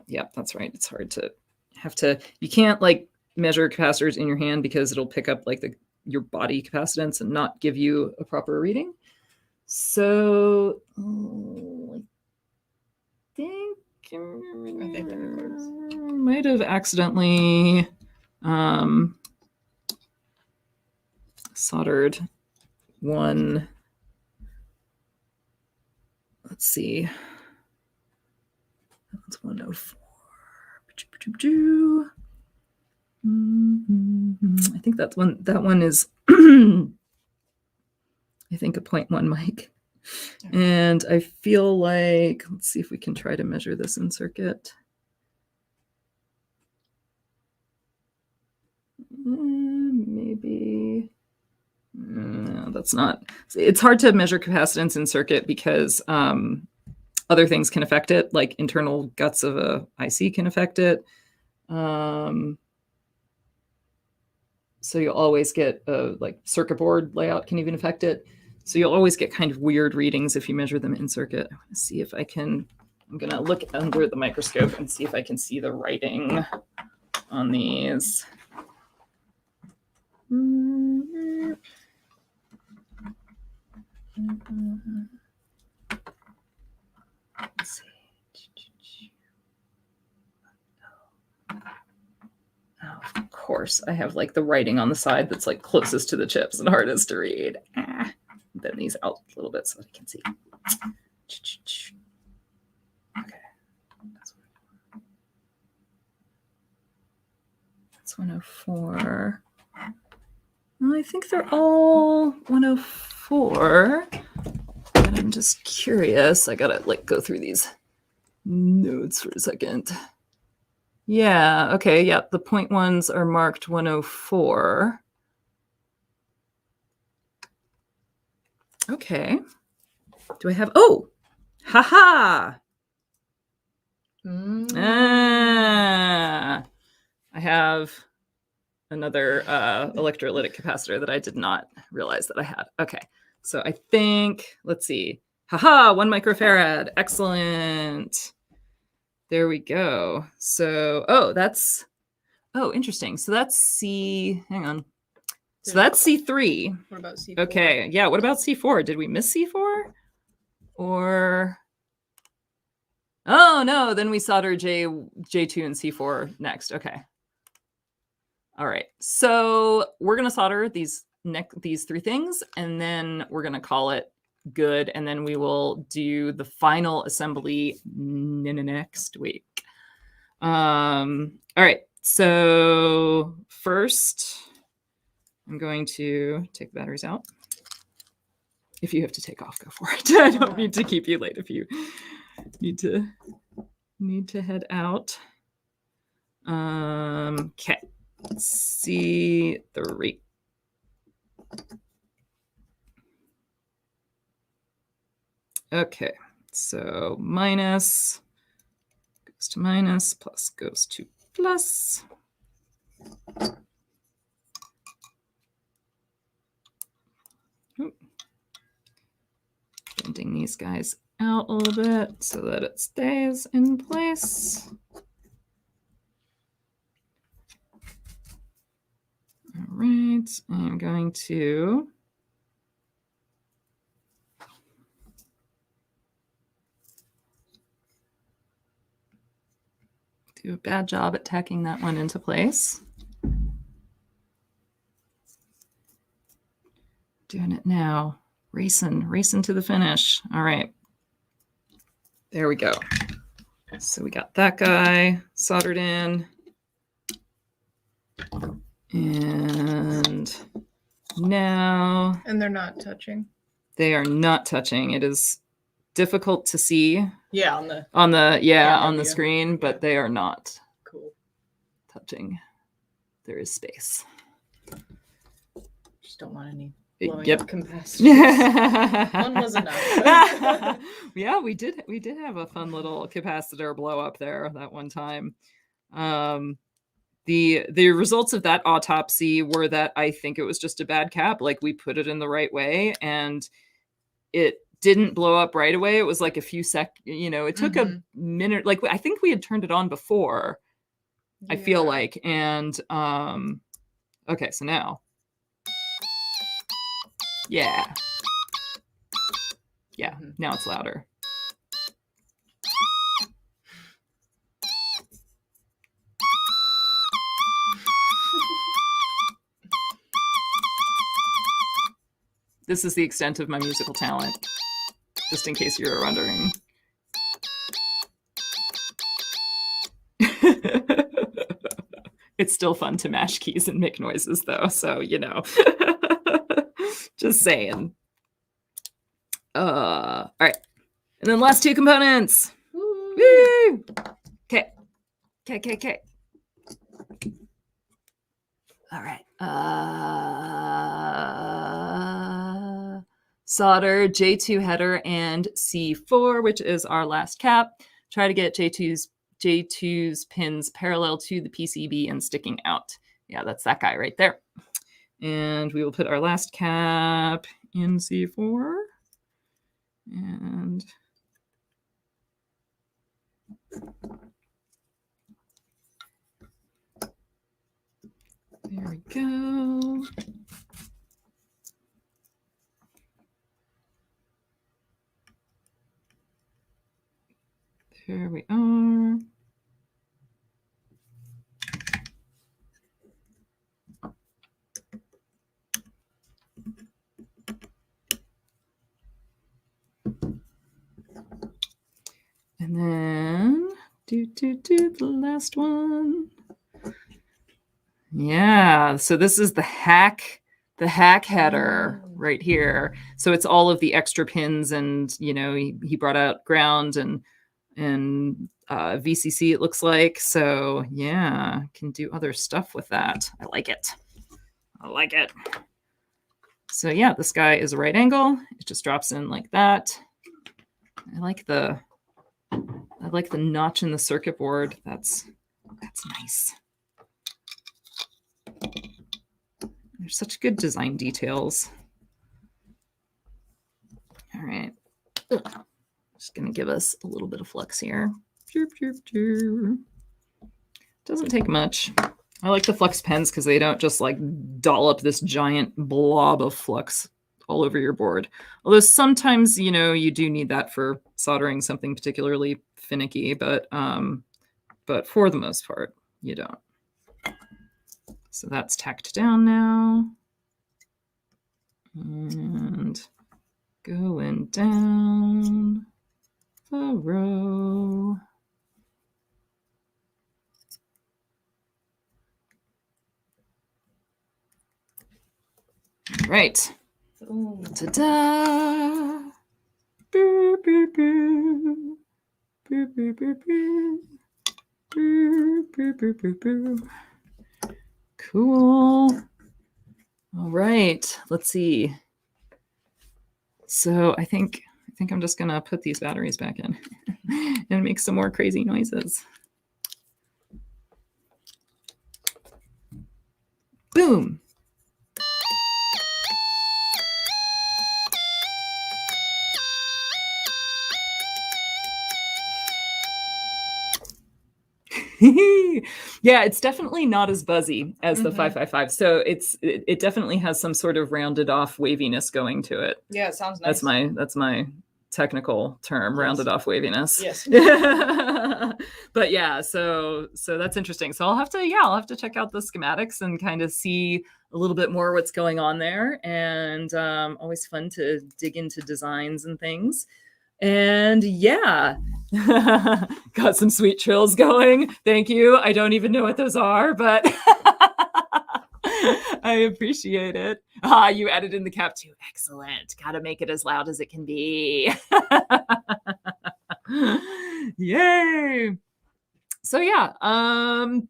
yeah, that's right. It's hard to you can't like measure capacitors in your hand because it'll pick up like your body capacitance and not give you a proper reading. So I think might have accidentally soldered one. Let's see. That's 104. I think that one is I think a 0.1 mic. And I feel like, let's see if we can try to measure this in circuit. Maybe. No, that's not. It's hard to measure capacitance in circuit because other things can affect it, like internal guts of a IC can affect it. So you'll always get like circuit board layout can even affect it. So you'll always get kind of weird readings if you measure them in circuit. I want to see if I can, I'm going to look under the microscope and see if I can see the writing on these. Let's see. Oh, of course, I have like the writing on the side that's like closest to the chips and hardest to read. Bend these out a little bit so that I can see. Okay. That's 104. Well, I think they're all 104. And I'm just curious. I gotta like go through these notes for a second. Yeah, okay, yeah, the point ones are marked 104. Okay. Do I have, oh, haha. I have another electrolytic capacitor that I did not realize that I had. Okay, so I think, let's see. Haha, 1 microfarad. Excellent. There we go. So, interesting. So that's hang on. So that's C3. What about C4? Okay, yeah, what about C4? Did we miss C4? Or... Oh, no, then we solder J2 and C4 next. Okay. All right, so we're going to solder these 3 things, and then we're going to call it good, and then we will do the final assembly next week. All right, so first I'm going to take the batteries out. If you have to take off, go for it. I don't mean to keep you late if you need to head out. Okay, C3. Okay, so minus goes to minus, plus goes to plus. Bending these guys out a little bit so that it stays in place. All right, I'm going to do a bad job at tacking that one into place. Doing it now. Racing to the finish. All right. There we go. So we got that guy soldered in. And now... And they're not touching? They are not touching. It is difficult to see. Yeah, on the screen, but they are not touching. There is space. Just don't want any blowing Yep. up capacitors. One was enough. Yeah, we did have a fun little capacitor blow up there that one time. The results of that autopsy were that I think it was just a bad cap. Like, we put it in the right way and it didn't blow up right away. It was like a few it took a minute. Like, I think we had turned it on before, I feel like. And okay, so now. Yeah. Now it's louder. This is the extent of my musical talent, just in case you were wondering. It's still fun to mash keys and make noises, though, so, just saying. All right. And then last 2 components. Woo! Okay. All right. Solder J2 header and C4, which is our last cap. Try to get J2's pins parallel to the PCB and sticking out. Yeah, that's that guy right there. And we will put our last cap in C4. And there we go. There we are. And then the last one. Yeah, so this is the hack header right here. So it's all of the extra pins, and he brought out ground and VCC, it looks like. So yeah, can do other stuff with that. I like it. So yeah, this guy is a right angle. It just drops in like that. I like the notch in the circuit board. That's nice. There's such good design details. All right. Just going to give us a little bit of flux here. Doesn't take much. I like the flux pens because they don't just like dollop this giant blob of flux all over your board. Although sometimes, you know, you do need that for soldering something particularly finicky, but for the most part, you don't. So that's tacked down now. And going down the row. Right. Ta-da! Boo, boo, boo. Boo, boo, boo, boo. Boo, boo, boo, boo, boo. Cool. All right. Let's see. So I think I'm just gonna put these batteries back in and make some more crazy noises. Boom. Yeah, it's definitely not as buzzy as the 555. So it definitely has some sort of rounded off waviness going to it. Yeah, it sounds nice. That's my technical term, rounded off waviness. Yes. But yeah, so that's interesting. So I'll have to check out the schematics and kind of see a little bit more what's going on there. And always fun to dig into designs and things. And yeah, got some sweet trills going. Thank you. I don't even know what those are, but I appreciate it. Ah, you added in the cap too. Excellent. Got to make it as loud as it can be. Yay. So yeah,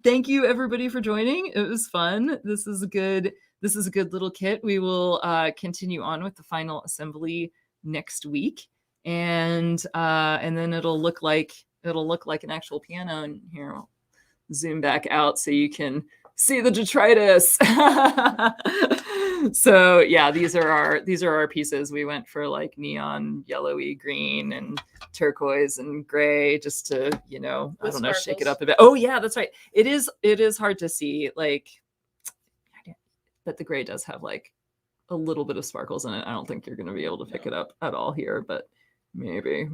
thank you everybody for joining. It was fun. This is a good little kit. We will continue on with the final assembly next week. And then it'll look like an actual piano. And here I'll zoom back out so you can see the detritus. So yeah, these are our pieces. We went for like neon yellowy green and turquoise and gray just to, you know, I don't know, shake it up a bit. Oh yeah, that's right. It is hard to see, like, but the gray does have like a little bit of sparkles in it. I don't think you're going to be able to pick it up at all here, but maybe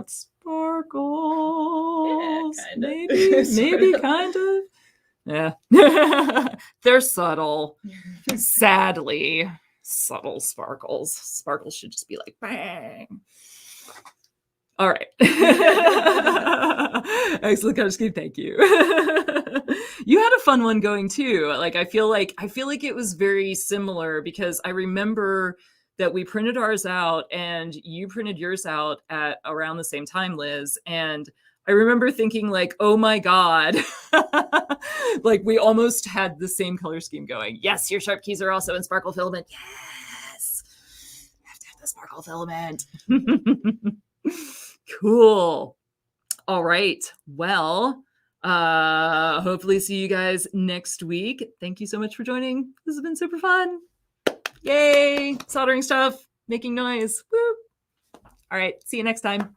sparkles. Yeah, maybe kind of. Yeah. They're subtle. Sadly, subtle sparkles. Sparkles should just be like bang. All right. Excellent, Coach. Thank you. You had a fun one going too. Like I feel like it was very similar because I remember that we printed ours out and you printed yours out at around the same time, Liz. And I remember thinking like, oh my God, like we almost had the same color scheme going. Yes, your sharp keys are also in sparkle filament. Yes, you have to have the sparkle filament. Cool. All right. Well, hopefully see you guys next week. Thank you so much for joining. This has been super fun. Yay. Soldering stuff, making noise. Woo. All right. See you next time.